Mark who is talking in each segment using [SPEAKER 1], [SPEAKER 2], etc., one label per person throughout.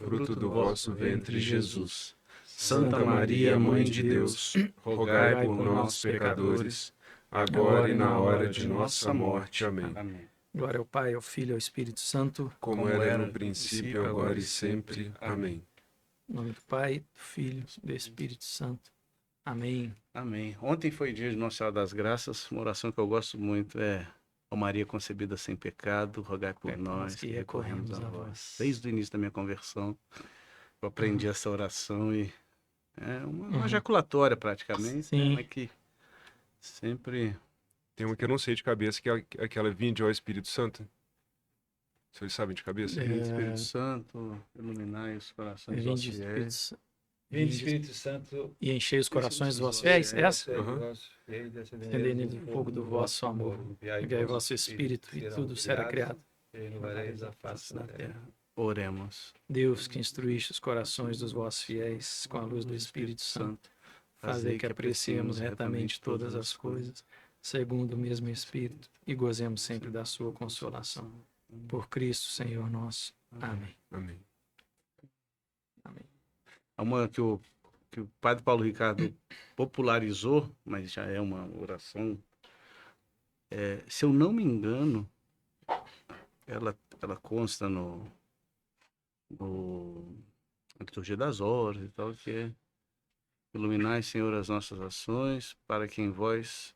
[SPEAKER 1] fruto do vosso ventre, Jesus. Santa Maria, Mãe de Deus, rogai por nós, pecadores, agora e na hora de nossa morte. Amém.
[SPEAKER 2] Glória ao Pai, ao Filho e ao Espírito Santo.
[SPEAKER 1] Como era no princípio, agora e sempre. Amém.
[SPEAKER 2] Em nome do Pai, do Filho e do Espírito Santo. Amém.
[SPEAKER 3] Amém. Ontem foi dia de Nossa Senhora das Graças. Uma oração que eu gosto muito é: ó Maria concebida sem pecado, rogai por nós que recorremos a vós. Desde o início da minha conversão, eu aprendi essa oração e é uma ejaculatória praticamente,
[SPEAKER 2] Sim.
[SPEAKER 3] mas que sempre...
[SPEAKER 1] Tem uma que eu não sei de cabeça, que é aquela vinde ao Espírito Santo. Vocês sabem de cabeça?
[SPEAKER 3] Espírito Santo, iluminai os corações dos vossos fiéis.
[SPEAKER 4] Vinde, Espírito Santo,
[SPEAKER 2] e enchei os corações dos vossos fiéis. Essa?
[SPEAKER 4] acendei
[SPEAKER 2] Acendei no fogo do vosso amor. Enviai vosso Espírito e tudo será criado.
[SPEAKER 4] renovareis a face da terra.
[SPEAKER 3] Oremos.
[SPEAKER 2] Deus, que instruíste os corações dos vossos fiéis com a luz do Espírito Santo, fazei que apreciemos retamente todas as coisas, segundo o mesmo Espírito, e gozemos sempre da sua consolação. Por Cristo, Senhor nosso. Amém.
[SPEAKER 1] Amém.
[SPEAKER 2] Amém.
[SPEAKER 3] Uma que o Padre Paulo Ricardo popularizou, mas já é uma oração. Se eu não me engano, ela consta na liturgia das horas e tal, que é: iluminai, Senhor, as nossas ações, para que em vós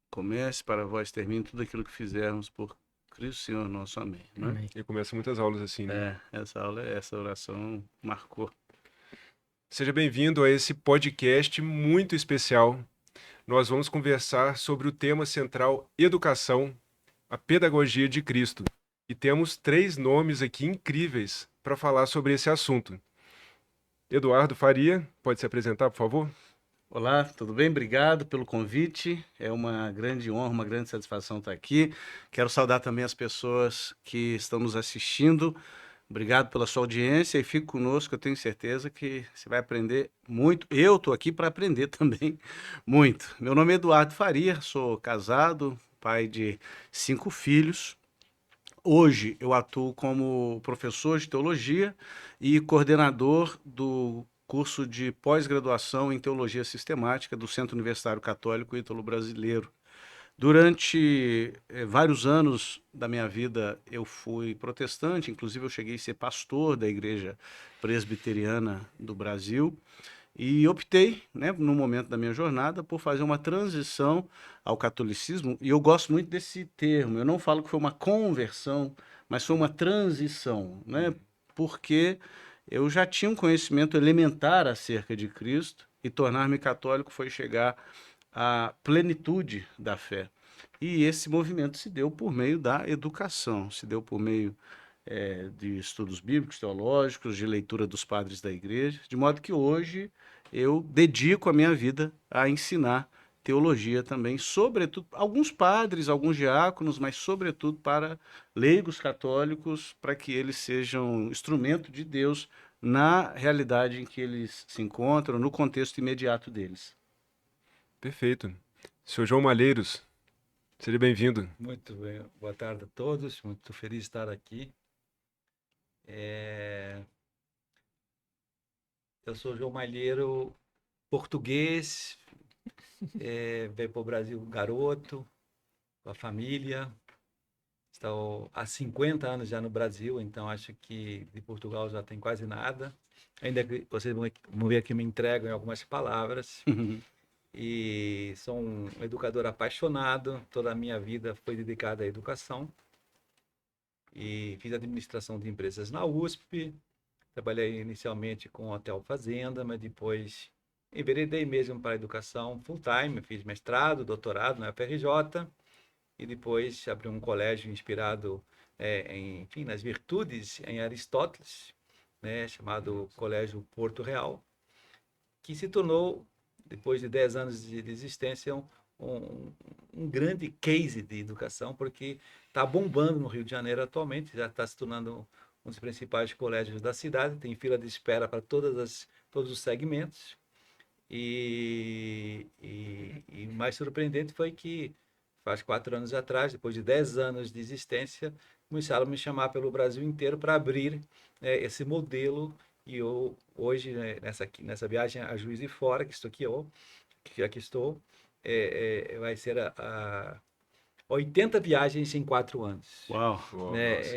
[SPEAKER 3] comece, para vós termine tudo aquilo que fizermos por Cristo, Senhor nosso. Amém. Né?
[SPEAKER 2] Amém.
[SPEAKER 1] E começa muitas aulas assim, né?
[SPEAKER 3] Essa oração marcou.
[SPEAKER 1] Seja bem-vindo a esse podcast muito especial. Nós vamos conversar sobre o tema central Educação, a Pedagogia de Cristo. E temos 3 nomes aqui incríveis para falar sobre esse assunto. Eduardo Faria, pode se apresentar, por favor?
[SPEAKER 3] Olá, tudo bem? Obrigado pelo convite. É uma grande honra, uma grande satisfação estar aqui. Quero saudar também as pessoas que estão nos assistindo. Obrigado pela sua audiência e fique conosco, eu tenho certeza que você vai aprender muito. Eu estou aqui para aprender também muito. Meu nome é Eduardo Faria, sou casado, pai de 5 filhos. Hoje eu atuo como professor de teologia e coordenador do curso de pós-graduação em Teologia Sistemática do Centro Universitário Católico Ítalo-Brasileiro. Durante vários anos da minha vida eu fui protestante, inclusive eu cheguei a ser pastor da Igreja Presbiteriana do Brasil e optei, né, no momento da minha jornada, por fazer uma transição ao catolicismo, e eu gosto muito desse termo. Eu não falo que foi uma conversão, mas foi uma transição, né, porque eu já tinha um conhecimento elementar acerca de Cristo e tornar-me católico foi chegar à plenitude da fé. E esse movimento se deu por meio da educação, se deu por meio de estudos bíblicos, teológicos, de leitura dos padres da igreja, de modo que hoje eu dedico a minha vida a ensinar teologia também, sobretudo, alguns padres, alguns diáconos, mas sobretudo para leigos católicos, para que eles sejam instrumento de Deus na realidade em que eles se encontram, no contexto imediato deles.
[SPEAKER 1] Perfeito. Senhor João Malheiros, seja bem-vindo.
[SPEAKER 4] Muito bem, boa tarde a todos, muito feliz de estar aqui. Eu sou João Malheiro, português, veio para o Brasil garoto, com a família. Estou há 50 anos já no Brasil, então acho que de Portugal já tem quase nada. Ainda que vocês vão ver que me entregam em algumas palavras. E sou um educador apaixonado, toda a minha vida foi dedicada à educação. E fiz administração de empresas na USP, trabalhei inicialmente com hotel fazenda, mas depois enveredei mesmo para a educação full time, fiz mestrado, doutorado na UFRJ, e depois abri um colégio inspirado nas virtudes em Aristóteles, né, chamado Colégio Porto Real, que se tornou, depois de 10 anos de existência, um grande case de educação, porque está bombando no Rio de Janeiro atualmente, já está se tornando um dos principais colégios da cidade, tem fila de espera para todos os segmentos. E mais surpreendente foi que, faz 4 anos atrás, depois de 10 anos de existência, começaram a me chamar pelo Brasil inteiro para abrir esse modelo. E eu, hoje, né, nessa viagem a Juiz de Fora, que estou aqui, que aqui estou, vai ser a 80 viagens em 4 anos.
[SPEAKER 3] Uau!
[SPEAKER 1] Uau,
[SPEAKER 4] Né?
[SPEAKER 1] nossa.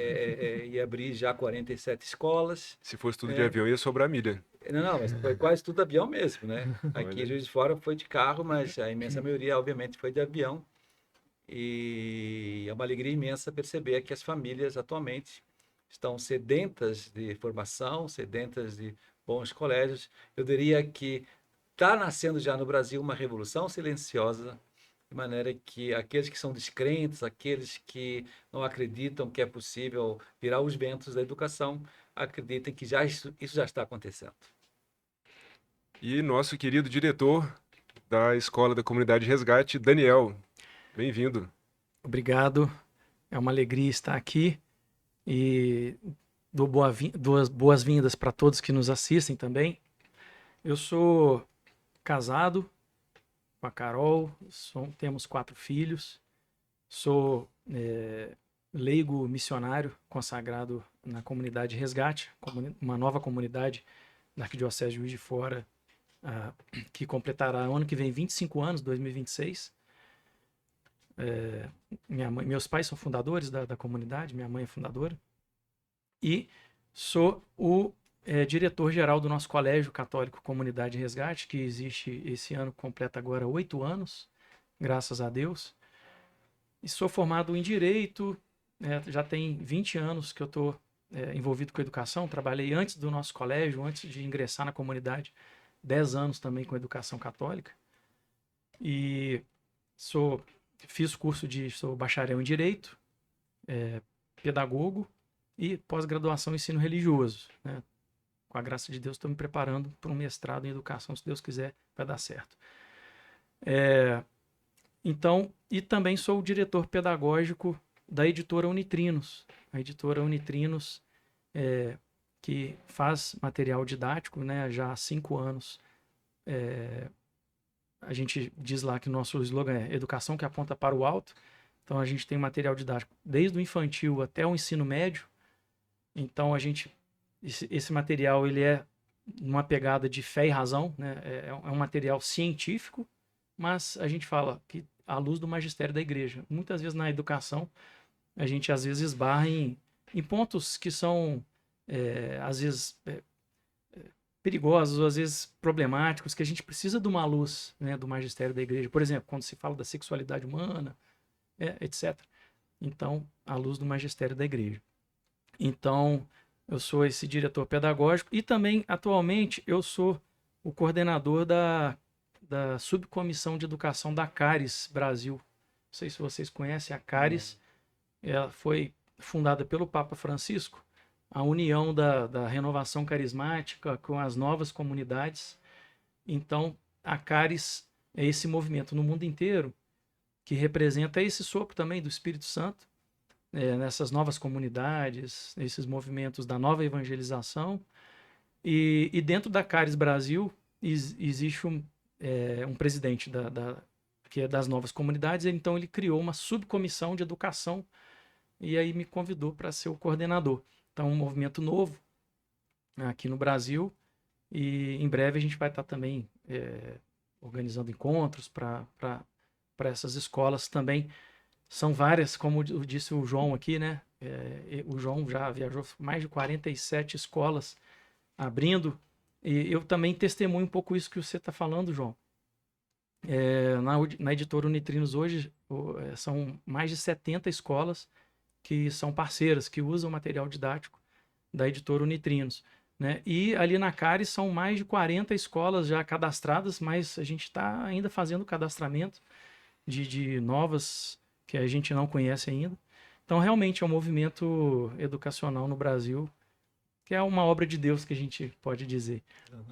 [SPEAKER 4] E abri já 47 escolas.
[SPEAKER 1] Se fosse tudo de
[SPEAKER 4] É,
[SPEAKER 1] avião, ia sobrar milha.
[SPEAKER 4] não, mas foi quase tudo avião mesmo, né? Aqui
[SPEAKER 1] Olha.
[SPEAKER 4] em Juiz de Fora foi de carro, mas a imensa maioria, obviamente, foi de avião. E é uma alegria imensa perceber que as famílias atualmente estão sedentas de formação, sedentas de bons colégios. Eu diria que está nascendo já no Brasil uma revolução silenciosa, de maneira que aqueles que são descrentes, aqueles que não acreditam que é possível virar os ventos da educação, acreditem que isso já está acontecendo.
[SPEAKER 1] E nosso querido diretor da Escola da Comunidade Resgate, Daniel. Bem-vindo.
[SPEAKER 2] Obrigado. É uma alegria estar aqui e dou duas boas-vindas para todos que nos assistem também. Eu sou casado com a Carol, temos 4 filhos, sou leigo missionário consagrado na comunidade Resgate, uma nova comunidade da Arquidiocese de Juiz de Fora, que completará ano que vem 25 anos, 2026. Meus pais são fundadores da comunidade, minha mãe é fundadora, e sou o diretor-geral do nosso colégio católico Comunidade Resgate, que existe esse ano, completa agora 8 anos, graças a Deus. E sou formado em Direito, já tem 20 anos que eu estou envolvido com educação, trabalhei antes do nosso colégio, antes de ingressar na comunidade, 10 anos também com educação católica. E fiz curso sou bacharel em Direito, pedagogo e pós-graduação em ensino religioso, né? Com a graça de Deus, estou me preparando para um mestrado em educação, se Deus quiser, vai dar certo. Então, e também sou o diretor pedagógico da editora Unitrinos. A editora Unitrinos, que faz material didático, né, já há 5 anos. A gente diz lá que o nosso slogan é educação que aponta para o alto. Então, a gente tem material didático desde o infantil até o ensino médio. Então, esse material ele é uma pegada de fé e razão, né? É um material científico, mas a gente fala que à luz do magistério da igreja. Muitas vezes na educação, a gente às vezes esbarra em pontos que são, às vezes, perigosos, ou às vezes problemáticos, que a gente precisa de uma luz, né, do magistério da igreja. Por exemplo, quando se fala da sexualidade humana, etc. Então, à luz do magistério da igreja. Então, eu sou esse diretor pedagógico e também, atualmente, eu sou o coordenador da subcomissão de educação da Caris Brasil. Não sei se vocês conhecem a Caris. Ela foi fundada pelo Papa Francisco, a união da renovação carismática com as novas comunidades. Então, a Caris é esse movimento no mundo inteiro que representa esse sopro também do Espírito Santo, nessas novas comunidades, esses movimentos da nova evangelização. E dentro da Caris Brasil existe um presidente que é das novas comunidades, então ele criou uma subcomissão de educação e aí me convidou para ser o coordenador. Então, um movimento novo aqui no Brasil, e em breve a gente vai estar também organizando encontros para essas escolas também. São várias, como disse o João aqui, né? O João já viajou mais de 47 escolas abrindo, e eu também testemunho um pouco isso que você está falando, João. Na editora Unitrinos hoje são mais de 70 escolas que são parceiras, que usam material didático da editora Unitrinos, né? E ali na Caris são mais de 40 escolas já cadastradas, mas a gente está ainda fazendo o cadastramento de novas que a gente não conhece ainda. Então, realmente é um movimento educacional no Brasil que é uma obra de Deus, que a gente pode dizer.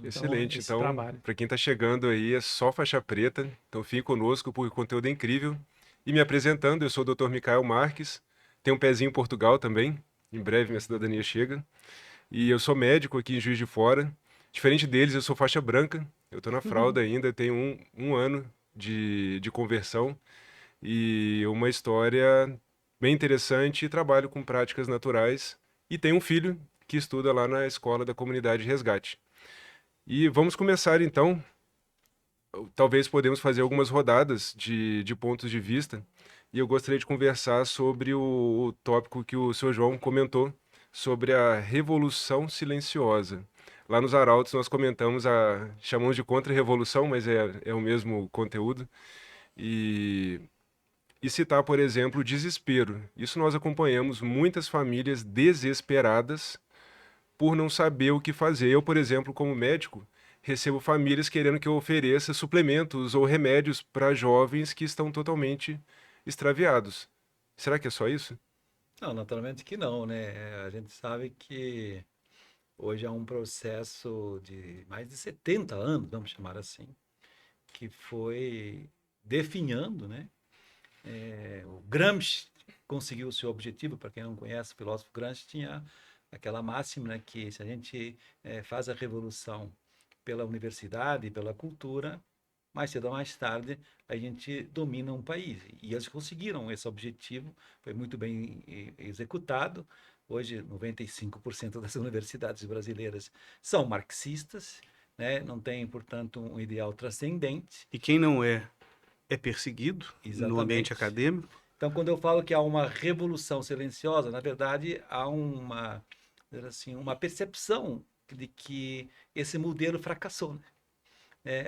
[SPEAKER 1] Excelente. Então,
[SPEAKER 2] trabalho.
[SPEAKER 1] para quem está chegando aí, é só faixa preta. Então, fique conosco, porque o conteúdo é incrível. E me apresentando, eu sou o Dr. Micael Marques, tenho um pezinho em Portugal também, em breve minha cidadania chega. E eu sou médico aqui em Juiz de Fora. Diferente deles, eu sou faixa branca, eu estou na fralda ainda, tenho um ano de conversão e uma história bem interessante e trabalho com práticas naturais. E tenho um filho que estuda lá na escola da comunidade Resgate. E vamos começar então. Talvez podemos fazer algumas rodadas de pontos de vista. E eu gostaria de conversar sobre o tópico que o senhor João comentou, sobre a revolução silenciosa. Lá nos Arautos nós comentamos chamamos de contra-revolução, mas é o mesmo conteúdo. E, e citar, por exemplo, o desespero. Isso nós acompanhamos muitas famílias desesperadas por não saber o que fazer. Eu, por exemplo, como médico, recebo famílias querendo que eu ofereça suplementos ou remédios para jovens que estão totalmente extraviados. Será que é só isso?
[SPEAKER 4] Não, naturalmente que não, né? A gente sabe que hoje há um processo de mais de 70 anos, vamos chamar assim, que foi definhando, né? O Gramsci conseguiu o seu objetivo. Para quem não conhece, o filósofo Gramsci tinha aquela máxima, né, que se a gente faz a revolução pela universidade, pela cultura, mais cedo ou mais tarde a gente domina um país. E eles conseguiram esse objetivo, foi muito bem executado. Hoje, 95% das universidades brasileiras são marxistas, né? Não tem, portanto, um ideal transcendente.
[SPEAKER 3] E quem não é perseguido no ambiente
[SPEAKER 4] Exatamente.
[SPEAKER 3] acadêmico.
[SPEAKER 4] Então, quando eu falo que há uma revolução silenciosa, na verdade, há uma percepção de que esse modelo fracassou, né?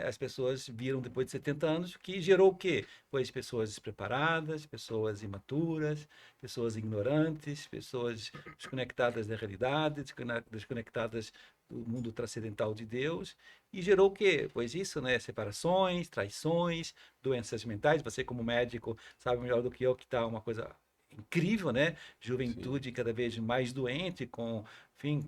[SPEAKER 4] As pessoas viram depois de 70 anos que gerou o quê? Pois pessoas despreparadas, pessoas imaturas, pessoas ignorantes, pessoas desconectadas da realidade, desconectadas do mundo transcendental de Deus, e gerou o quê? Pois isso, né? Separações, traições, doenças mentais. Você, como médico, sabe melhor do que eu que está uma coisa incrível, né? Juventude cada vez mais doente, com, enfim,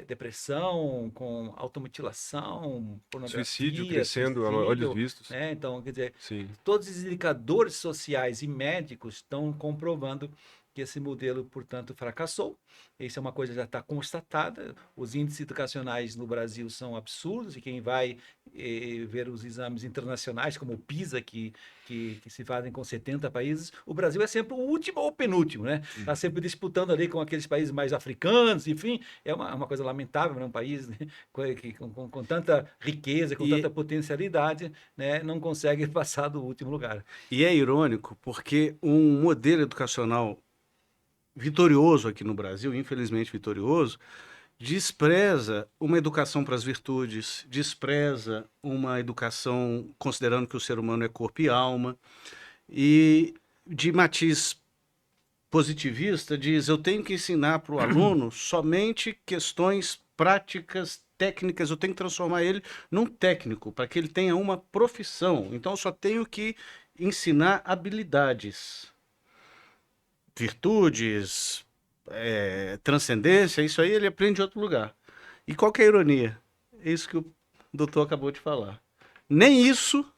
[SPEAKER 4] depressão, com automutilação,
[SPEAKER 1] Suicídio
[SPEAKER 4] pornografia,
[SPEAKER 1] crescendo a olhos
[SPEAKER 4] suicídio,
[SPEAKER 1] vistos.
[SPEAKER 4] né? Então, quer dizer,
[SPEAKER 1] Sim.
[SPEAKER 4] todos os indicadores sociais e médicos estão comprovando que esse modelo, portanto, fracassou. Isso é uma coisa que já está constatada. Os índices educacionais no Brasil são absurdos, e quem vai ver os exames internacionais, como o PISA, que se fazem com 70 países, o Brasil é sempre o último ou o penúltimo, né? Está sempre disputando ali com aqueles países mais africanos, enfim. É uma coisa lamentável, né? Um país, né, com tanta riqueza, com tanta potencialidade, né, não consegue passar do último lugar.
[SPEAKER 3] E é irônico porque um modelo educacional vitorioso aqui no Brasil, infelizmente vitorioso, despreza uma educação para as virtudes, despreza uma educação considerando que o ser humano é corpo e alma, e de matiz positivista diz: eu tenho que ensinar para o aluno somente questões práticas, técnicas, eu tenho que transformar ele num técnico, para que ele tenha uma profissão. Então eu só tenho que ensinar habilidades, virtudes, transcendência, isso aí ele aprende em outro lugar. E qual que é a ironia? É isso que o doutor acabou de falar. Nem isso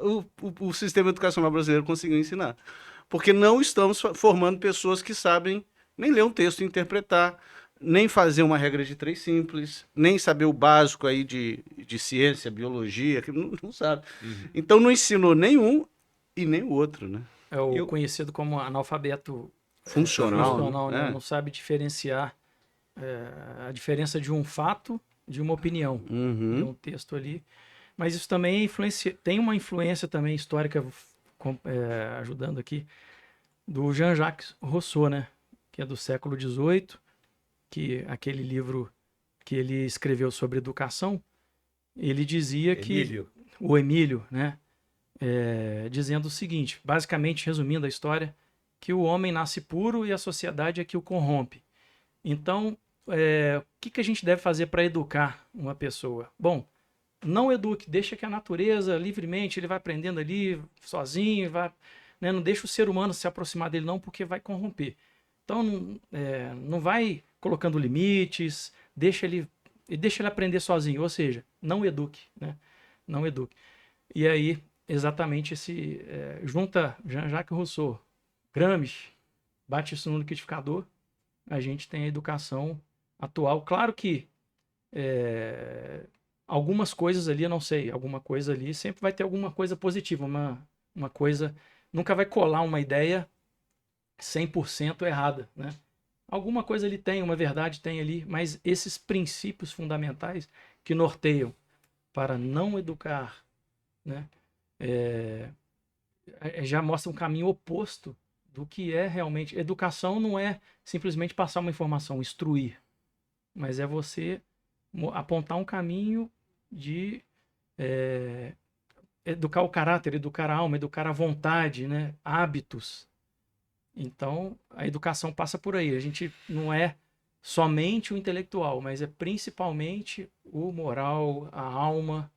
[SPEAKER 3] o sistema educacional brasileiro conseguiu ensinar. Porque não estamos formando pessoas que sabem nem ler um texto e interpretar, nem fazer uma regra de 3 simples, nem saber o básico aí de ciência, biologia, que não sabe.
[SPEAKER 1] Uhum.
[SPEAKER 3] Então não ensinou nenhum e nem o outro, né?
[SPEAKER 2] É o conhecido como analfabeto
[SPEAKER 3] Funcional,
[SPEAKER 2] né?
[SPEAKER 3] né?
[SPEAKER 2] Não sabe diferenciar a diferença de um fato de uma opinião.
[SPEAKER 3] Uhum.
[SPEAKER 2] Tem um texto ali. Mas isso também tem uma influência também histórica, ajudando aqui, do Jean-Jacques Rousseau, né? Que é do século XVIII, que aquele livro que ele escreveu sobre educação, ele dizia
[SPEAKER 4] Emílio.
[SPEAKER 2] que... O Emílio, né? Dizendo o seguinte, basicamente resumindo a história, que o homem nasce puro e a sociedade é que o corrompe. Então, o que a gente deve fazer para educar uma pessoa? Bom, não eduque, deixa que a natureza, livremente, ele vai aprendendo ali, sozinho, né, não deixa o ser humano se aproximar dele não, porque vai corromper. Então, não vai colocando limites, deixa ele aprender sozinho, ou seja, não eduque, né? Não eduque. E aí, exatamente junta Jean-Jacques Rousseau, Gramsci, bate isso no liquidificador, a gente tem a educação atual. Claro que algumas coisas ali, eu não sei, alguma coisa ali, sempre vai ter alguma coisa positiva, uma coisa nunca vai colar uma ideia 100% errada, né? Alguma coisa ele tem, uma verdade tem ali, mas esses princípios fundamentais que norteiam para não educar, né? Já mostra um caminho oposto do que é realmente. Educação não é simplesmente passar uma informação, instruir, mas é você apontar um caminho de educar o caráter, educar a alma, educar a vontade, né? Hábitos. Então, a educação passa por aí. A gente não é somente o intelectual, mas é principalmente o moral, a alma.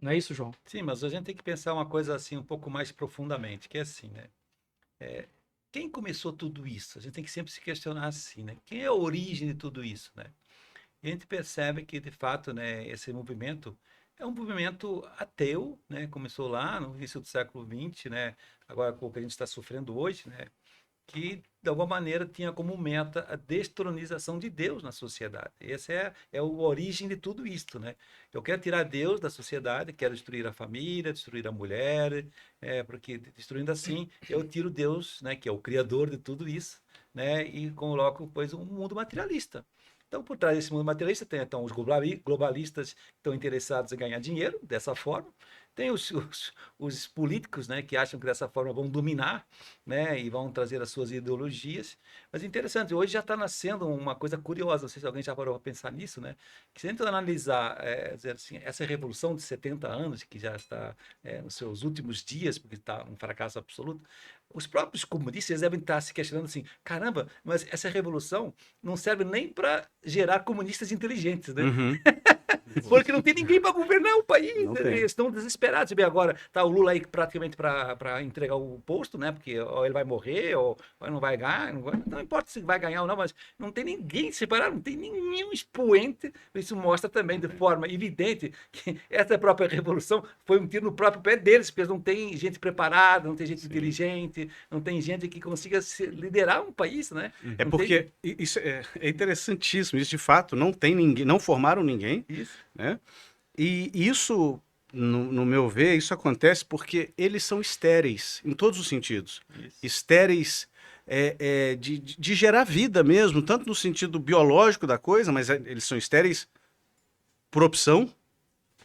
[SPEAKER 2] Não é isso, João?
[SPEAKER 4] Sim, mas a gente tem que pensar uma coisa assim um pouco mais profundamente, que é assim, né? Quem começou tudo isso? A gente tem que sempre se questionar assim, né? Quem é a origem de tudo isso, né? E a gente percebe que, de fato, né, esse movimento é um movimento ateu, né? Começou lá no início do século XX, né? Agora, com o que a gente está sofrendo hoje, né? Que, de alguma maneira, tinha como meta a destronização de Deus na sociedade. Essa é a origem de tudo isto, né? Eu quero tirar Deus da sociedade, quero destruir a família, destruir a mulher, porque destruindo assim, eu tiro Deus, né, que é o criador de tudo isso, né, e coloco, pois, um mundo materialista. Então, por trás desse mundo materialista, tem então os globalistas que estão interessados em ganhar dinheiro dessa forma, tem os políticos, né, que acham que dessa forma vão dominar, né, e vão trazer as suas ideologias. Mas interessante, hoje já está nascendo uma coisa curiosa, não sei se alguém já parou para pensar nisso, né, que se a gente analisar dizer assim, essa revolução de 70 anos, que já está nos seus últimos dias, porque está um fracasso absoluto, os próprios comunistas devem estar se questionando assim, caramba, mas essa revolução não serve nem para gerar comunistas inteligentes, né?
[SPEAKER 3] Uhum.
[SPEAKER 4] Porque não tem ninguém para governar o país,
[SPEAKER 3] Não tem.
[SPEAKER 4] eles estão desesperados. Você vê agora, tá o Lula aí praticamente para entregar o posto, né? Porque ou ele vai morrer, ou não vai ganhar, não importa se vai ganhar ou não, mas não tem ninguém separado, não tem nenhum expoente. Isso mostra também de forma evidente que essa própria revolução foi um tiro no próprio pé deles, porque não tem gente preparada, não tem gente inteligente, não tem gente que consiga liderar um país, né?
[SPEAKER 3] É
[SPEAKER 4] Não
[SPEAKER 3] porque isso é interessantíssimo. Isso, de fato, não tem ninguém, não formaram ninguém,
[SPEAKER 4] Isso.
[SPEAKER 3] né? E isso, no meu ver, isso acontece porque eles são estéreis, em todos os sentidos.
[SPEAKER 4] Isso.
[SPEAKER 3] Estéreis de gerar vida mesmo, tanto no sentido biológico da coisa, mas eles são estéreis por opção,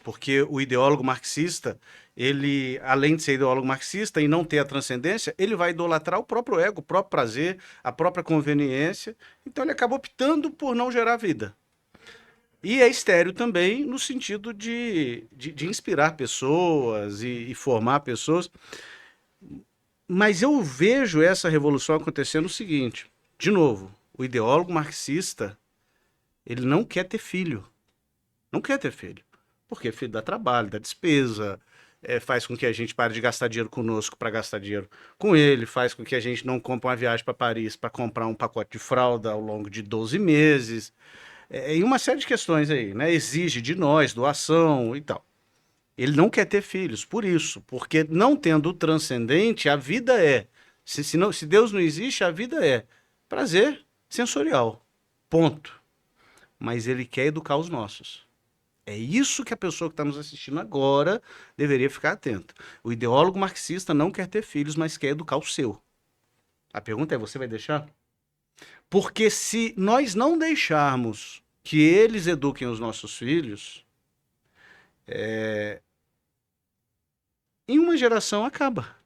[SPEAKER 3] porque o ideólogo marxista, ele, além de ser ideólogo marxista e não ter a transcendência, ele vai idolatrar o próprio ego, o próprio prazer, a própria conveniência. Então ele acaba optando por não gerar vida. E é estéril também no sentido de inspirar pessoas e formar pessoas. Mas eu vejo essa revolução acontecendo o seguinte, de novo, o ideólogo marxista, ele não quer ter filho. Não quer ter filho. Porque filho dá trabalho, dá despesa, faz com que a gente pare de gastar dinheiro conosco para gastar dinheiro com ele, faz com que a gente não compre uma viagem para Paris para comprar um pacote de fralda ao longo de 12 meses. E uma série de questões aí, né? Exige de nós doação e tal. Ele não quer ter filhos, por isso, porque não tendo o transcendente, a vida se Deus não existe, a vida é prazer sensorial, ponto. Mas ele quer educar os nossos. É isso que a pessoa que está nos assistindo agora deveria ficar atenta. O ideólogo marxista não quer ter filhos, mas quer educar o seu. A pergunta é, você vai deixar? Porque se nós não deixarmos que eles eduquem os nossos filhos, em uma geração acaba.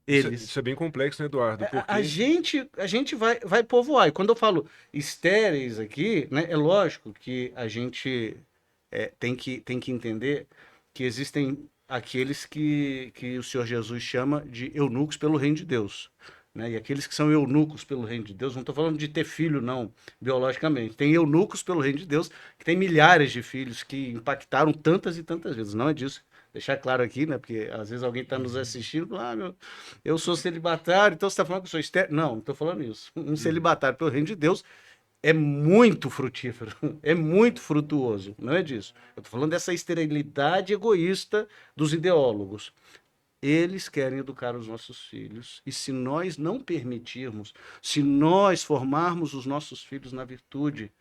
[SPEAKER 3] Eles.
[SPEAKER 1] Isso é bem complexo, né, Eduardo? Porque
[SPEAKER 3] A gente vai povoar. E quando eu falo estéreis aqui, né, é lógico que a gente tem que entender que existem aqueles que o Senhor Jesus chama de eunucos pelo reino de Deus. Né? E aqueles que são eunucos pelo reino de Deus, não estou falando de ter filho, não, biologicamente. Tem eunucos pelo reino de Deus, que tem milhares de filhos que impactaram tantas e tantas vezes. Não é disso. Deixar claro aqui, né? Porque às vezes alguém está nos assistindo e fala, eu sou celibatário, então você está falando que eu sou estéril. Não estou falando isso. Um celibatário pelo reino de Deus é muito frutífero, é muito frutuoso. Não é disso. Eu estou falando dessa esterilidade egoísta dos ideólogos. Eles querem educar os nossos filhos, e se nós não permitirmos, se nós formarmos os nossos filhos na virtude,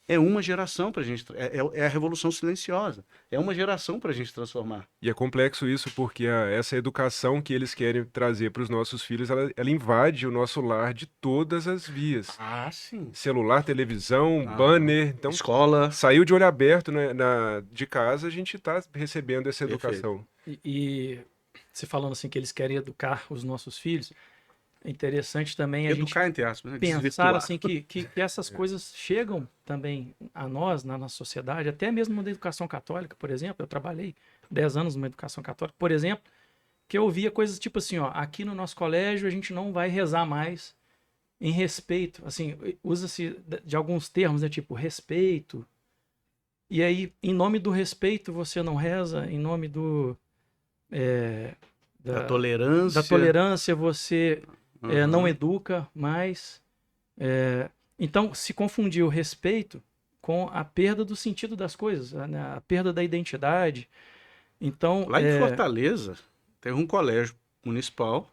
[SPEAKER 3] É uma geração para a gente, é a revolução silenciosa. É uma geração para a gente transformar.
[SPEAKER 1] E é complexo isso, porque essa educação que eles querem trazer para os nossos filhos, ela invade o nosso lar de todas as vias.
[SPEAKER 3] Ah, sim.
[SPEAKER 1] Celular, televisão, banner. Então,
[SPEAKER 3] Escola.
[SPEAKER 1] saiu de olho aberto, né, de casa, a gente está recebendo essa educação.
[SPEAKER 2] E você falando assim que eles querem educar os nossos filhos, é interessante também a
[SPEAKER 3] Educar, entre aspas, né?
[SPEAKER 2] pensar
[SPEAKER 3] Desvirtuar.
[SPEAKER 2] assim que essas coisas chegam também a nós, na nossa sociedade, até mesmo na educação católica, por exemplo. Eu trabalhei 10 anos numa educação católica, por exemplo, que eu via coisas tipo assim, ó, aqui no nosso colégio a gente não vai rezar mais em respeito, assim, usa-se de alguns termos, né, tipo respeito, e aí, em nome do respeito, você não reza, em nome
[SPEAKER 3] Da
[SPEAKER 2] da
[SPEAKER 3] tolerância.
[SPEAKER 2] tolerância, você não
[SPEAKER 3] Uhum.
[SPEAKER 2] educa mais. Então, se confundiu o respeito com a perda do sentido das coisas, né? A perda da identidade. Então,
[SPEAKER 3] Lá em Fortaleza, tem um colégio municipal.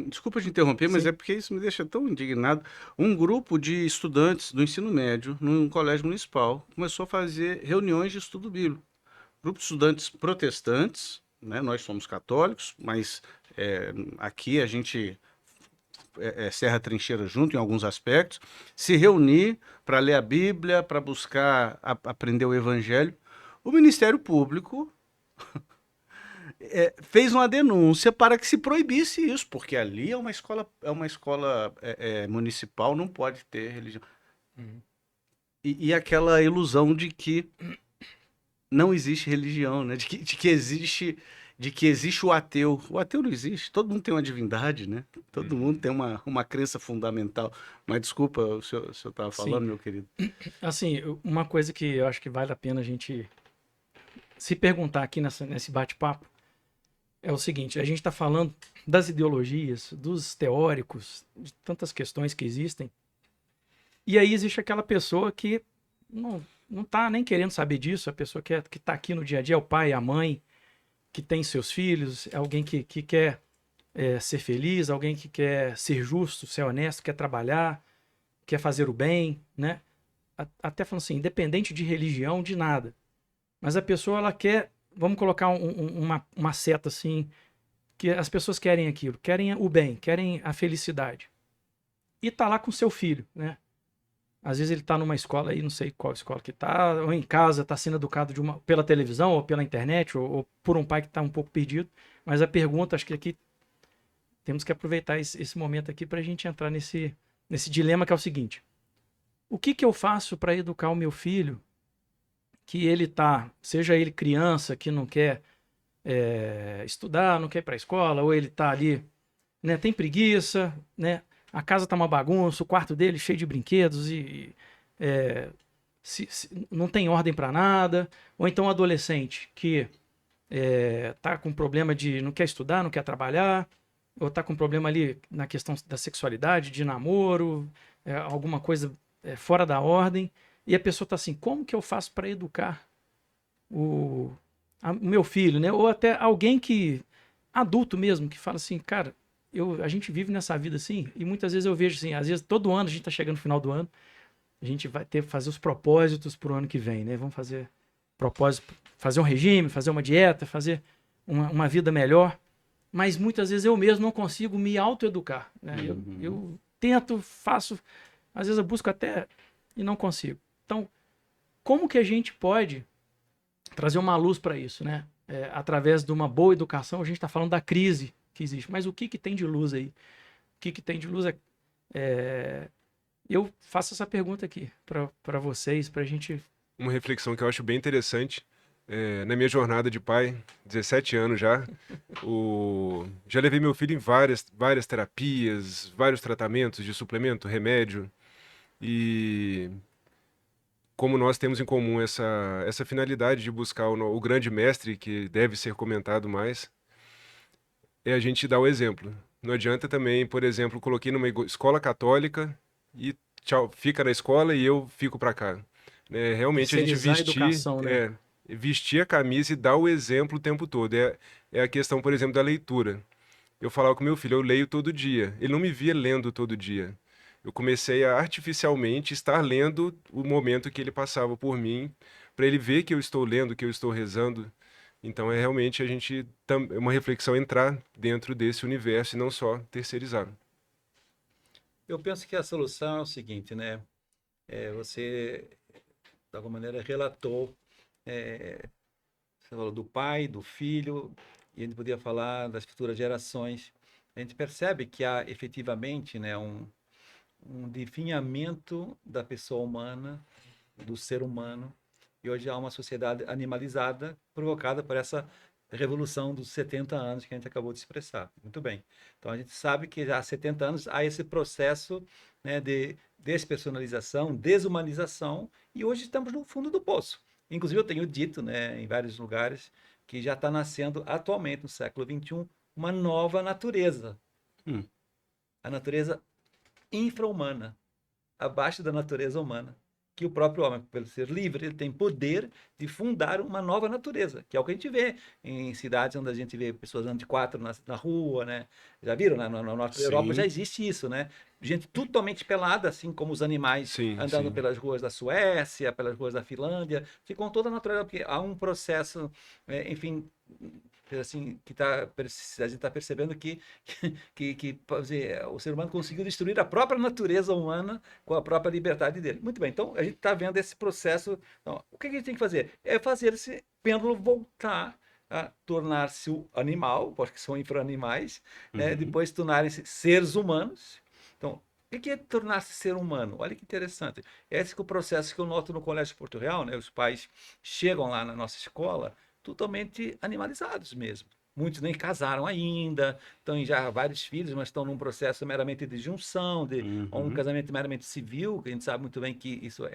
[SPEAKER 3] Desculpa te interromper, mas
[SPEAKER 2] Sim.
[SPEAKER 3] é porque isso me deixa tão indignado. Um grupo de estudantes do ensino médio, num colégio municipal, começou a fazer reuniões de estudo bíblico. Grupo de estudantes protestantes, né? Nós somos católicos, mas aqui a gente serra a trincheira junto em alguns aspectos, se reunir para ler a Bíblia, para buscar aprender o Evangelho. O Ministério Público fez uma denúncia para que se proibisse isso, porque ali é uma escola municipal, não pode ter religião. E aquela ilusão de que não existe religião, né? De que existe o ateu. O ateu não existe, todo mundo tem uma divindade, né? Todo mundo tem uma crença fundamental. Mas desculpa, o senhor estava falando,
[SPEAKER 2] Sim.
[SPEAKER 3] meu querido.
[SPEAKER 2] Assim, uma coisa que eu acho que vale a pena a gente se perguntar aqui nesse bate-papo é o seguinte: a gente está falando das ideologias, dos teóricos, de tantas questões que existem, e aí existe aquela pessoa que não tá nem querendo saber disso, a pessoa que está aqui no dia a dia, é o pai, a mãe, que tem seus filhos, é alguém que quer ser feliz, alguém que quer ser justo, ser honesto, quer trabalhar, quer fazer o bem, né? Até falando assim, independente de religião, de nada. Mas a pessoa, ela quer, vamos colocar uma seta assim, que as pessoas querem aquilo, querem o bem, querem a felicidade. E tá lá com seu filho, né? Às vezes ele tá numa escola aí, não sei qual escola que tá, ou em casa, tá sendo educado pela televisão, ou pela internet, ou por um pai que tá um pouco perdido. Mas a pergunta, acho que aqui temos que aproveitar esse momento aqui para a gente entrar nesse dilema, que é o seguinte: o que eu faço para educar o meu filho que ele tá, seja ele criança que não quer estudar, não quer ir para a escola, ou ele tá ali, né, tem preguiça, né, a casa tá uma bagunça, o quarto dele cheio de brinquedos e não tem ordem para nada, ou então um adolescente que tá com problema de não quer estudar, não quer trabalhar, ou tá com problema ali na questão da sexualidade, de namoro, alguma coisa fora da ordem, e a pessoa tá assim, como que eu faço para educar o meu filho, né? Ou até alguém adulto mesmo, que fala assim, cara, a gente vive nessa vida assim, e muitas vezes eu vejo assim, às vezes todo ano, a gente tá chegando no final do ano, a gente vai fazer os propósitos pro ano que vem, né? Vamos fazer propósito, fazer um regime, fazer uma dieta, fazer uma vida melhor, mas muitas vezes eu mesmo não consigo me autoeducar, né? Eu tento, faço, às vezes eu busco até e não consigo. Então, como que a gente pode trazer uma luz para isso, né? Através de uma boa educação, a gente está falando da crise que existe, mas o que tem de luz aí? O que tem de luz eu faço essa pergunta aqui para vocês, para a gente...
[SPEAKER 1] Uma reflexão que eu acho bem interessante, na minha jornada de pai, 17 anos já, já levei meu filho em várias terapias, vários tratamentos de suplemento, remédio, e como nós temos em comum essa finalidade de buscar o grande mestre, que deve ser comentado mais, é a gente dar o exemplo. Não adianta também, por exemplo, coloquei numa escola católica e tchau, fica na escola e eu fico para cá. Realmente a gente
[SPEAKER 2] Terceirizar a educação, né?
[SPEAKER 1] vestir a camisa e dar o exemplo o tempo todo. É a questão, por exemplo, da leitura. Eu falava com meu filho, eu leio todo dia. Ele não me via lendo todo dia. eu comecei a artificialmente estar lendo o momento que ele passava por mim, para ele ver que eu estou lendo, que eu estou rezando. Então é realmente é uma reflexão entrar dentro desse universo e não só terceirizar.
[SPEAKER 4] Eu penso que a solução é o seguinte, né? Você, de alguma maneira, relatou, você falou do pai, do filho, e a gente podia falar das futuras gerações. A gente percebe que há efetivamente, né, um definhamento da pessoa humana, do ser humano, e hoje há uma sociedade animalizada provocada por essa revolução dos 70 anos que a gente acabou de expressar. Muito bem. Então a gente sabe que já há 70 anos há esse processo, né, de despersonalização, desumanização, e hoje estamos no fundo do poço. Inclusive eu tenho dito, né, em vários lugares, que já está nascendo atualmente, no século XXI, uma nova natureza.
[SPEAKER 3] Hum.
[SPEAKER 4] A natureza infra-humana, abaixo da natureza humana, que o próprio homem, pelo ser livre, ele tem poder de fundar uma nova natureza, que é o que a gente vê em cidades onde a gente vê pessoas andando de quatro na rua, né? Já viram? No norte da Europa já
[SPEAKER 3] Sim.
[SPEAKER 4] existe isso, né? Gente totalmente pelada, assim como os animais
[SPEAKER 1] Sim,
[SPEAKER 4] andando
[SPEAKER 1] sim.
[SPEAKER 4] pelas ruas da Suécia, pelas ruas da Finlândia, ficam toda a natureza, porque há um processo, enfim, assim, que a gente está percebendo quer dizer, o ser humano conseguiu destruir a própria natureza humana com a própria liberdade dele. Muito bem, então a gente está vendo esse processo. Então, o que a gente tem que fazer? É fazer esse pêndulo voltar a tornar-se o animal, porque são infra-animais, né?
[SPEAKER 3] Uhum.
[SPEAKER 4] Depois tornarem-se seres humanos. Então, o que é tornar-se ser humano? Olha que interessante. Esse que é o processo que eu noto no Colégio Porto Real, né? Os pais chegam lá na nossa escola totalmente animalizados mesmo. Muitos nem casaram ainda, estão já vários filhos, mas estão num processo meramente de junção, ou um
[SPEAKER 3] Uhum.
[SPEAKER 4] casamento meramente civil, que a gente sabe muito bem que isso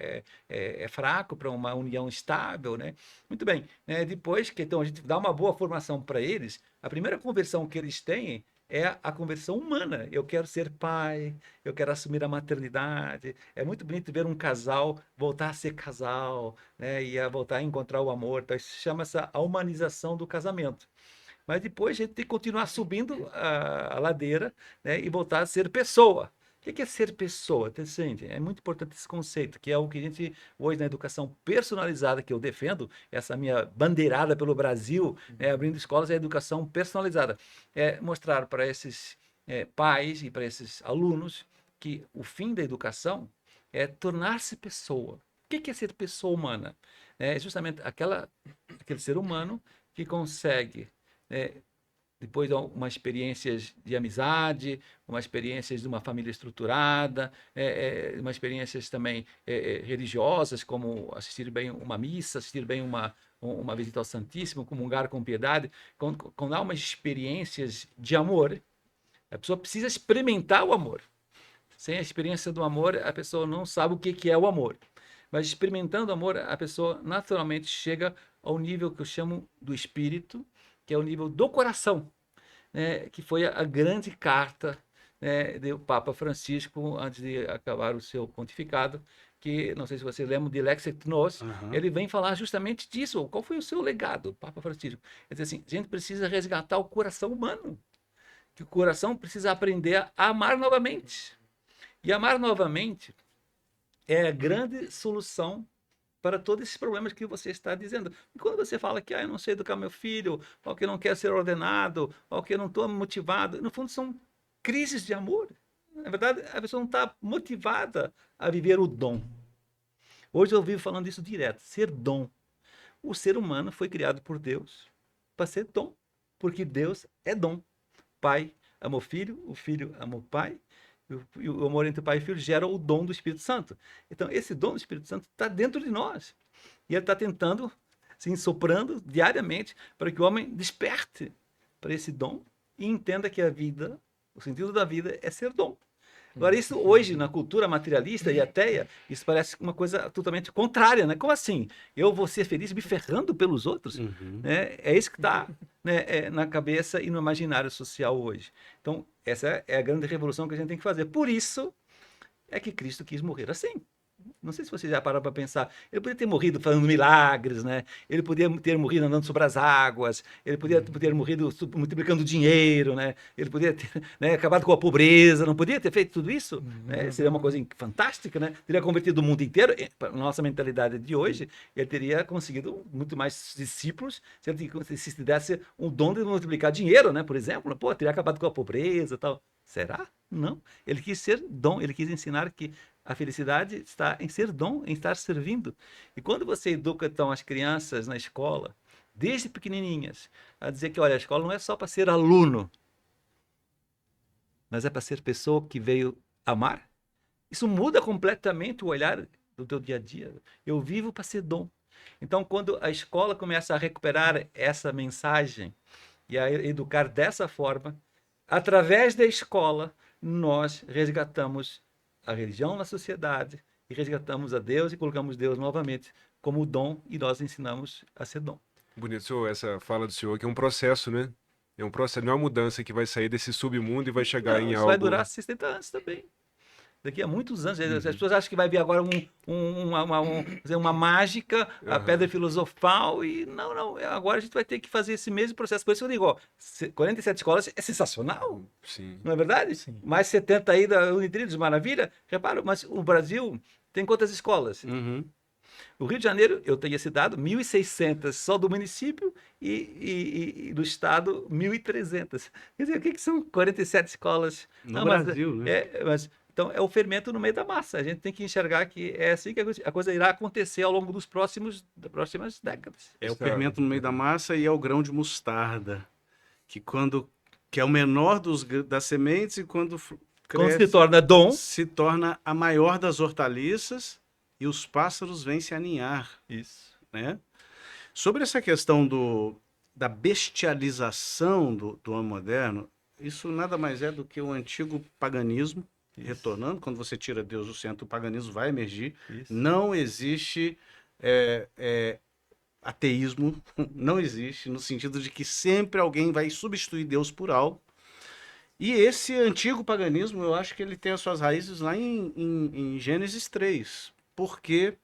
[SPEAKER 4] é fraco para uma união estável, né? Muito bem, né? Depois que então, a gente dá uma boa formação para eles, a primeira conversão que eles têm é a conversão humana. Eu quero ser pai, eu quero assumir a maternidade. É muito bonito ver um casal voltar a ser casal, né? E a voltar a encontrar o amor. Então, isso chama-se a humanização do casamento. Mas depois a gente tem que continuar subindo a ladeira, né, e voltar a ser pessoa. O que é ser pessoa? Gente, é muito importante esse conceito, que é o que a gente, hoje na educação personalizada que eu defendo, essa minha bandeirada pelo Brasil, né, abrindo escolas, é a educação personalizada. É mostrar para esses pais e para esses alunos que o fim da educação é tornar-se pessoa. O que é ser pessoa humana? É justamente aquele ser humano que consegue, depois uma experiências de amizade, uma experiências de uma família estruturada, uma experiências também religiosas, como assistir bem uma missa, assistir bem uma visita ao Santíssimo, comungar com piedade. Quando há umas experiências de amor, a pessoa precisa experimentar o amor. Sem a experiência do amor, a pessoa não sabe o que é o amor. Mas experimentando o amor, a pessoa naturalmente chega ao nível que eu chamo do espírito, que é o nível do coração, né? Que foi a grande carta, né, do Papa Francisco antes de acabar o seu pontificado, que não sei se você lembra de Lex et Nos,
[SPEAKER 3] Uhum.
[SPEAKER 4] ele vem falar justamente disso. Qual foi o seu legado, Papa Francisco? Quer dizer assim, a gente precisa resgatar o coração humano, que o coração precisa aprender a amar novamente. E amar novamente é a grande solução para todos esses problemas que você está dizendo. E quando você fala que eu não sei educar meu filho, ou que eu não quero ser ordenado, ou que eu não estou motivado, no fundo são crises de amor. Na verdade, a pessoa não está motivada a viver o dom. Hoje eu vivo falando isso direto, ser dom. O ser humano foi criado por Deus para ser dom, porque Deus é dom. Pai ama o filho ama o pai, e o amor entre o pai e o filho gera o dom do Espírito Santo. Então, esse dom do Espírito Santo está dentro de nós. E ele está tentando, assim, soprando diariamente para que o homem desperte para esse dom e entenda que a vida, o sentido da vida é ser dom. Agora, isso hoje, na cultura materialista e ateia, isso parece uma coisa totalmente contrária, né? Como assim? Eu vou ser feliz me ferrando pelos outros?
[SPEAKER 3] Uhum.
[SPEAKER 4] Né? É isso que está, né, na cabeça e no imaginário social hoje. Então, essa é a grande revolução que a gente tem que fazer. Por isso é que Cristo quis morrer assim. Não sei se você já parou para pensar. Ele podia ter morrido fazendo milagres, né? Ele podia ter morrido andando sobre as águas. Ele podia ter morrido multiplicando dinheiro, né? Ele podia ter, né, acabado com a pobreza. Não podia ter feito tudo isso? Né? Seria uma coisa fantástica, né? Teria convertido o mundo inteiro. Para nossa mentalidade de hoje, ele teria conseguido muito mais discípulos se ele se desse um dom de multiplicar dinheiro, né? Por exemplo, pô, teria acabado com a pobreza e tal. Será? Não. Ele quis ser dom, ele quis ensinar que a felicidade está em ser dom, em estar servindo. E quando você educa, então, as crianças na escola, desde pequenininhas, a dizer que, olha, a escola não é só para ser aluno, mas é para ser pessoa que veio amar, isso muda completamente o olhar do teu dia a dia. Eu vivo para ser dom. Então, quando a escola começa a recuperar essa mensagem e a educar dessa forma, através da escola, nós resgatamos a religião na sociedade e resgatamos a Deus e colocamos Deus novamente como dom e nós ensinamos a ser dom.
[SPEAKER 1] Bonito, senhor, essa fala do senhor, que é um processo, né? É um processo, não é uma mudança que vai sair desse submundo e vai chegar
[SPEAKER 4] Não,
[SPEAKER 1] em
[SPEAKER 4] isso
[SPEAKER 1] algo...
[SPEAKER 4] vai durar 60 anos também. Daqui a muitos anos. As pessoas acham que vai vir agora uma mágica, a pedra filosofal, e não. Agora a gente vai ter que fazer esse mesmo processo. Por isso que eu digo, ó, 47 escolas é sensacional.
[SPEAKER 1] Sim.
[SPEAKER 4] Não é verdade?
[SPEAKER 2] Sim.
[SPEAKER 4] Mais 70 aí da Unitrinos, maravilha. Repara, mas o Brasil tem quantas escolas? O Rio de Janeiro, eu tenho esse dado, 1.600 só do município e do estado, 1.300. Quer dizer, o que são 47 escolas?
[SPEAKER 3] No Brasil, né?
[SPEAKER 4] Então, é o fermento no meio da massa. A gente tem que enxergar que é assim que a coisa irá acontecer ao longo das próximas décadas.
[SPEAKER 3] É o fermento no meio da massa e é o grão de mostarda, que é o menor das sementes e quando
[SPEAKER 4] Quando
[SPEAKER 3] cresce,
[SPEAKER 4] se torna dom,
[SPEAKER 3] se torna a maior das hortaliças e os pássaros vêm se aninhar,
[SPEAKER 4] isso.
[SPEAKER 3] né? Sobre essa questão da bestialização do homem moderno, isso nada mais é do que o antigo paganismo, retornando. Quando você tira Deus do centro, o paganismo vai emergir.
[SPEAKER 4] Isso.
[SPEAKER 3] Não existe ateísmo, não existe, no sentido de que sempre alguém vai substituir Deus por algo. E esse antigo paganismo, eu acho que ele tem as suas raízes lá em Gênesis 3, porque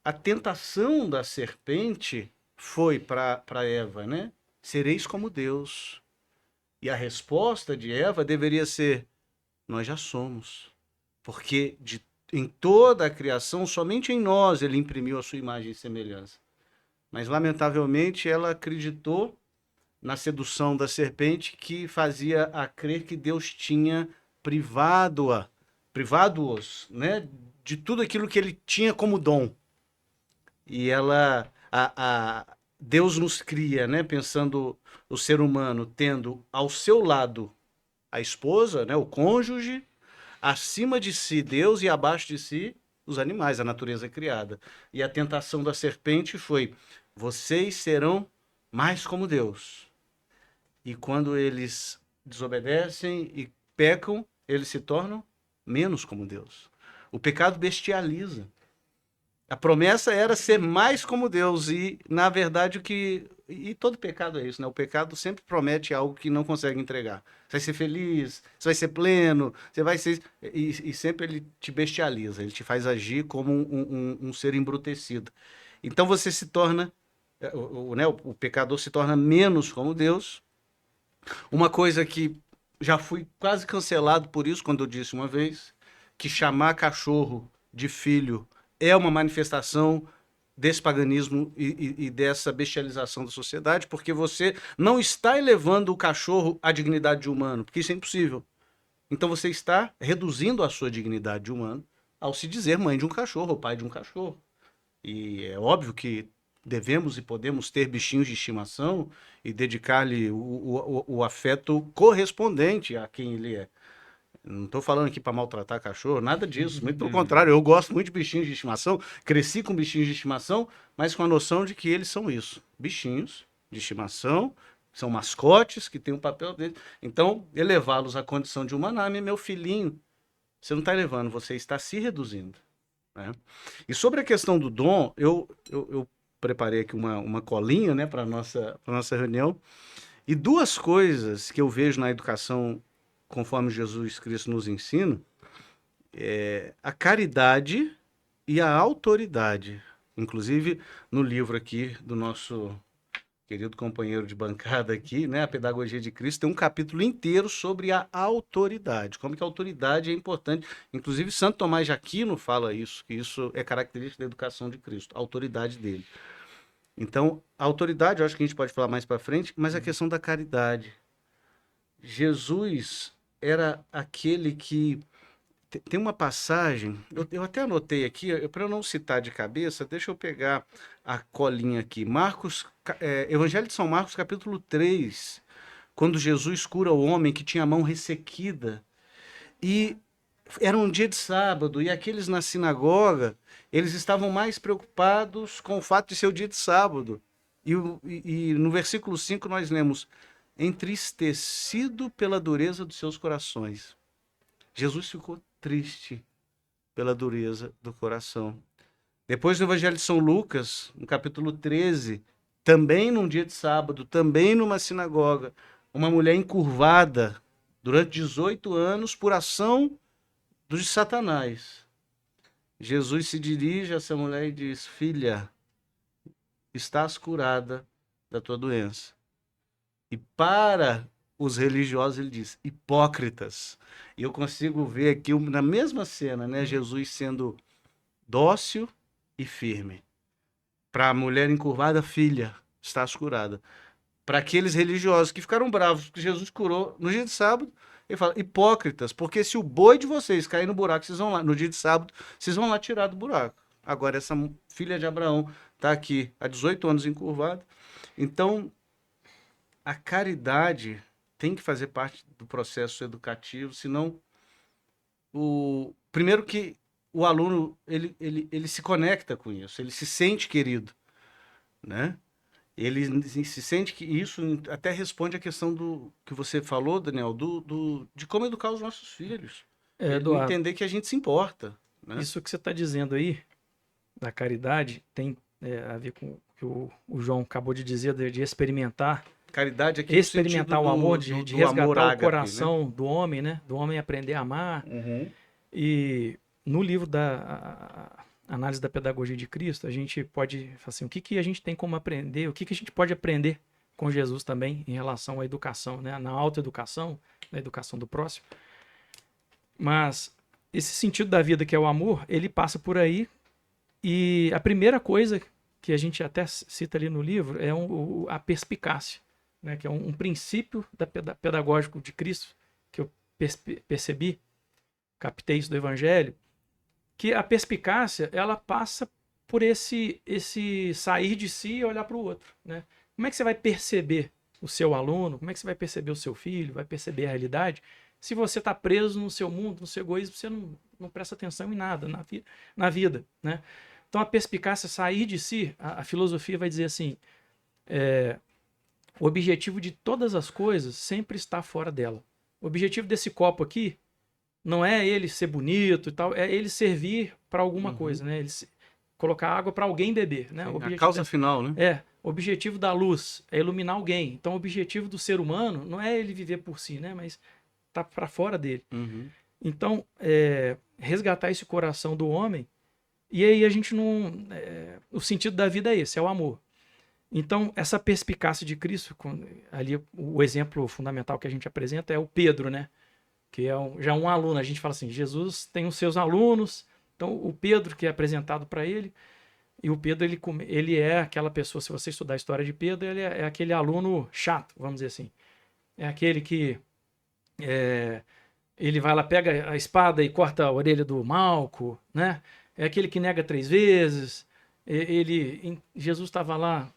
[SPEAKER 3] a tentação da serpente foi para Eva, né? Sereis como Deus. E a resposta de Eva deveria ser: nós já somos. Porque em toda a criação, somente em nós ele imprimiu a sua imagem e semelhança. Mas, lamentavelmente, ela acreditou na sedução da serpente que fazia a crer que Deus tinha privado-os, né, de tudo aquilo que ele tinha como dom. E Deus nos cria, né, pensando o ser humano tendo ao seu lado a esposa, né, o cônjuge, acima de si Deus e abaixo de si os animais, a natureza criada. E a tentação da serpente foi: vocês serão mais como Deus. E quando eles desobedecem e pecam, eles se tornam menos como Deus. O pecado bestializa. A promessa era ser mais como Deus e, na verdade, e todo pecado é isso, né? O pecado sempre promete algo que não consegue entregar. Você vai ser feliz, você vai ser pleno, você vai ser... E sempre ele te bestializa, ele te faz agir como um ser embrutecido. Então você se torna... o pecador se torna menos como Deus. Uma coisa que já fui quase cancelado por isso, quando eu disse uma vez, que chamar cachorro de filho é uma manifestação desse paganismo e dessa bestialização da sociedade, porque você não está elevando o cachorro à dignidade de humano, porque isso é impossível. Então você está reduzindo a sua dignidade de humano ao se dizer mãe de um cachorro ou pai de um cachorro. E é óbvio que devemos e podemos ter bichinhos de estimação e dedicar-lhe o afeto correspondente a quem ele é. Não estou falando aqui para maltratar cachorro, nada disso. Muito pelo contrário, eu gosto muito de bichinhos de estimação, cresci com bichinhos de estimação, mas com a noção de que eles são isso. Bichinhos de estimação, são mascotes que têm um papel deles. Então, elevá-los à condição de humaname, meu filhinho, você não está elevando, você está se reduzindo. Né? E sobre a questão do dom, eu preparei aqui uma colinha, né, para a nossa reunião, e duas coisas que eu vejo na educação conforme Jesus Cristo nos ensina, a caridade e a autoridade. Inclusive, no livro aqui do nosso querido companheiro de bancada aqui, né, A Pedagogia de Cristo, tem um capítulo inteiro sobre a autoridade, como que a autoridade é importante. Inclusive, Santo Tomás de Aquino fala isso, que isso é característica da educação de Cristo, a autoridade dele. Então, a autoridade, eu acho que a gente pode falar mais para frente, mas a questão da caridade. Jesus era aquele que... Tem uma passagem, eu até anotei aqui, para eu não citar de cabeça, deixa eu pegar a colinha aqui. Evangelho de São Marcos, capítulo 3, quando Jesus cura o homem que tinha a mão ressequida. E era um dia de sábado, e aqueles na sinagoga, eles estavam mais preocupados com o fato de ser o dia de sábado. E no versículo 5 nós lemos, entristecido pela dureza dos seus corações. Jesus ficou triste pela dureza do coração. Depois no Evangelho de São Lucas, no capítulo 13, também num dia de sábado, também numa sinagoga, uma mulher encurvada durante 18 anos por ação de Satanás. Jesus se dirige a essa mulher e diz, filha, estás curada da tua doença. E para os religiosos ele diz, hipócritas. E eu consigo ver aqui na mesma cena, né, Jesus sendo dócil e firme. Para a mulher encurvada, filha, estás curada. Para aqueles religiosos que ficaram bravos porque Jesus curou no dia de sábado, ele fala, hipócritas, porque se o boi de vocês cair no buraco, vocês vão lá, no dia de sábado, vocês vão lá tirar do buraco. Agora essa filha de Abraão está aqui há 18 anos encurvada. Então, a caridade tem que fazer parte do processo educativo, senão primeiro que o aluno ele se conecta com isso, ele se sente querido, né? Ele se sente que isso até responde à questão do que você falou, Daniel, de como educar os nossos filhos.
[SPEAKER 2] Eduardo,
[SPEAKER 3] Entender que a gente se importa, né?
[SPEAKER 2] isso que você está dizendo aí, da caridade, tem a ver com o que o João acabou de dizer, de experimentar.
[SPEAKER 3] Caridade aqui
[SPEAKER 2] Experimentar o amor, de resgatar
[SPEAKER 3] amor
[SPEAKER 2] o
[SPEAKER 3] ágape,
[SPEAKER 2] coração, né, do homem, né? Do homem aprender a amar.
[SPEAKER 3] Uhum.
[SPEAKER 2] E no livro da Análise da Pedagogia de Cristo, a gente pode falar assim, o que a gente tem como aprender, o que a gente pode aprender com Jesus também em relação à educação, né? Na autoeducação, na educação do próximo. Mas esse sentido da vida que é o amor, ele passa por aí, e a primeira coisa que a gente até cita ali no livro é a perspicácia, né, que é um princípio pedagógico de Cristo, que eu percebi, captei isso do Evangelho, que a perspicácia, ela passa por esse sair de si e olhar para o outro, né? Como é que você vai perceber o seu aluno, como é que você vai perceber o seu filho, vai perceber a realidade, se você está preso no seu mundo, no seu egoísmo, você não presta atenção em nada na vida, né? Então a perspicácia, sair de si, a filosofia vai dizer assim, o objetivo de todas as coisas sempre está fora dela. O objetivo desse copo aqui não é ele ser bonito e tal, é ele servir para alguma coisa, né? Ele colocar água para alguém beber, né?
[SPEAKER 3] A causa final, né?
[SPEAKER 2] O objetivo da luz é iluminar alguém. Então o objetivo do ser humano não é ele viver por si, né? Mas tá para fora dele.
[SPEAKER 3] Uhum.
[SPEAKER 2] Então, resgatar esse coração do homem, e aí a gente não... o sentido da vida é esse, é o amor. Então, essa perspicácia de Cristo, ali o exemplo fundamental que a gente apresenta é o Pedro, né? Que é já um aluno. A gente fala assim, Jesus tem os seus alunos, então o Pedro que é apresentado para ele, e o Pedro ele é aquela pessoa, se você estudar a história de Pedro, ele é aquele aluno chato, vamos dizer assim. É aquele que ele vai lá, pega a espada e corta a orelha do Malco, né? É aquele que nega 3 vezes. Jesus estava lá,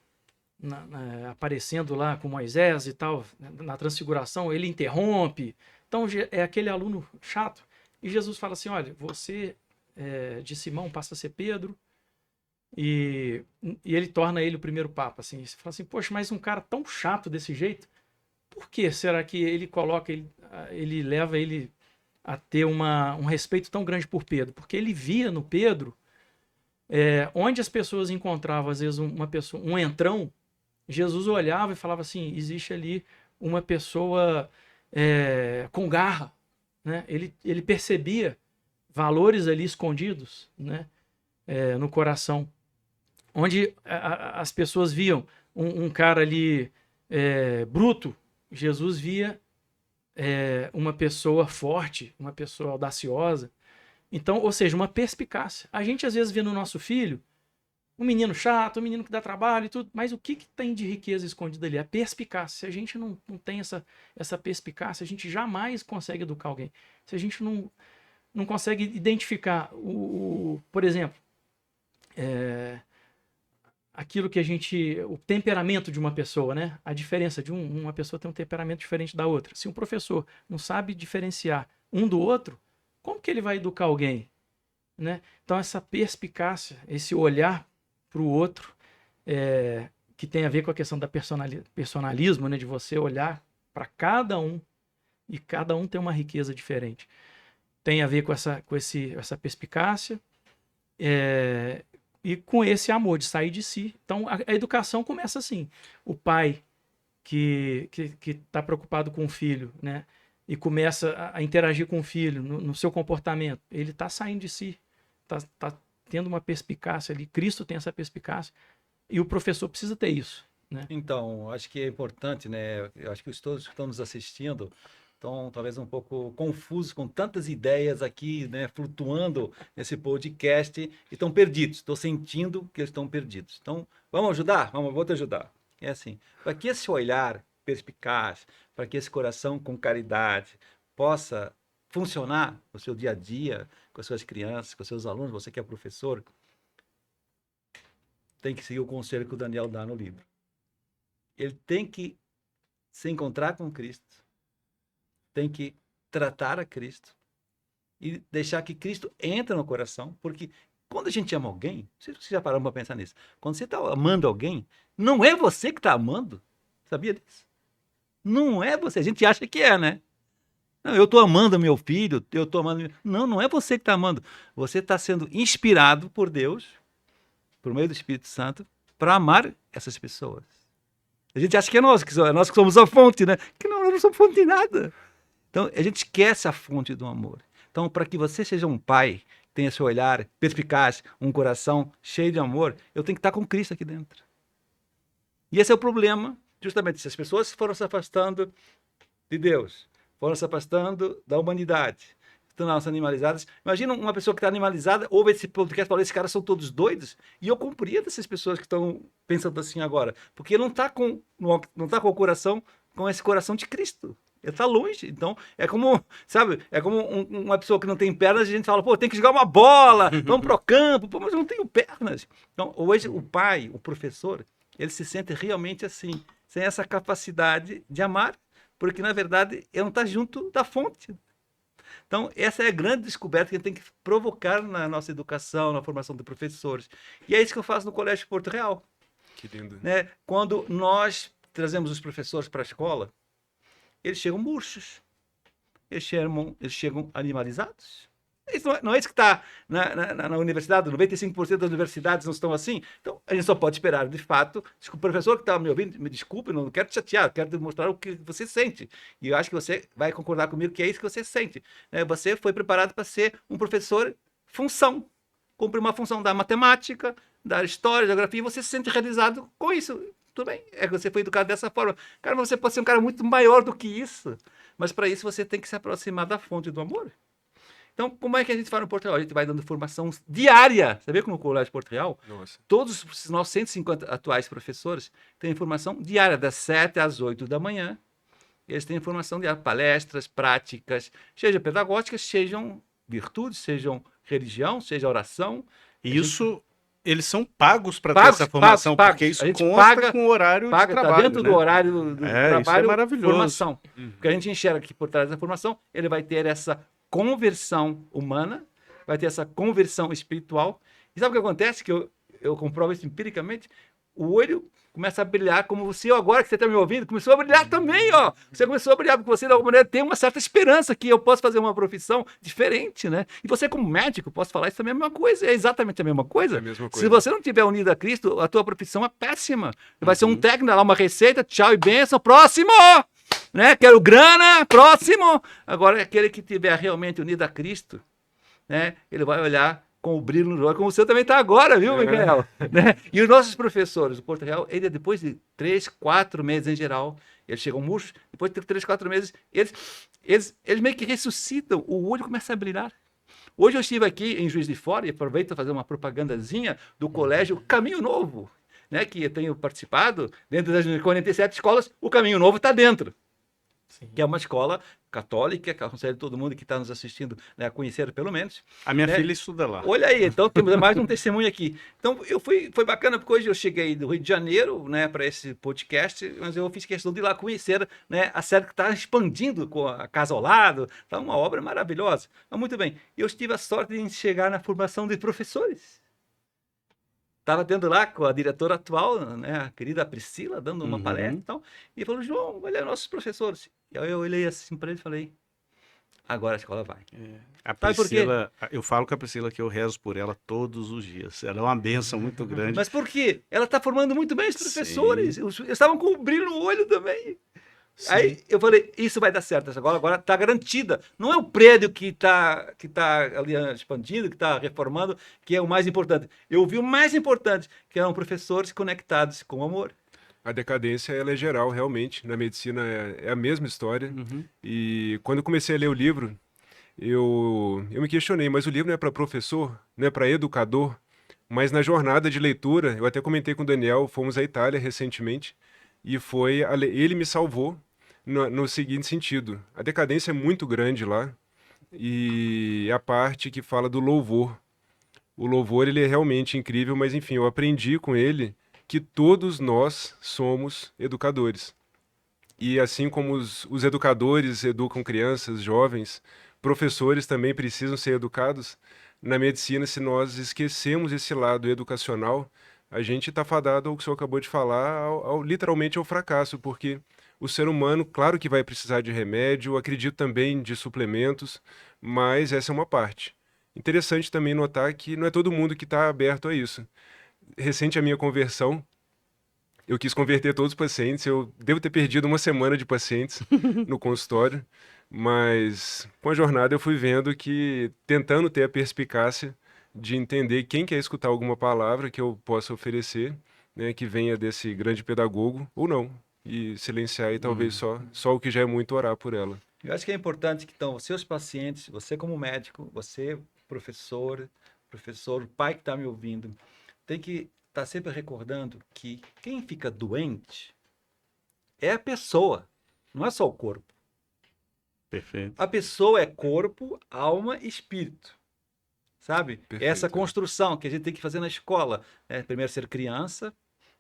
[SPEAKER 2] aparecendo lá com Moisés e tal, na transfiguração, ele interrompe. Então é aquele aluno chato. E Jesus fala assim, olha, você de Simão passa a ser Pedro, e ele torna ele o primeiro papa. Assim. Você fala assim, poxa, mas um cara tão chato desse jeito, por que será que ele coloca, ele leva ele a ter um respeito tão grande por Pedro? Porque ele via no Pedro, onde as pessoas encontravam, às vezes, uma pessoa, um entrão, Jesus olhava e falava assim, existe ali uma pessoa com garra, né? Ele percebia valores ali escondidos, né? no coração, onde as pessoas viam um cara ali bruto, Jesus via uma pessoa forte, uma pessoa audaciosa. Então, ou seja, uma perspicácia. A gente às vezes vê no nosso filho um menino chato, um menino que dá trabalho e tudo, mas o que tem de riqueza escondida ali? A perspicácia. Se a gente não tem essa perspicácia, a gente jamais consegue educar alguém. Se a gente não consegue identificar, por exemplo, aquilo que o temperamento de uma pessoa, né? A diferença de uma pessoa tem um temperamento diferente da outra. Se um professor não sabe diferenciar um do outro, como que ele vai educar alguém? Né? Então, essa perspicácia, esse olhar para o outro, que tem a ver com a questão da personalismo, né? De você olhar para cada um, e cada um tem uma riqueza diferente. Tem a ver com essa perspicácia e com esse amor de sair de si. Então, a educação começa assim. O pai que está preocupado com o filho, né? E começa a interagir com o filho no seu comportamento, ele está saindo de si, está tendo uma perspicácia ali. Cristo tem essa perspicácia e o professor precisa ter isso, né?
[SPEAKER 4] Então, acho que é importante, né? Eu acho que todos que estão nos assistindo estão talvez um pouco confusos com tantas ideias aqui, né? Flutuando nesse podcast e estão perdidos. Estou sentindo que eles estão perdidos. Então, vamos ajudar? Vou te ajudar. É assim, para que esse olhar perspicaz, para que esse coração com caridade possa funcionar no seu dia a dia, com as suas crianças, com os seus alunos, você que é professor, tem que seguir o conselho que o Daniel dá no livro. Ele tem que se encontrar com Cristo, tem que tratar a Cristo e deixar que Cristo entre no coração, porque quando a gente ama alguém, não sei se vocês já pararam para pensar nisso, quando você está amando alguém, não é você que está amando, sabia disso? Não é você, a gente acha que é, né? Não, eu estou amando meu filho, eu estou amando... Não é você que está amando. Você está sendo inspirado por Deus, por meio do Espírito Santo, para amar essas pessoas. A gente acha que é nós que somos a fonte, né? Que nós não somos fonte de nada. Então, a gente esquece a fonte do amor. Então, para que você seja um pai, tenha seu olhar perspicaz, um coração cheio de amor, eu tenho que estar com Cristo aqui dentro. E esse é o problema, justamente, se as pessoas foram se afastando de Deus, foram se afastando da humanidade, estão animalizadas. Imagina uma pessoa que está animalizada, ouve esse podcast e fala, esses caras são todos doidos, e eu compreendo essas pessoas que estão pensando assim agora, porque não está com o coração, com esse coração de Cristo. Ele está longe. Então, é como, sabe, uma pessoa que não tem pernas, a gente fala, pô, tem que jogar uma bola, vamos pro campo, pô, mas eu não tenho pernas. Então, hoje, o pai, o professor, ele se sente realmente assim, sem essa capacidade de amar, porque, na verdade, ele não está junto da fonte. Então, essa é a grande descoberta que a gente tem que provocar na nossa educação, na formação de professores. E é isso que eu faço no Colégio Porto Real.
[SPEAKER 1] Que lindo.
[SPEAKER 4] Né? Quando nós trazemos os professores para a escola, eles chegam murchos, eles chegam animalizados. Isso não é isso que está na universidade, 95% das universidades não estão assim. Então, a gente só pode esperar, de fato, se o professor que está me ouvindo, me desculpe, não quero te chatear, quero te mostrar o que você sente. E eu acho que você vai concordar comigo que é isso que você sente. Você foi preparado para ser um professor função, cumprir uma função da matemática, da história, da geografia, e você se sente realizado com isso. Tudo bem, você foi educado dessa forma. Cara, você pode ser um cara muito maior do que isso, mas para isso você tem que se aproximar da fonte do amor. Então, como é que a gente faz no Porto Real? A gente vai dando formação diária. Você vê que no Colégio Porto Real, todos os nossos 150 atuais professores têm formação diária, das 7 às 8 da manhã. Eles têm formação diária, palestras, práticas, sejam pedagógicas, sejam virtudes, sejam religião, seja oração.
[SPEAKER 3] E isso, eles são pagos para ter essa formação, porque isso consta com o horário de trabalho.
[SPEAKER 4] Está dentro do horário do trabalho,
[SPEAKER 3] isso é maravilhoso.
[SPEAKER 4] Formação. Porque a gente enxerga que por trás da formação, ele vai ter essa conversão humana, vai ter essa conversão espiritual. E sabe o que acontece? Que eu comprovo isso empiricamente. O olho começa a brilhar, como você agora que você está me ouvindo, começou a brilhar também, ó. Você começou a brilhar, porque você, de alguma maneira, tem uma certa esperança que eu posso fazer uma profissão diferente, né? E você, como médico, posso falar isso também é a mesma coisa, é exatamente a mesma coisa.
[SPEAKER 1] É a mesma coisa.
[SPEAKER 4] Se você não estiver unido a Cristo, a tua profissão é péssima. Vai ser um técnico, lá uma receita, tchau e bênção, próximo! Né? Quero grana, próximo! Agora, aquele que estiver realmente unido a Cristo, né? Ele vai olhar com o brilho no olho, como você também está agora, viu, Micael? Né? E os nossos professores do Porto Real, ele depois de 3, 4 meses em geral, eles chegam murchos, depois de 3, 4 meses, eles meio que ressuscitam, o olho começa a brilhar. Hoje eu estive aqui em Juiz de Fora e aproveito para fazer uma propagandazinha do colégio Caminho Novo, né, que eu tenho participado, dentro das 47 escolas, o Caminho Novo está dentro.
[SPEAKER 2] Sim.
[SPEAKER 4] Que é uma escola católica, que eu aconselho todo mundo que está nos assistindo, né, a conhecer pelo menos.
[SPEAKER 3] A minha
[SPEAKER 4] né?
[SPEAKER 3] filha estuda lá.
[SPEAKER 4] Olha aí, então temos mais um testemunho aqui. Então, foi bacana, porque hoje eu cheguei do Rio de Janeiro, né, para esse podcast, mas eu fiz questão de ir lá conhecer, né, a série que está expandindo com a Casa ao Lado, está uma obra maravilhosa. Mas muito bem, eu tive a sorte de chegar na formação de professores. Estava tendo lá com a diretora atual, né, a querida Priscila, dando uma palestra e tal, e falou, João, olha nossos professores. E aí eu olhei assim para ele e falei, agora a escola vai.
[SPEAKER 3] A
[SPEAKER 4] Sabe por quê?
[SPEAKER 3] Priscila, eu falo com a Priscila que eu rezo por ela todos os dias. Ela é uma bênção muito grande.
[SPEAKER 4] Mas por quê? Ela está formando muito bem os professores. Eles estavam com o brilho no olho também.
[SPEAKER 2] Sim.
[SPEAKER 4] Aí eu falei, isso vai dar certo. Essa escola agora está garantida. Não é o prédio que tá ali expandindo, que está reformando, que é o mais importante. Eu vi o mais importante, que eram professores conectados com amor.
[SPEAKER 1] A decadência ela é geral, realmente. Na medicina é a mesma história. E quando eu comecei a ler o livro, eu me questionei, mas o livro não é para professor, não é para educador? Mas na jornada de leitura, eu até comentei com o Daniel, fomos à Itália recentemente, e ele me salvou no seguinte sentido. A decadência é muito grande lá, e a parte que fala do louvor. O louvor ele é realmente incrível, mas enfim, eu aprendi com ele que todos nós somos educadores. E assim como os educadores educam crianças, jovens, professores também precisam ser educados. Na medicina, se nós esquecemos esse lado educacional, a gente está fadado ao que o senhor acabou de falar, literalmente ao fracasso, porque o ser humano, claro que vai precisar de remédio, acredito também de suplementos, mas essa é uma parte. Interessante também notar que não é todo mundo que está aberto a isso. Recente a minha conversão, eu quis converter todos os pacientes, eu devo ter perdido uma semana de pacientes no consultório, mas com a jornada eu fui vendo que, tentando ter a perspicácia de entender quem quer escutar alguma palavra que eu possa oferecer, né, que venha desse grande pedagogo, ou não, e silenciar e talvez só o que já é muito orar por ela.
[SPEAKER 4] Eu acho que é importante que então, seus pacientes, você como médico, você professor, pai que está me ouvindo, tem que estar sempre recordando que quem fica doente é a pessoa, não é só o corpo.
[SPEAKER 3] Perfeito.
[SPEAKER 4] A pessoa é corpo, alma e espírito. Sabe?
[SPEAKER 1] Perfeito.
[SPEAKER 4] Essa construção que a gente tem que fazer na escola. Né? Primeiro ser criança,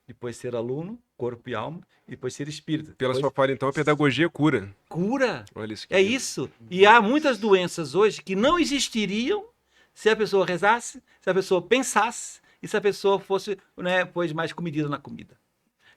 [SPEAKER 4] depois ser aluno, corpo e alma, e depois ser espírito.
[SPEAKER 1] Pela
[SPEAKER 4] depois...
[SPEAKER 1] sua fala, então, a pedagogia cura.
[SPEAKER 4] Cura!
[SPEAKER 1] Olha isso.
[SPEAKER 4] É isso. E há muitas doenças hoje que não existiriam se a pessoa rezasse, se a pessoa pensasse e se a pessoa fosse, né, pois mais comedida na comida.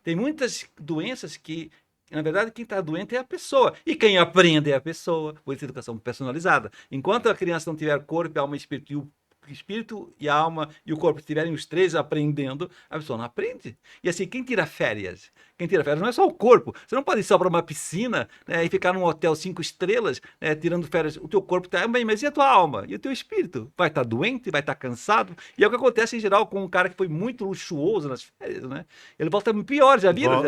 [SPEAKER 4] Tem muitas doenças que, na verdade, quem está doente é a pessoa. E quem aprende é a pessoa, por isso educação personalizada. Enquanto a criança não tiver corpo, alma e espírito, e o espírito e a alma e o corpo estiverem os três aprendendo, a pessoa não aprende. E assim, quem tira férias? Quem tira férias não é só o corpo. Você não pode ir só para uma piscina, né, e ficar num hotel 5 estrelas, né, tirando férias. O teu corpo está bem, mas e a tua alma? E o teu espírito? Vai estar doente? Vai estar cansado? E é o que acontece em geral com um cara que foi muito luxuoso nas férias, né? Ele volta pior, já viram?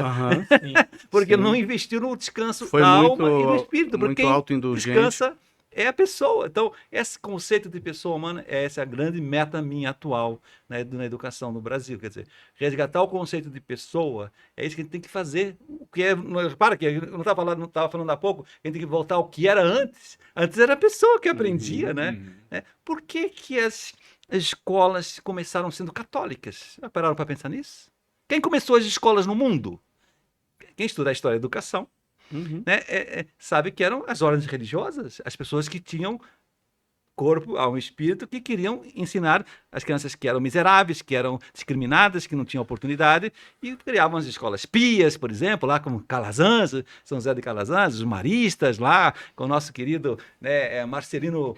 [SPEAKER 4] Porque
[SPEAKER 2] Sim.
[SPEAKER 4] não investiu no descanso
[SPEAKER 3] Foi
[SPEAKER 4] da
[SPEAKER 3] muito,
[SPEAKER 4] alma e do espírito.
[SPEAKER 3] muito
[SPEAKER 4] Porque quem
[SPEAKER 3] autoindulgente.
[SPEAKER 4] descansa é a pessoa. Então, esse conceito de pessoa humana é essa grande meta minha atual, né, na educação no Brasil. Quer dizer, resgatar o conceito de pessoa é isso que a gente tem que fazer. O que é, para que eu não estava falando há pouco, a gente tem que voltar ao que era antes. Antes era a pessoa que aprendia, né? Por que as escolas começaram sendo católicas? Já pararam para pensar nisso? Quem começou as escolas no mundo? Quem estuda a história da educação, né, sabe que eram as ordens religiosas, as pessoas que tinham corpo, alma e espírito, que queriam ensinar as crianças que eram miseráveis, que eram discriminadas, que não tinham oportunidade, e criavam as escolas pias, por exemplo, lá como Calazans, São José de Calazans, os maristas lá, com o nosso querido, né, Marcelino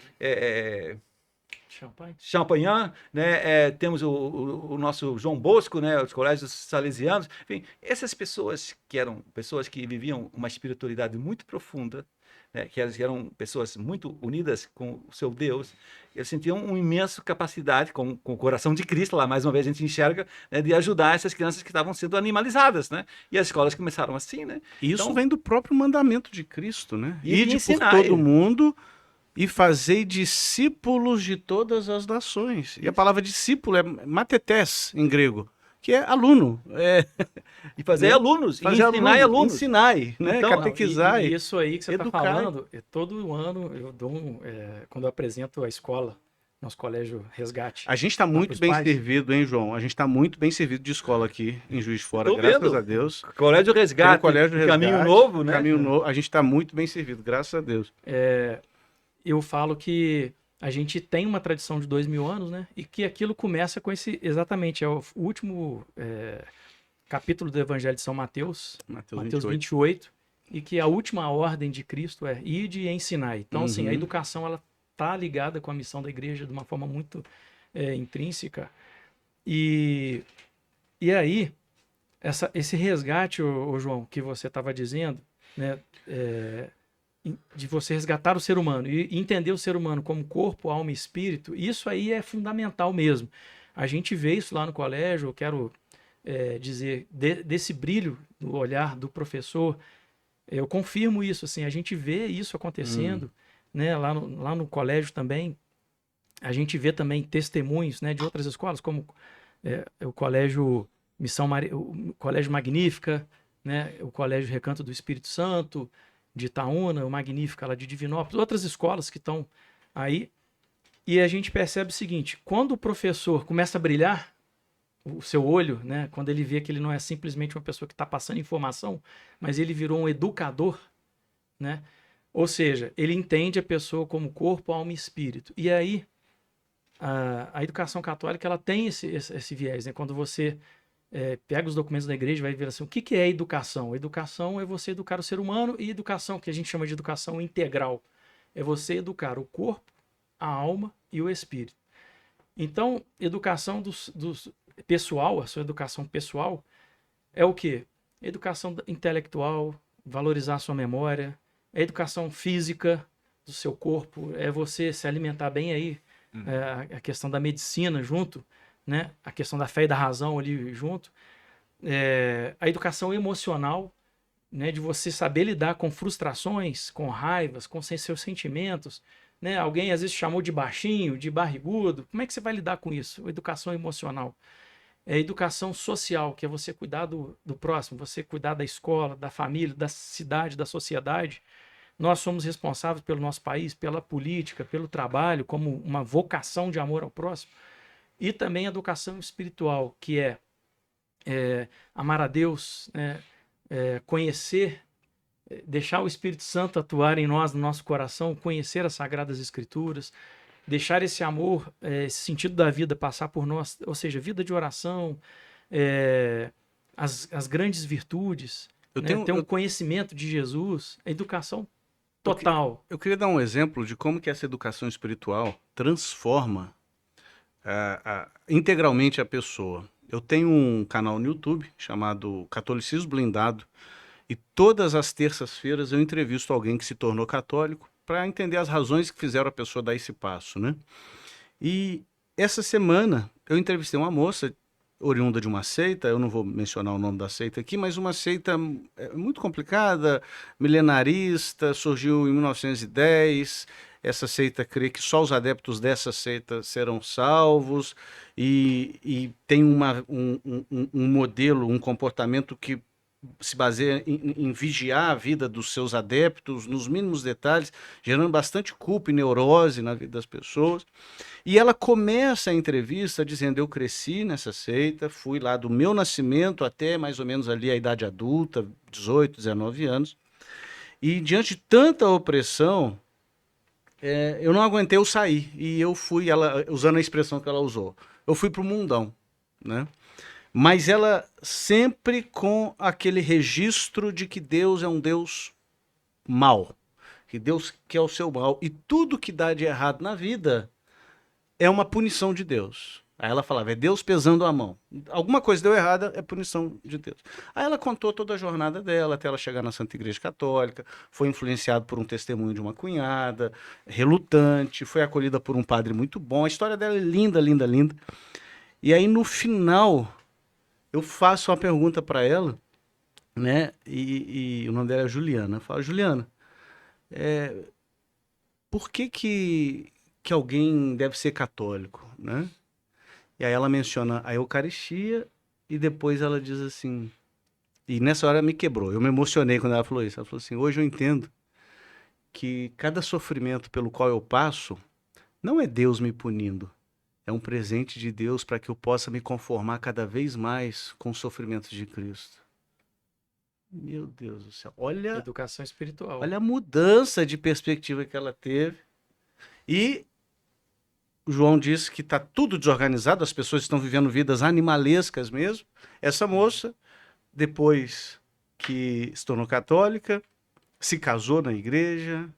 [SPEAKER 4] Champagnat, né? Temos o nosso João Bosco, né? Os colégios salesianos, enfim, essas pessoas que eram pessoas que viviam uma espiritualidade muito profunda, né, que eram pessoas muito unidas com o seu Deus, eles sentiam uma imensa capacidade, com o coração de Cristo, lá mais uma vez a gente enxerga, né, de ajudar essas crianças que estavam sendo animalizadas, né? E as escolas começaram assim, né?
[SPEAKER 3] Isso
[SPEAKER 4] Então,
[SPEAKER 3] vem do próprio mandamento de Cristo, né?
[SPEAKER 4] E de
[SPEAKER 3] Ide por
[SPEAKER 4] ensinar
[SPEAKER 3] todo
[SPEAKER 4] ele.
[SPEAKER 3] mundo e fazei discípulos de todas as nações. E a palavra discípulo é matetés em grego, que é aluno.
[SPEAKER 4] E fazer alunos, e ensinar alunos.
[SPEAKER 3] Ensinai, né?
[SPEAKER 4] Então,
[SPEAKER 3] catequizai.
[SPEAKER 2] E isso aí que você está
[SPEAKER 3] educai.
[SPEAKER 2] falando, todo ano eu dou quando eu apresento a escola, nosso colégio Resgate.
[SPEAKER 3] A gente está muito
[SPEAKER 2] pros
[SPEAKER 3] bem
[SPEAKER 2] pais.
[SPEAKER 3] servido, hein, João? A gente está muito bem servido de escola aqui em Juiz de Fora,
[SPEAKER 4] Tô
[SPEAKER 3] graças
[SPEAKER 4] vendo.
[SPEAKER 3] a Deus.
[SPEAKER 4] Colégio Resgate,
[SPEAKER 3] Tem o Colégio Resgate,
[SPEAKER 4] Caminho Novo, né?
[SPEAKER 3] Caminho Novo. A gente está muito bem servido, graças a Deus.
[SPEAKER 2] Eu falo que a gente tem uma tradição de 2000 anos, né? E que aquilo começa com exatamente, é o último capítulo do Evangelho de São Mateus, Mateus 28, e que a última ordem de Cristo é ide e ensinai. Então, assim, a educação, ela tá ligada com a missão da igreja de uma forma muito intrínseca. E aí, esse resgate, ô João, que você estava dizendo, né? De você resgatar o ser humano e entender o ser humano como corpo, alma e espírito, isso aí é fundamental mesmo. A gente vê isso lá no colégio, eu quero dizer, desse brilho do olhar do professor, eu confirmo isso, assim, a gente vê isso acontecendo, né, lá no colégio também, a gente vê também testemunhos, né, de outras escolas, como o Colégio o Colégio Magnífica, né, o Colégio Recanto do Espírito Santo, de Itaúna, o Magnífica lá de Divinópolis, outras escolas que estão aí, e a gente percebe o seguinte, quando o professor começa a brilhar, o seu olho, né, quando ele vê que ele não é simplesmente uma pessoa que está passando informação, mas ele virou um educador, né? Ou seja, ele entende a pessoa como corpo, alma e espírito. E aí, a educação católica, ela tem esse viés, né? Quando você pega os documentos da igreja e vai ver assim, o que é educação? Educação é você educar o ser humano, e educação, que a gente chama de educação integral, é você educar o corpo, a alma e o espírito. Então, educação pessoal, a sua educação pessoal, é o quê? Educação intelectual, valorizar a sua memória, a educação física do seu corpo, é você se alimentar bem aí, a questão da medicina junto, né? A questão da fé e da razão ali junto, a educação emocional, né? De você saber lidar com frustrações, com raivas, com seus sentimentos, né? Alguém às vezes chamou de baixinho, de barrigudo, como é que você vai lidar com isso? Educação emocional. É educação social, que é você cuidar do próximo, você cuidar da escola, da família, da cidade, da sociedade. Nós somos responsáveis pelo nosso país, pela política, pelo trabalho, como uma vocação de amor ao próximo. E também a educação espiritual, que é amar a Deus, né? Conhecer, deixar o Espírito Santo atuar em nós, no nosso coração, conhecer as Sagradas Escrituras, deixar esse amor, esse sentido da vida passar por nós, ou seja, vida de oração, as grandes virtudes, ter um conhecimento de Jesus, a educação total.
[SPEAKER 3] Eu queria dar um exemplo de como que essa educação espiritual transforma integralmente a pessoa. Eu tenho um canal no YouTube chamado Catolicismo Blindado, e todas as terças-feiras eu entrevisto alguém que se tornou católico para entender as razões que fizeram a pessoa dar esse passo, né? E essa semana eu entrevistei uma moça oriunda de uma seita, eu não vou mencionar o nome da seita aqui, mas uma seita muito complicada, milenarista, surgiu em 1910, essa seita crê que só os adeptos dessa seita serão salvos, e tem um modelo, um comportamento que se baseia em vigiar a vida dos seus adeptos nos mínimos detalhes, gerando bastante culpa e neurose na vida das pessoas. E ela começa a entrevista dizendo: eu cresci nessa seita, fui lá do meu nascimento até mais ou menos ali a idade adulta, 18, 19 anos, e diante de tanta opressão, eu não aguentei, eu saí, e eu fui, ela, usando a expressão que ela usou, eu fui para o mundão, né? Mas ela sempre com aquele registro de que Deus é um Deus mau, que Deus quer o seu mal, e tudo que dá de errado na vida é uma punição de Deus. Aí ela falava, é Deus pesando a mão. Alguma coisa deu errada, é punição de Deus. Aí ela contou toda a jornada dela, até ela chegar na Santa Igreja Católica, foi influenciada por um testemunho de uma cunhada, relutante, foi acolhida por um padre muito bom. A história dela é linda, linda, linda. E aí, no final, eu faço uma pergunta para ela, né? E o nome dela é Juliana. Eu falo, Juliana, por que alguém deve ser católico, né? E aí ela menciona a Eucaristia e depois ela diz assim... E nessa hora me quebrou. Eu me emocionei quando ela falou isso. Ela falou assim, hoje eu entendo que cada sofrimento pelo qual eu passo não é Deus me punindo. É um presente de Deus para que eu possa me conformar cada vez mais com os sofrimentos de Cristo. Meu Deus do céu.
[SPEAKER 2] Educação espiritual.
[SPEAKER 3] Olha a mudança de perspectiva que ela teve. E o João disse que está tudo desorganizado, as pessoas estão vivendo vidas animalescas mesmo. Essa moça, depois que se tornou católica, se casou na igreja,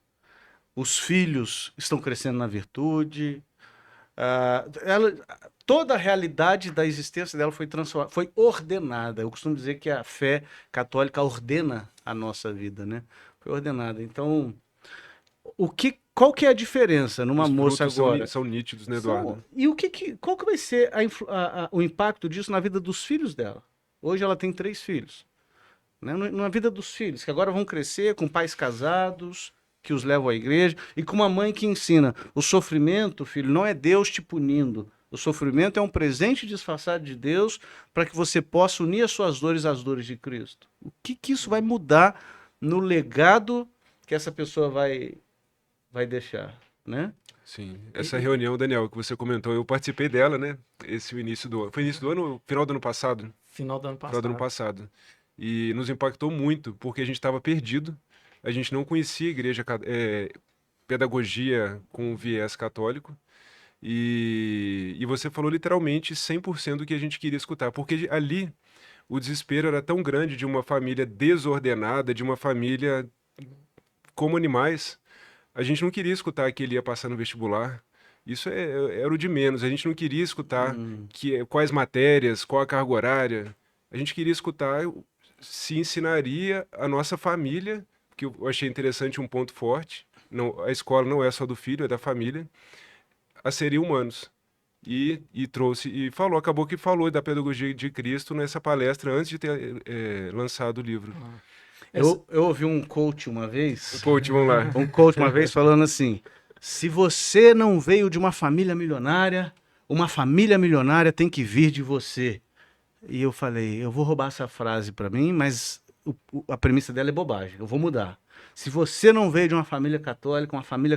[SPEAKER 3] os filhos estão crescendo na virtude. Toda a realidade da existência dela foi transformada, foi ordenada. Eu costumo dizer que a fé católica ordena a nossa vida, né? Foi ordenada. Então, qual que é a diferença numa
[SPEAKER 1] Os
[SPEAKER 3] moça
[SPEAKER 1] frutos
[SPEAKER 3] agora?
[SPEAKER 1] são nítidos, né, Eduardo?
[SPEAKER 3] E qual que vai ser o impacto disso na vida dos filhos dela? Hoje ela tem 3 filhos. Né? Na vida dos filhos, que agora vão crescer com pais casados, que os levam à igreja, e com uma mãe que ensina, o sofrimento, filho, não é Deus te punindo. O sofrimento é um presente disfarçado de Deus para que você possa unir as suas dores às dores de Cristo. O que isso vai mudar no legado que essa pessoa vai deixar, né?
[SPEAKER 1] Sim. Essa reunião, Daniel, que você comentou, eu participei dela, né? Foi início do ano, final do ano passado?
[SPEAKER 2] Final do ano
[SPEAKER 1] Final do ano
[SPEAKER 2] passado.
[SPEAKER 1] passado. E nos impactou muito, porque a gente estava perdido, a gente não conhecia a igreja, pedagogia com viés católico, e você falou literalmente 100% do que a gente queria escutar, porque ali o desespero era tão grande de uma família desordenada, de uma família como animais. A gente não queria escutar que ele ia passar no vestibular. Isso era o de menos. A gente não queria escutar quais matérias, qual a carga horária. A gente queria escutar se ensinaria a nossa família, que eu achei interessante, um ponto forte. Não, a escola não é só do filho, é da família, a serem humanos. E acabou que falou da pedagogia de Cristo nessa palestra antes de ter lançado o livro.
[SPEAKER 3] Eu ouvi um coach uma vez.
[SPEAKER 1] Coach, vamos lá.
[SPEAKER 3] Um coach uma vez falando assim: se você não veio de uma família milionária tem que vir de você. E eu falei, eu vou roubar essa frase para mim, mas a premissa dela é bobagem, eu vou mudar. Se você não veio de uma família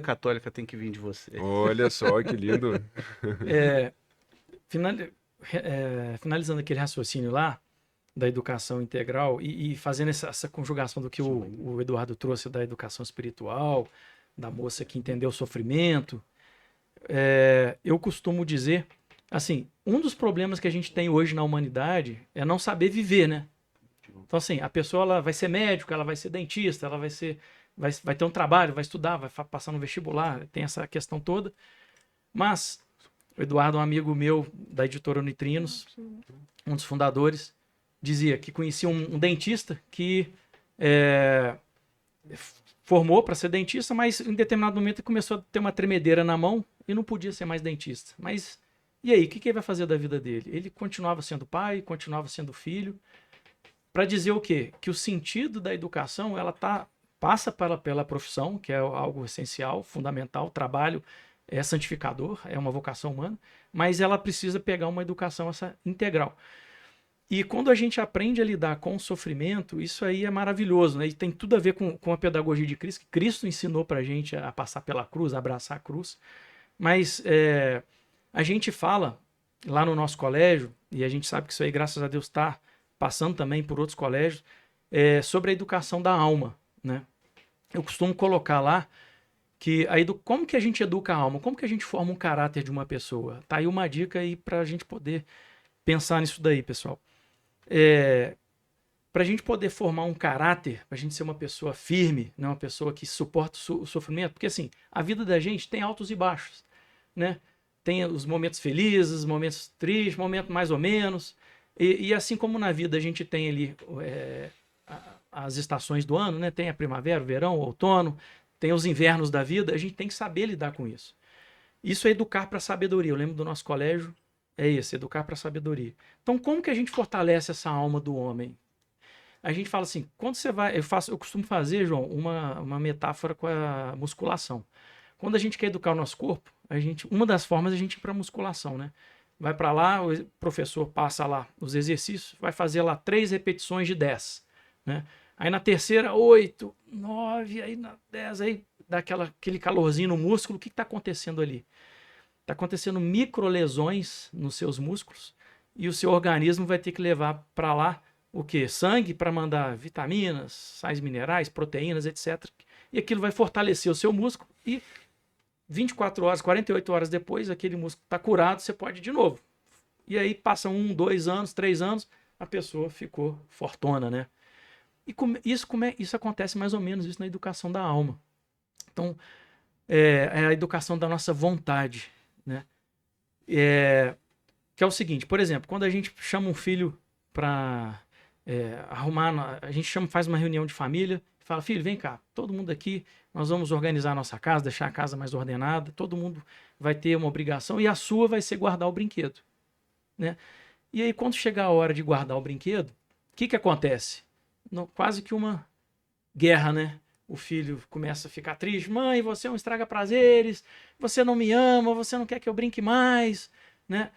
[SPEAKER 3] católica tem que vir de você.
[SPEAKER 1] Olha só, que lindo.
[SPEAKER 2] Finalizando aquele raciocínio lá, da educação integral, e fazendo essa conjugação do que o Eduardo trouxe da educação espiritual, da moça que entendeu o sofrimento, eu costumo dizer, assim, um dos problemas que a gente tem hoje na humanidade é não saber viver, né? Então, assim, a pessoa ela vai ser médico, ela vai ser dentista, ela vai ter um trabalho, vai estudar, vai passar no vestibular, tem essa questão toda. Mas o Eduardo, um amigo meu da editora Nitrinos, um dos fundadores, dizia que conhecia um dentista que formou para ser dentista, mas em determinado momento ele começou a ter uma tremedeira na mão e não podia ser mais dentista. Mas e aí, o que ele vai fazer da vida dele? Ele continuava sendo pai, continuava sendo filho, para dizer o quê? Que o sentido da educação passa pela profissão, que é algo essencial, fundamental, o trabalho é santificador, é uma vocação humana, mas ela precisa pegar uma educação integral. E quando a gente aprende a lidar com o sofrimento, isso aí é maravilhoso, né? E tem tudo a ver com a pedagogia de Cristo, que Cristo ensinou para a gente a passar pela cruz, a abraçar a cruz. Mas a gente fala lá no nosso colégio, e a gente sabe que isso aí, graças a Deus, está passando também por outros colégios, sobre a educação da alma, né? Eu costumo colocar lá que como que a gente educa a alma, como que a gente forma um caráter de uma pessoa. Tá aí uma dica aí para a gente poder pensar nisso daí, pessoal. Para a gente poder formar um caráter, para a gente ser uma pessoa firme, né? Uma pessoa que suporta o sofrimento, porque assim, a vida da gente tem altos e baixos, né? tem os momentos felizes, os momentos tristes, momentos mais ou menos. E assim como na vida a gente tem ali as estações do ano, né? Tem a primavera, o verão, o outono, tem os invernos da vida, a gente tem que saber lidar com isso. Isso é educar para a sabedoria. Eu lembro do nosso colégio, é isso, educar para a sabedoria. Então, como que a gente fortalece essa alma do homem? A gente fala assim, quando você vai... Eu costumo fazer, João, uma metáfora com a musculação. Quando a gente quer educar o nosso corpo, uma das formas é a gente ir para a musculação, né? Vai para lá, o professor passa lá os exercícios, vai fazer lá 3 repetições de 10, né? Aí na terceira, 8, 9, aí na 10, aí dá aquele calorzinho no músculo. O que está acontecendo ali? Está acontecendo microlesões nos seus músculos e o seu organismo vai ter que levar para lá o quê? Sangue para mandar vitaminas, sais minerais, proteínas, etc. E aquilo vai fortalecer o seu músculo e 24 horas, 48 horas depois, aquele músculo está curado, você pode ir de novo. E aí passa 1, 2 anos, 3 anos, a pessoa ficou fortona, né? E isso acontece mais ou menos isso na educação da alma. Então, é a educação da nossa vontade, né? Que é o seguinte, por exemplo, quando a gente chama um filho para arrumar, a gente faz uma reunião de família, fala, filho, vem cá, todo mundo aqui, nós vamos organizar a nossa casa, deixar a casa mais ordenada, todo mundo vai ter uma obrigação e a sua vai ser guardar o brinquedo, né? E aí, quando chegar a hora de guardar o brinquedo, o que acontece? Quase que uma guerra, né? O filho começa a ficar triste. Mãe, você é um estraga-prazeres, você não me ama, você não quer que eu brinque mais, né?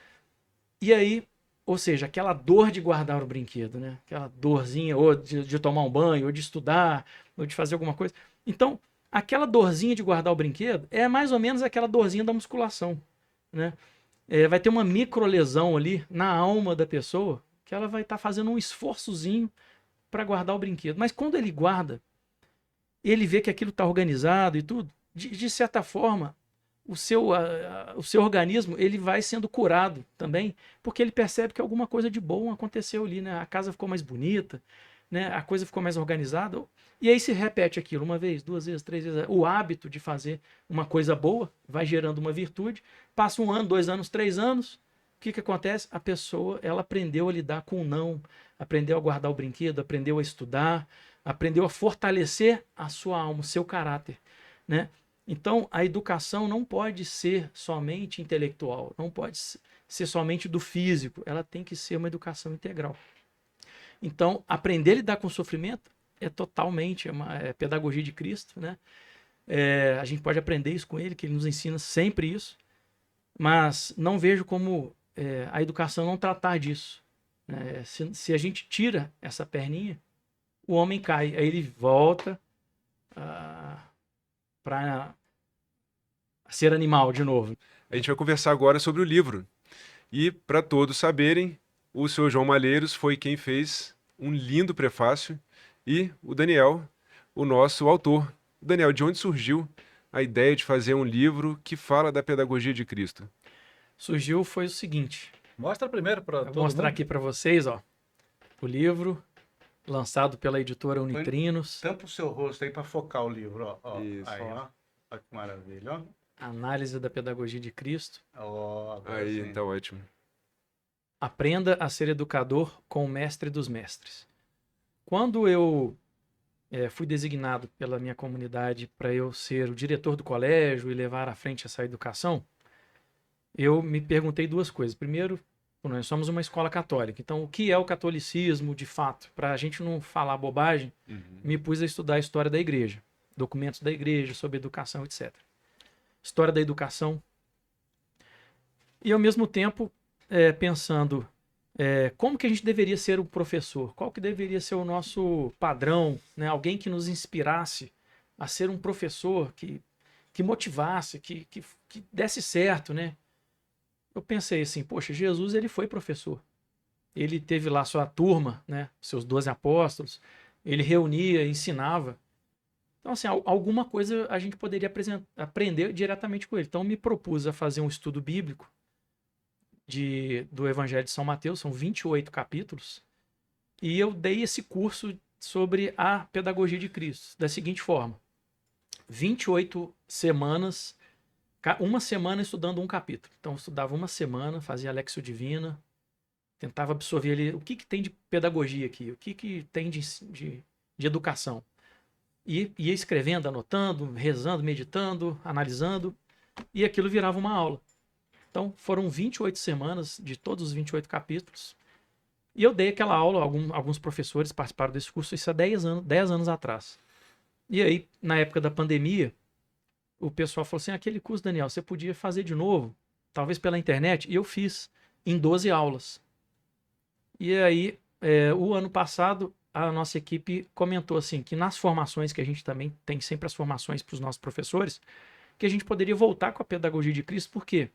[SPEAKER 2] E aí, ou seja, aquela dor de guardar o brinquedo, né? Aquela dorzinha, ou de tomar um banho, ou de estudar, ou de fazer alguma coisa. Então, aquela dorzinha de guardar o brinquedo é mais ou menos aquela dorzinha da musculação, né? Vai ter uma microlesão ali na alma da pessoa que ela vai estar fazendo um esforçozinho para guardar o brinquedo. Mas quando ele guarda, ele vê que aquilo está organizado e tudo, de certa forma, o seu organismo ele vai sendo curado também, porque ele percebe que alguma coisa de bom aconteceu ali, né? A casa ficou mais bonita, né? A coisa ficou mais organizada. E aí se repete aquilo 1 vez, 2 vezes, 3 vezes. O hábito de fazer uma coisa boa vai gerando uma virtude. Passa 1 ano, 2 anos, 3 anos. O que acontece? A pessoa ela aprendeu a lidar com o não, aprendeu a guardar o brinquedo, aprendeu a estudar, aprendeu a fortalecer a sua alma, o seu caráter, né? Então, a educação não pode ser somente intelectual, não pode ser somente do físico, ela tem que ser uma educação integral. Então, aprender a lidar com o sofrimento é totalmente uma pedagogia de Cristo, né? A gente pode aprender isso com ele, que ele nos ensina sempre isso, mas não vejo como a educação não tratar disso. Se a gente tira essa perninha, o homem cai, aí ele volta para ser animal de novo.
[SPEAKER 1] A gente vai conversar agora sobre o livro. E, para todos saberem, o senhor João Malheiros foi quem fez um lindo prefácio e o Daniel, o nosso autor. Daniel, de onde surgiu a ideia de fazer um livro que fala da pedagogia de Cristo?
[SPEAKER 2] Surgiu foi o seguinte.
[SPEAKER 4] Mostra primeiro para todo mundo.
[SPEAKER 2] Vou mostrar aqui para vocês, ó, o livro lançado pela editora Unitrinos.
[SPEAKER 3] Tampa o seu rosto aí para focar o livro, ó.
[SPEAKER 1] Isso.
[SPEAKER 3] Aí, ó. Olha que maravilha, ó.
[SPEAKER 2] Análise da Pedagogia de Cristo.
[SPEAKER 1] Aí, tá ótimo.
[SPEAKER 2] Aprenda a ser educador com o mestre dos mestres. Quando eu fui designado pela minha comunidade para eu ser o diretor do colégio e levar à frente essa educação, eu me perguntei 2 coisas. Primeiro, nós somos uma escola católica, então o que é o catolicismo de fato? Para a gente não falar bobagem, me pus a estudar a história da igreja, documentos da igreja sobre educação, etc. História da educação. E ao mesmo tempo pensando como que a gente deveria ser o professor, qual que deveria ser o nosso padrão, né? Alguém que nos inspirasse a ser um professor que motivasse, que desse certo, né? Eu pensei assim, poxa, Jesus ele foi professor, ele teve lá sua turma, né? Seus 12 apóstolos, ele reunia, ensinava. Então, assim, alguma coisa a gente poderia aprender diretamente com ele. Então, me propus a fazer um estudo bíblico do Evangelho de São Mateus, são 28 capítulos, e eu dei esse curso sobre a pedagogia de Cristo, da seguinte forma: 28 semanas uma semana estudando um capítulo. Então, eu estudava uma semana, fazia a Lexio Divina, tentava absorver ali o que tem de pedagogia aqui, o que tem de educação. E ia escrevendo, anotando, rezando, meditando, analisando, e aquilo virava uma aula. Então, foram 28 semanas de todos os 28 capítulos. E eu dei aquela aula, alguns professores participaram desse curso, isso há 10 anos atrás. E aí, na época da pandemia, o pessoal falou assim, aquele curso, Daniel, você podia fazer de novo, talvez pela internet. E eu fiz em 12 aulas. E aí, o ano passado, a nossa equipe comentou assim, que nas formações, que a gente também tem sempre as formações para os nossos professores, que a gente poderia voltar com a pedagogia de Cristo, porque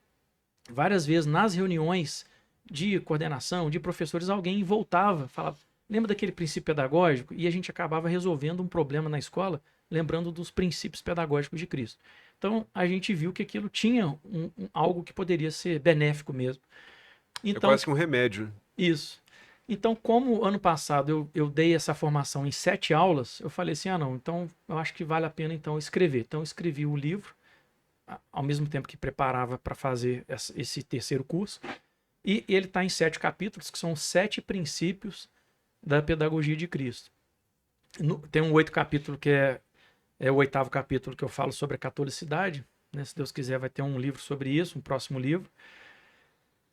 [SPEAKER 2] várias vezes nas reuniões de coordenação, de professores, alguém voltava, falava, lembra daquele princípio pedagógico? E a gente acabava resolvendo um problema na escola, lembrando dos princípios pedagógicos de Cristo. Então, a gente viu que aquilo tinha algo que poderia ser benéfico mesmo. Então,
[SPEAKER 1] é quase que um remédio.
[SPEAKER 2] Isso. Então, como ano passado eu dei essa formação em 7 aulas, eu falei assim, não, então eu acho que vale a pena então escrever. Então, eu escrevi o livro, ao mesmo tempo que preparava para fazer esse terceiro curso, e ele está em 7 capítulos, que são 7 princípios da pedagogia de Cristo. Tem um 8 capítulo que é o 8º capítulo que eu falo sobre a catolicidade, né? Se Deus quiser vai ter um livro sobre isso, um próximo livro.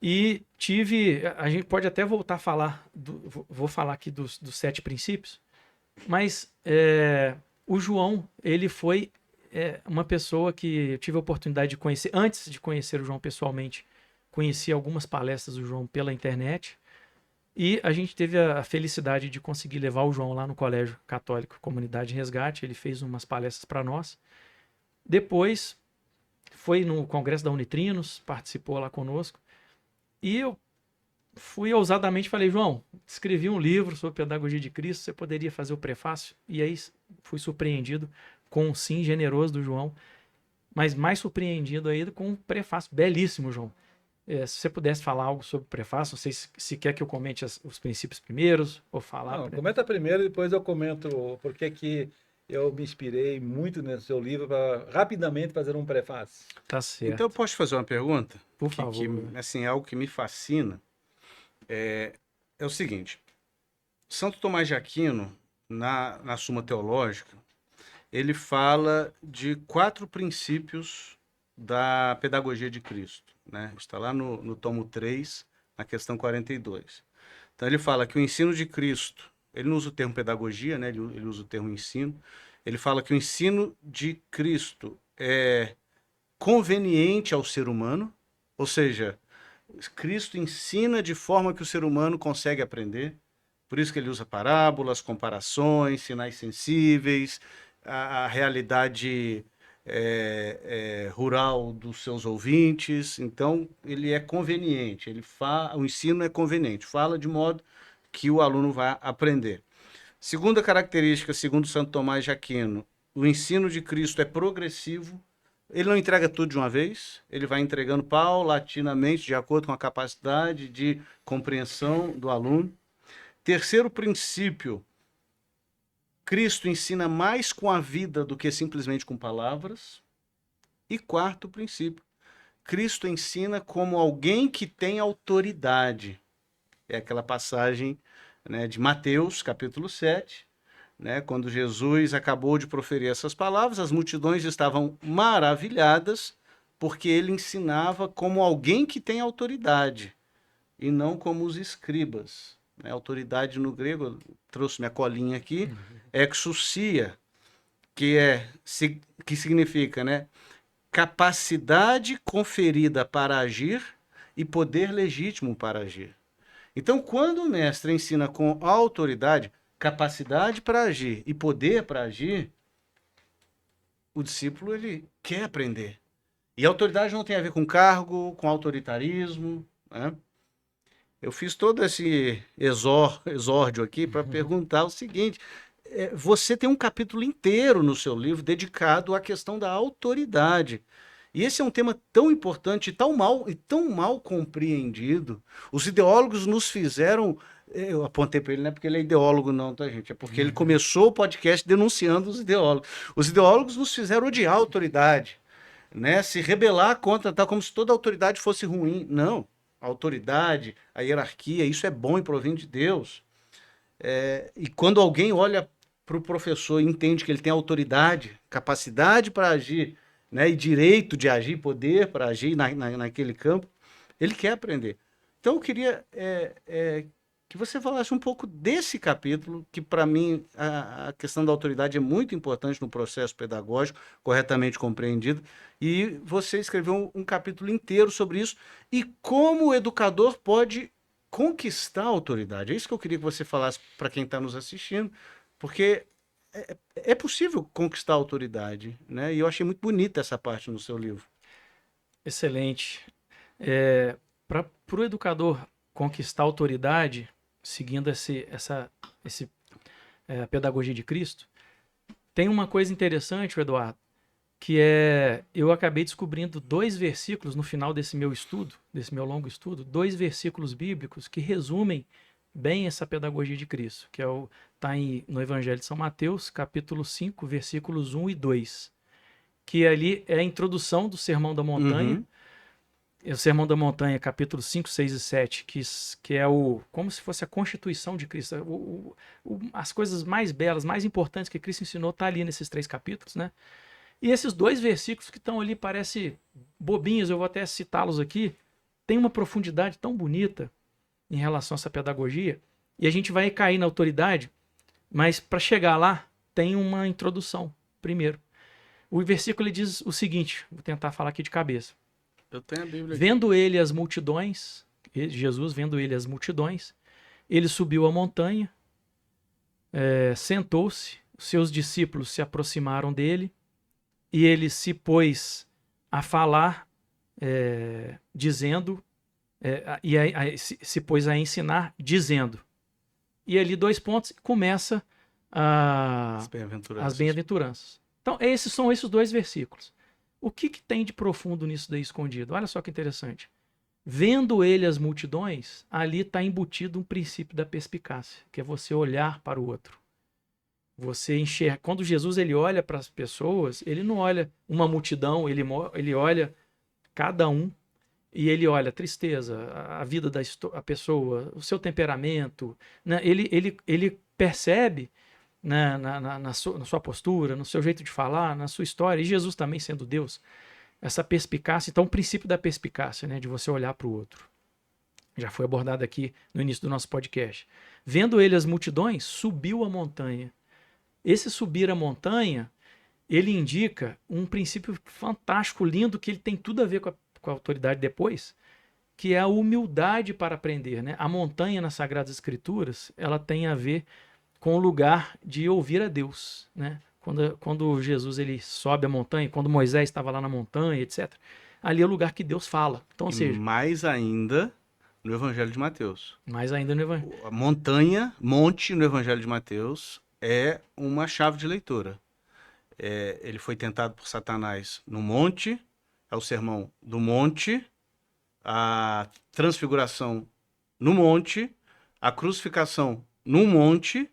[SPEAKER 2] E a gente pode até voltar a falar, vou falar aqui dos 7 princípios, mas o João, ele foi uma pessoa que eu tive a oportunidade de conhecer, antes de conhecer o João pessoalmente, conheci algumas palestras do João pela internet, e a gente teve a felicidade de conseguir levar o João lá no Colégio Católico Comunidade Resgate, ele fez umas palestras para nós. Depois foi no Congresso da Unitrinos, participou lá conosco, e eu fui ousadamente, falei, João, escrevi um livro sobre pedagogia de Cristo, você poderia fazer o prefácio? E aí fui surpreendido com o sim generoso do João, mas mais surpreendido ainda com um prefácio belíssimo, João. Se você pudesse falar algo sobre o prefácio, não sei se quer que eu comente os princípios primeiros, ou falar...
[SPEAKER 4] Não, comenta primeiro e depois eu comento porque que eu me inspirei muito nesse seu livro para rapidamente fazer um prefácio.
[SPEAKER 2] Tá certo.
[SPEAKER 3] Então, eu posso te fazer uma pergunta?
[SPEAKER 2] Por favor.
[SPEAKER 3] Assim, algo que me fascina é o seguinte. Santo Tomás de Aquino, na Suma Teológica, ele fala de 4 princípios da pedagogia de Cristo, né? Está lá no tomo 3, na questão 42. Então, ele fala que o ensino de Cristo, ele não usa o termo pedagogia, né? Ele usa o termo ensino. Ele fala que o ensino de Cristo é conveniente ao ser humano, ou seja, Cristo ensina de forma que o ser humano consegue aprender. Por isso que ele usa parábolas, comparações, sinais sensíveis, a realidade rural dos seus ouvintes. Então, ele é conveniente, o ensino é conveniente, fala de modo que o aluno vai aprender. Segunda característica, segundo Santo Tomás de Aquino, o ensino de Cristo é progressivo. Ele não entrega tudo de uma vez, ele vai entregando paulatinamente, de acordo com a capacidade de compreensão do aluno. Terceiro princípio, Cristo ensina mais com a vida do que simplesmente com palavras. E quarto princípio, Cristo ensina como alguém que tem autoridade. É aquela passagem, né, de Mateus, capítulo 7, né, quando Jesus acabou de proferir essas palavras, as multidões estavam maravilhadas, porque ele ensinava como alguém que tem autoridade, e não como os escribas. Autoridade no grego, eu trouxe minha colinha aqui, exousia, que significa, né, capacidade conferida para agir e poder legítimo para agir. Então, quando o mestre ensina com autoridade, capacidade para agir e poder para agir, o discípulo ele quer aprender. E autoridade não tem a ver com cargo, com autoritarismo, né? Eu fiz todo esse exórdio aqui para perguntar o seguinte: você tem um capítulo inteiro no seu livro dedicado à questão da autoridade. E esse é um tema tão importante e tão mal compreendido. Os ideólogos nos fizeram... Eu apontei para ele, não é porque ele é ideólogo não, tá, gente? É porque ele começou o podcast denunciando os ideólogos. Os ideólogos nos fizeram odiar a autoridade. né, se rebelar contra, tá como se toda autoridade fosse ruim. Não, a autoridade, a hierarquia, isso é bom e provém de Deus. E quando alguém olha para o professor e entende que ele tem autoridade, capacidade para agir, né, e direito de agir, poder para agir naquele campo, ele quer aprender. Então eu queria que você falasse um pouco desse capítulo, que para mim a questão da autoridade é muito importante no processo pedagógico, corretamente compreendido, e você escreveu um capítulo inteiro sobre isso, e como o educador pode conquistar a autoridade. É isso que eu queria que você falasse para quem está nos assistindo, porque é possível conquistar a autoridade, né? E eu achei muito bonita essa parte no seu livro.
[SPEAKER 2] Excelente. Para o educador conquistar a autoridade, seguindo a pedagogia de Cristo, tem uma coisa interessante, Eduardo, que eu acabei descobrindo 2 versículos no final desse meu longo estudo, 2 versículos bíblicos que resumem bem essa pedagogia de Cristo, que está no Evangelho de São Mateus, capítulo 5, versículos 1 e 2, que ali é a introdução do Sermão da Montanha. O Sermão da Montanha, capítulo 5, 6 e 7, que é como se fosse a constituição de Cristo. As coisas mais belas, mais importantes que Cristo ensinou está ali nesses 3 capítulos, né? E esses 2 versículos que estão ali, parece bobinhos, eu vou até citá-los aqui, tem uma profundidade tão bonita em relação a essa pedagogia, e a gente vai cair na autoridade, mas para chegar lá, tem uma introdução, primeiro. O versículo ele diz o seguinte, vou tentar falar aqui de cabeça.
[SPEAKER 3] Eu tenho a Bíblia aqui.
[SPEAKER 2] Vendo ele as multidões, Jesus vendo ele as multidões, ele subiu a montanha, sentou-se, seus discípulos se aproximaram dele, e ele se pôs a falar, dizendo, se pôs a ensinar, dizendo. E ali 2 pontos, começa as bem-aventuranças. Então, são esses 2 versículos. O que tem de profundo nisso daí escondido? Olha só que interessante. Vendo ele as multidões, ali está embutido um princípio da perspicácia, que é você olhar para o outro. Você enxerga. Quando Jesus ele olha para as pessoas, ele não olha uma multidão, ele olha cada um e ele olha a tristeza, a vida da pessoa, o seu temperamento, né? Ele percebe na sua postura, no seu jeito de falar, na sua história, e Jesus também sendo Deus, essa perspicácia. Então, o princípio da perspicácia, né, de você olhar para o outro, já foi abordado aqui no início do nosso podcast. Vendo ele as multidões, subiu a montanha. Esse subir a montanha, ele indica um princípio fantástico, lindo, que ele tem tudo a ver com a autoridade depois, que é a humildade para aprender, né? A montanha nas Sagradas Escrituras, ela tem a ver com o lugar de ouvir a Deus, né? Quando Jesus ele sobe a montanha, quando Moisés estava lá na montanha, etc. Ali é o lugar que Deus fala. Então, ou seja,
[SPEAKER 3] mais ainda no Evangelho de Mateus.
[SPEAKER 2] Mais ainda no Evangelho.
[SPEAKER 3] A monte no Evangelho de Mateus é uma chave de leitura. Ele foi tentado por Satanás no monte, é o sermão do monte, a transfiguração no monte, a crucificação no monte,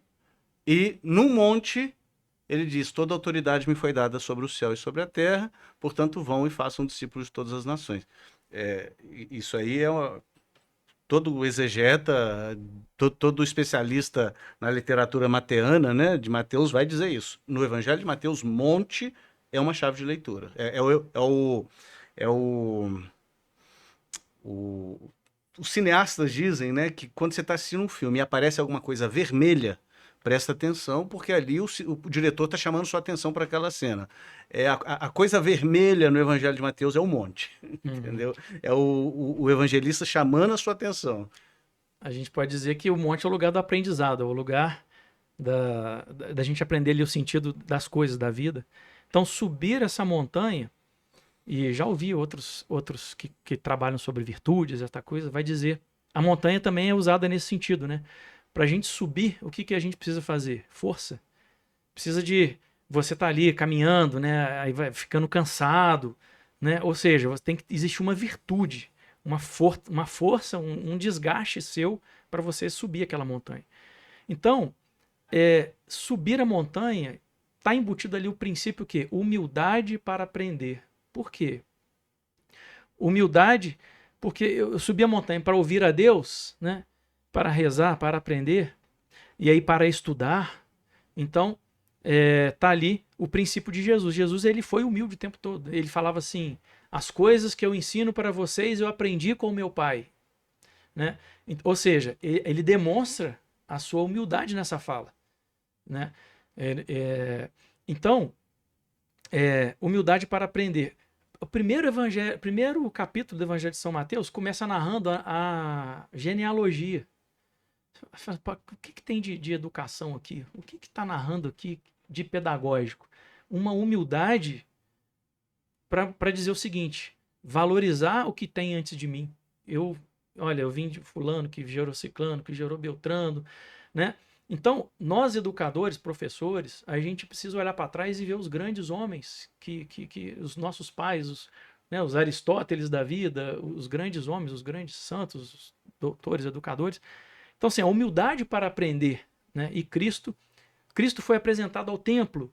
[SPEAKER 3] e no monte ele diz: toda autoridade me foi dada sobre o céu e sobre a terra, portanto vão e façam discípulos de todas as nações. Isso aí todo exegeta, todo especialista na literatura mateana, né, de Mateus vai dizer isso. No Evangelho de Mateus, monte é uma chave de leitura. Os cineastas dizem, né, que quando você está assistindo um filme e aparece alguma coisa vermelha, presta atenção, porque ali o diretor está chamando sua atenção para aquela cena. A coisa vermelha no Evangelho de Mateus é o monte, entendeu? É o evangelista chamando a sua atenção.
[SPEAKER 2] A gente pode dizer que o monte é o lugar do aprendizado, é o lugar da gente aprender ali o sentido das coisas da vida. Então, subir essa montanha, e já ouvi outros que trabalham sobre virtudes, essa coisa, vai dizer, a montanha também é usada nesse sentido, né? Para a gente subir, o que a gente precisa fazer? Força. Precisa de você estar ali caminhando, né? Aí vai ficando cansado, né? Ou seja, existe uma virtude, uma força, um desgaste seu para você subir aquela montanha. Então, subir a montanha está embutido ali o princípio que humildade para aprender. Por quê? Humildade, porque eu subi a montanha para ouvir a Deus, né? Para rezar, para aprender, e aí para estudar. Então, tá ali o princípio de Jesus. Jesus, ele foi humilde o tempo todo. Ele falava assim, as coisas que eu ensino para vocês eu aprendi com o meu pai. Né? Ou seja, ele demonstra a sua humildade nessa fala. Né? Então, humildade para aprender. O primeiro capítulo do Evangelho de São Mateus começa narrando a genealogia. O que tem de educação aqui? O que está narrando aqui de pedagógico? Uma humildade para dizer o seguinte: valorizar o que tem antes de mim. Olha, eu vim de fulano, que gerou ciclano, que gerou beltrano, né? Então, nós educadores, professores, a gente precisa olhar para trás e ver os grandes homens, que os nossos pais, os Aristóteles da vida, os grandes homens, os grandes santos, os doutores, educadores. Então, assim, a humildade para aprender, né? E Cristo foi apresentado ao templo. O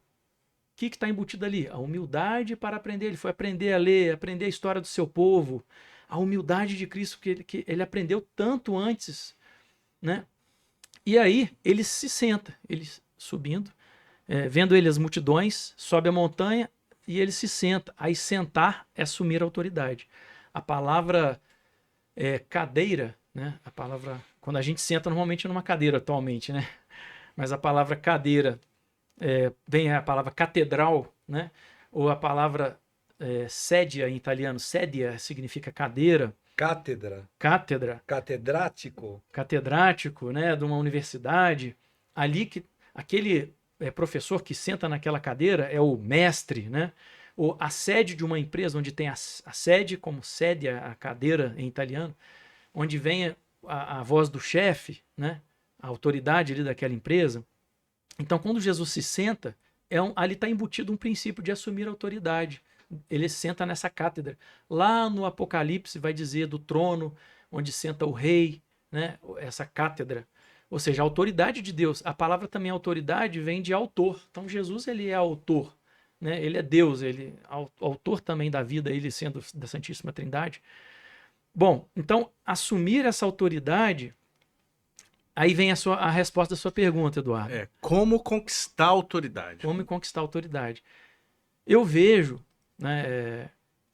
[SPEAKER 2] que está embutido ali? A humildade para aprender. Ele foi aprender a ler, aprender a história do seu povo. A humildade de Cristo que ele aprendeu tanto antes, né? E aí ele se senta, ele subindo, vendo ele as multidões, sobe a montanha e ele se senta. Aí sentar é assumir a autoridade. A palavra cadeira, né? A palavra, quando a gente senta normalmente numa cadeira atualmente, né? Mas a palavra cadeira vem a palavra catedral, né? Ou a palavra sedia em italiano, sedia significa cadeira.
[SPEAKER 4] Cátedra.
[SPEAKER 2] Cátedra.
[SPEAKER 4] Catedrático.
[SPEAKER 2] Catedrático, né? De uma universidade. Ali aquele professor que senta naquela cadeira é o mestre, né? Ou a sede de uma empresa, onde tem a sede, como sede a cadeira em italiano, onde vem a voz do chefe, né? A autoridade ali daquela empresa. Então, quando Jesus se senta, ali está embutido um princípio de assumir a autoridade. Ele senta nessa cátedra. Lá no Apocalipse vai dizer do trono, onde senta o rei, né? Essa cátedra. Ou seja, a autoridade de Deus. A palavra também autoridade vem de autor. Então, Jesus, ele é autor. Né? Ele é Deus, ele é autor também da vida, ele sendo da Santíssima Trindade. Bom, então, assumir essa autoridade... Aí vem a resposta da sua pergunta, Eduardo.
[SPEAKER 3] Como conquistar a autoridade?
[SPEAKER 2] Como conquistar a autoridade? Eu vejo, né,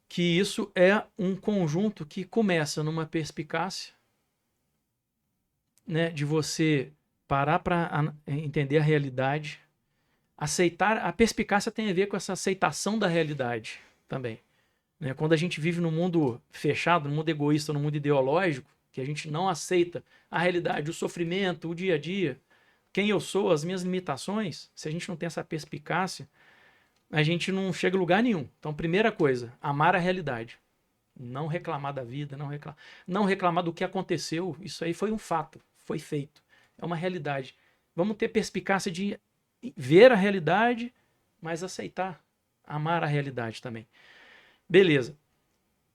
[SPEAKER 2] que isso é um conjunto que começa numa perspicácia, né, de você parar para entender a realidade, aceitar. A perspicácia tem a ver com essa aceitação da realidade também. Né? Quando a gente vive num mundo fechado, num mundo egoísta, num mundo ideológico, que a gente não aceita a realidade, o sofrimento, o dia a dia, quem eu sou, as minhas limitações, se a gente não tem essa perspicácia, a gente não chega a lugar nenhum. Então, primeira coisa, amar a realidade. Não reclamar da vida, não reclamar do que aconteceu. Isso aí foi um fato, foi feito. É uma realidade. Vamos ter perspicácia de ver a realidade, mas aceitar, amar a realidade também. Beleza.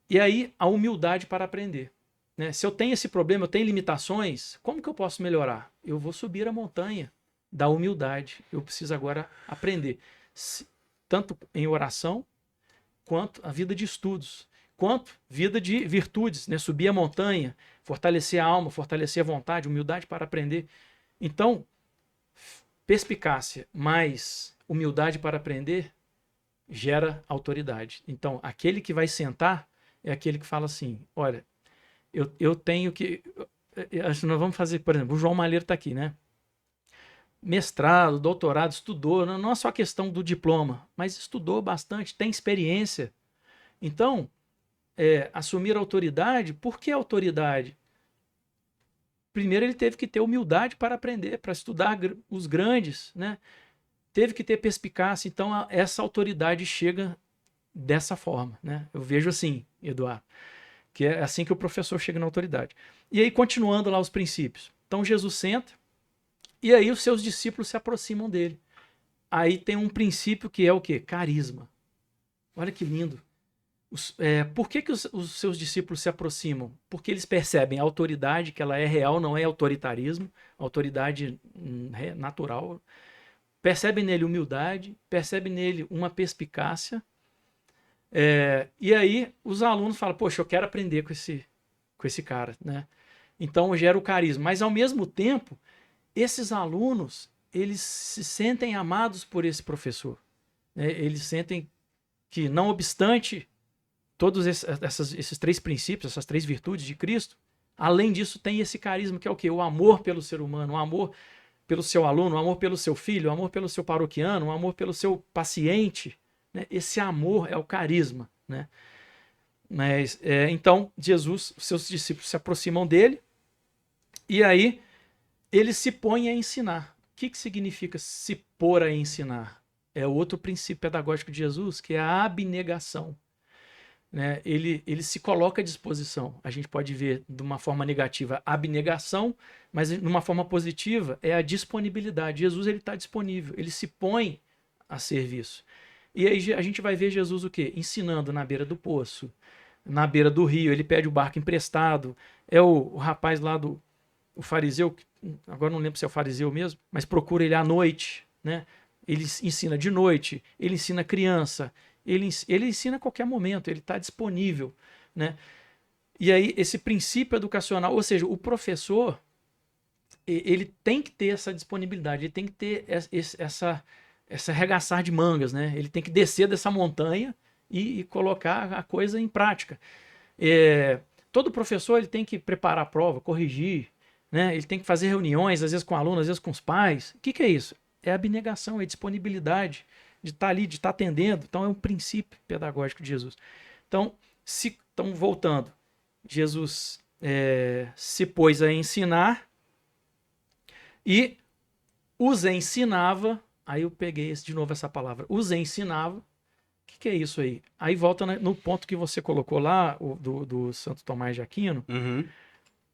[SPEAKER 2] E aí, a humildade para aprender. Né? Se eu tenho esse problema, eu tenho limitações, como que eu posso melhorar? Eu vou subir a montanha da humildade. Eu preciso agora aprender. Tanto em oração, quanto a vida de estudos, quanto vida de virtudes, né? Subir a montanha, fortalecer a alma, fortalecer a vontade, humildade para aprender. Então, perspicácia mais humildade para aprender gera autoridade. Então, aquele que vai sentar é aquele que fala assim, olha, eu tenho que... Nós vamos fazer, por exemplo, o João Malheiro está aqui, né? Mestrado, doutorado, estudou, não é só a questão do diploma, mas estudou bastante, tem experiência. Então, assumir a autoridade, por que autoridade? Primeiro ele teve que ter humildade para aprender, para estudar os grandes, né? Teve que ter perspicácia, então essa autoridade chega dessa forma, né? Eu vejo assim, Eduardo, que é assim que o professor chega na autoridade. E aí, continuando lá os princípios. Então, Jesus senta, e aí os seus discípulos se aproximam dele. Aí tem um princípio que é o quê? Carisma. Olha que lindo. Por que os seus discípulos se aproximam? Porque eles percebem a autoridade, que ela é real, não é autoritarismo, autoridade natural. Percebem nele humildade, percebem nele uma perspicácia, E aí os alunos falam, poxa, eu quero aprender com esse cara, né? Então gera o carisma. Mas ao mesmo tempo, esses alunos, eles se sentem amados por esse professor, né? Eles sentem que, não obstante todos esses 3 princípios, essas 3 virtudes de Cristo, além disso tem esse carisma que é o quê? O amor pelo ser humano, o amor pelo seu aluno, o amor pelo seu filho, o amor pelo seu paroquiano, o amor pelo seu paciente, né? Esse amor é o carisma, né? Mas, então, Jesus, os seus discípulos se aproximam dele e aí ele se põe a ensinar. O que significa se pôr a ensinar? É outro princípio pedagógico de Jesus, que é a abnegação, né? Ele se coloca à disposição. A gente pode ver de uma forma negativa a abnegação, mas de uma forma positiva é a disponibilidade. Jesus está disponível, ele se põe a serviço. E aí a gente vai ver Jesus o quê? Ensinando na beira do poço, na beira do rio, ele pede o barco emprestado. É o rapaz lá o fariseu, agora não lembro se é o fariseu mesmo, mas procura ele à noite, né? Ele ensina de noite, ele ensina criança, ele ensina a qualquer momento, ele está disponível, né? E aí esse princípio educacional, ou seja, o professor, ele tem que ter essa disponibilidade, ele tem que ter essa arregaçar de mangas, né? Ele tem que descer dessa montanha e colocar a coisa em prática. Todo professor ele tem que preparar a prova, corrigir, né? Ele tem que fazer reuniões, às vezes com alunos, às vezes com os pais. O que é isso? É abnegação, é disponibilidade de estar ali, de estar atendendo. Então é um princípio pedagógico de Jesus. Então, voltando, Jesus se pôs a ensinar e os ensinava. Aí eu peguei de novo essa palavra, os ensinava. O que é isso aí? Aí volta no ponto que você colocou lá, do Santo Tomás de Aquino,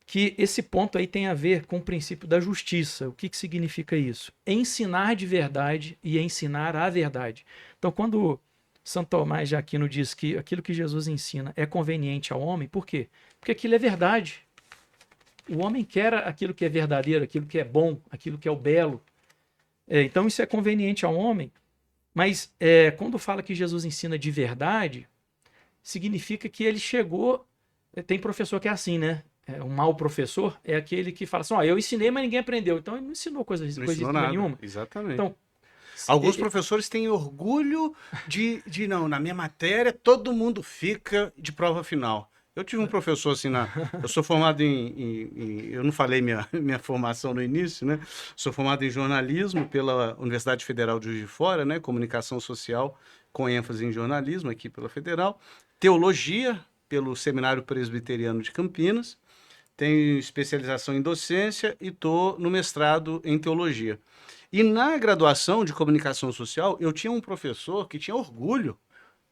[SPEAKER 2] que esse ponto aí tem a ver com o princípio da justiça. O que significa isso? Ensinar de verdade e ensinar a verdade. Então, quando Santo Tomás de Aquino diz que aquilo que Jesus ensina é conveniente ao homem, por quê? Porque aquilo é verdade. O homem quer aquilo que é verdadeiro, aquilo que é bom, aquilo que é o belo. Então, isso é conveniente ao homem. Mas quando fala que Jesus ensina de verdade, significa que ele chegou... Tem professor que é assim, né? Um mau professor é aquele que fala assim, eu ensinei, mas ninguém aprendeu. Então, ele não ensinou coisa nenhuma.
[SPEAKER 3] Exatamente.
[SPEAKER 2] Então,
[SPEAKER 3] alguns professores têm orgulho de não, na minha matéria, todo mundo fica de prova final. Eu tive um professor assim, eu sou formado eu não falei minha formação no início, né? Sou formado em jornalismo pela Universidade Federal de Juiz de Fora, né? Comunicação social com ênfase em jornalismo aqui pela Federal. Teologia pelo Seminário Presbiteriano de Campinas. Tenho especialização em docência e estou no mestrado em teologia. E na graduação de comunicação social, eu tinha um professor que tinha orgulho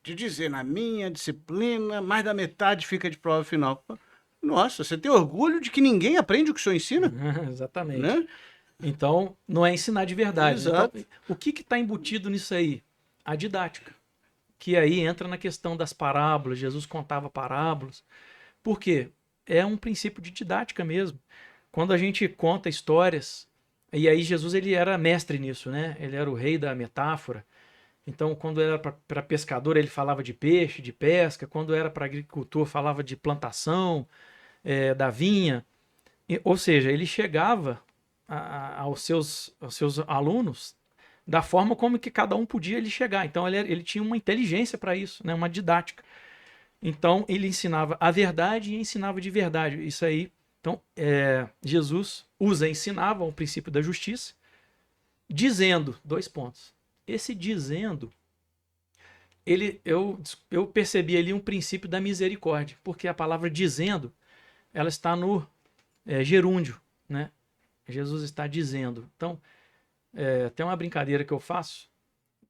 [SPEAKER 3] de dizer, na minha disciplina, mais da metade fica de prova final. Nossa, você tem orgulho de que ninguém aprende o que o senhor ensina?
[SPEAKER 2] Exatamente.
[SPEAKER 3] Né?
[SPEAKER 2] Então, não é ensinar de verdade.
[SPEAKER 3] Exato.
[SPEAKER 2] Então, o que está embutido nisso aí? A didática. Que aí entra na questão das parábolas. Jesus contava parábolas. Por quê? É um princípio de didática mesmo. Quando a gente conta histórias, e aí Jesus ele era mestre nisso, né? Ele era o rei da metáfora. Então, quando era para pescador, ele falava de peixe, de pesca. Quando era para agricultor, falava de plantação, da vinha. Ou seja, ele chegava aos seus alunos da forma como que cada um podia ele chegar. Então, ele tinha uma inteligência para isso, né? Uma didática. Então, ele ensinava a verdade e ensinava de verdade. Isso aí. Então, Jesus ensinava o princípio da justiça, dizendo, 2 pontos. Esse dizendo, eu percebi ali um princípio da misericórdia, porque a palavra dizendo, ela está no gerúndio, né? Jesus está dizendo. Então, tem uma brincadeira que eu faço,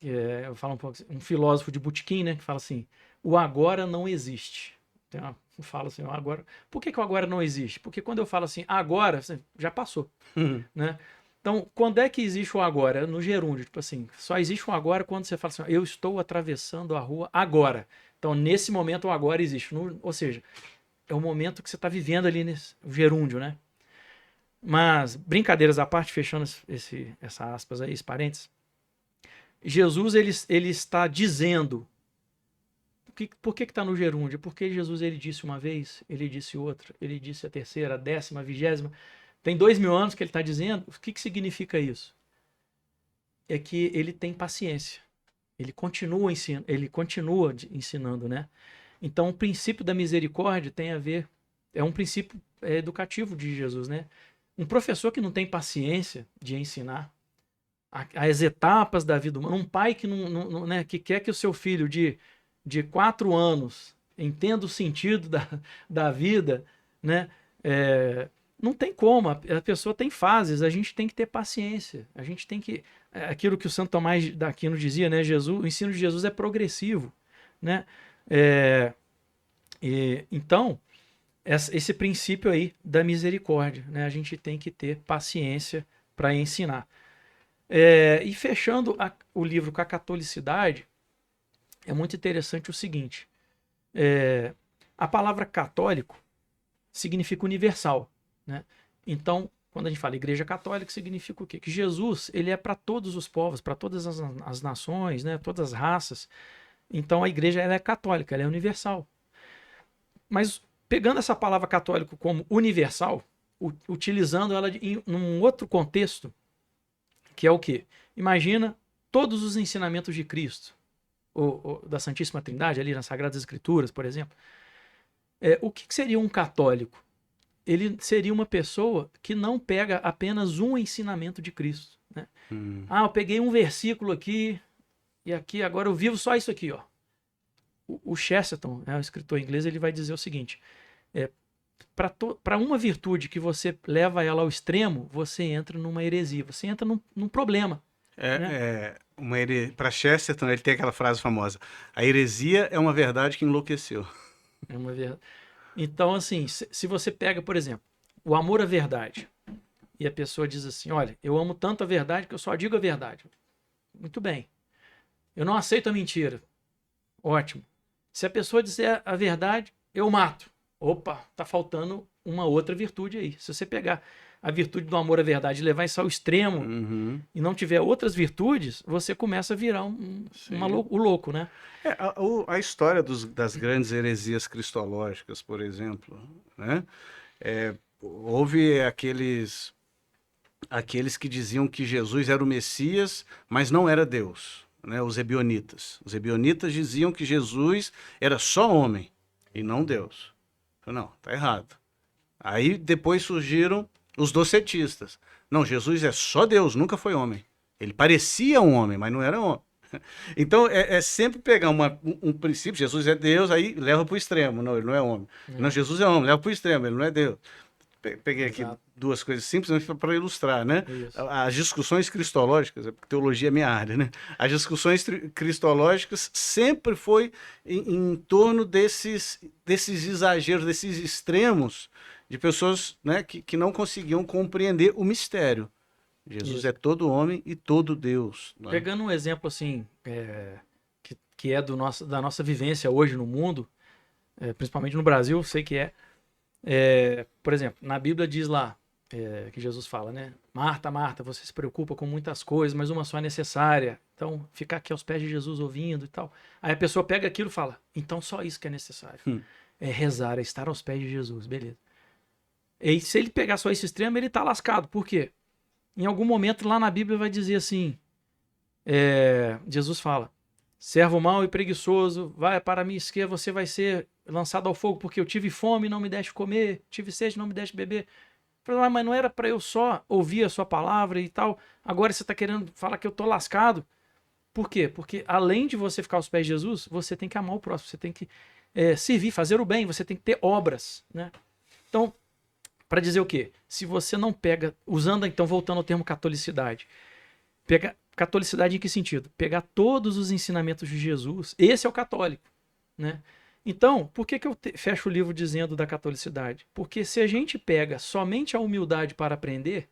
[SPEAKER 2] eu falo um filósofo de botequim, né, que fala assim, o agora não existe. Eu falo assim, agora. Por que o agora não existe? Porque quando eu falo assim, agora, já passou, né? Então, quando é que existe o agora? No gerúndio, tipo assim, só existe o agora quando você fala assim, eu estou atravessando a rua agora. Então, nesse momento, o agora existe. Ou seja, é o momento que você está vivendo ali nesse gerúndio, né? Mas, brincadeiras à parte, fechando essa aspas aí, esse parênteses, Jesus, ele está dizendo. por que está no gerúndio? Porque Jesus ele disse uma vez, ele disse outra, ele disse a terceira, a 10ª, a 20ª. Tem 2000 anos que ele está dizendo. O que significa isso? É que ele tem paciência. Ele continua ensinando, né? Então, o princípio da misericórdia tem a ver, é um princípio educativo de Jesus, né? Um professor que não tem paciência de ensinar as etapas da vida humana, um pai que né, que quer que o seu filho de 4 anos entenda o sentido da vida, né? Não tem como, a pessoa tem fases, a gente tem que ter paciência, a gente tem que... Aquilo que o Santo Tomás d'Aquino dizia, né? O ensino de Jesus é progressivo, né? Então, esse princípio aí da misericórdia, né? A gente tem que ter paciência para ensinar. E fechando o livro com a catolicidade, é muito interessante o seguinte, a palavra católico significa universal, né? Então, quando a gente fala igreja católica, significa o quê? Que Jesus ele é para todos os povos, para todas as nações, né? Todas as raças. Então a igreja ela é católica, ela é universal. Mas pegando essa palavra católico como universal, utilizando ela em um outro contexto, que é o quê? Imagina todos os ensinamentos de Cristo, ou da Santíssima Trindade, ali nas Sagradas Escrituras, por exemplo. O que seria um católico? Ele seria uma pessoa que não pega apenas um ensinamento de Cristo, né? Eu peguei um versículo aqui, e aqui agora eu vivo só isso aqui, ó. O Chesterton, o escritor inglês, ele vai dizer o seguinte, para uma virtude que você leva ela ao extremo, você entra numa heresia, você entra num problema.
[SPEAKER 3] Para Chesterton, ele tem aquela frase famosa, a heresia é uma verdade que enlouqueceu.
[SPEAKER 2] É uma verdade. Então, assim, se você pega, por exemplo, o amor à verdade, e a pessoa diz assim, olha, eu amo tanto a verdade que eu só digo a verdade. Muito bem. Eu não aceito a mentira. Ótimo. Se a pessoa disser a verdade, eu mato. Opa, tá faltando uma outra virtude aí. Se você pegar a virtude do amor à verdade e levar isso ao extremo e não tiver outras virtudes, você começa a virar o louco, né?
[SPEAKER 3] A história das grandes heresias cristológicas, por exemplo, né? Houve aqueles que diziam que Jesus era o Messias, mas não era Deus, né? Os ebionitas. Os ebionitas diziam que Jesus era só homem e não Deus. Não, tá errado. Aí depois surgiram os docetistas. Não, Jesus é só Deus, nunca foi homem. Ele parecia um homem, mas não era homem. Então, sempre pegar um princípio, Jesus é Deus, aí leva para o extremo. Não, ele não é homem. Não, Jesus é homem, leva para o extremo, ele não é Deus. Peguei aqui duas coisas simples para ilustrar, né? As discussões cristológicas, teologia é minha área, né? As discussões cristológicas sempre foi em torno desses exageros, desses extremos de pessoas, né, que não conseguiam compreender o mistério. Jesus é todo homem e todo Deus. Né?
[SPEAKER 2] Pegando um exemplo assim, que é da nossa vivência hoje no mundo, principalmente no Brasil, sei que por exemplo, na Bíblia diz lá, que Jesus fala, né? Marta, Marta, você se preocupa com muitas coisas, mas uma só é necessária. Então, ficar aqui aos pés de Jesus ouvindo e tal. Aí a pessoa pega aquilo e fala, então só isso que é necessário. É rezar, é estar aos pés de Jesus, beleza. E se ele pegar só esse extremo, ele tá lascado. Por quê? Em algum momento lá na Bíblia vai dizer assim, Jesus fala, servo mau e preguiçoso, vai para a minha esquerda, você vai ser lançado ao fogo, porque eu tive fome e não me deste comer, tive sede e não me deste beber. Eu falei, mas não era para eu só ouvir a sua palavra e tal, agora você está querendo falar que eu tô lascado. Por quê? Porque além de você ficar aos pés de Jesus, você tem que amar o próximo, você tem que servir, fazer o bem, você tem que ter obras, né? Então, para dizer o quê? Se você não pega, usando então, voltando ao termo catolicidade, pega catolicidade em que sentido? Pegar todos os ensinamentos de Jesus, esse é o católico, né? Então, por que eu fecho o livro dizendo da catolicidade? Porque se a gente pega somente a humildade para aprender,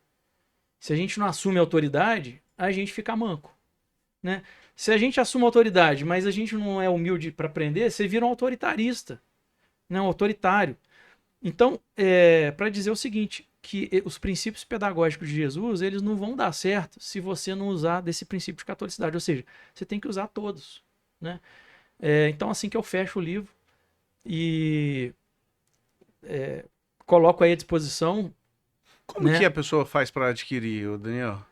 [SPEAKER 2] se a gente não assume a autoridade, a gente fica manco, né? Se a gente assume a autoridade, mas a gente não é humilde para aprender, você vira um autoritarista, né? Um autoritário. Então, para dizer o seguinte, que os princípios pedagógicos de Jesus, eles não vão dar certo se você não usar desse princípio de catolicidade, ou seja, você tem que usar todos, né? Então, assim que eu fecho o livro e coloco aí à disposição,
[SPEAKER 3] Como
[SPEAKER 2] né?
[SPEAKER 3] que a pessoa faz para adquirir, ô Daniel?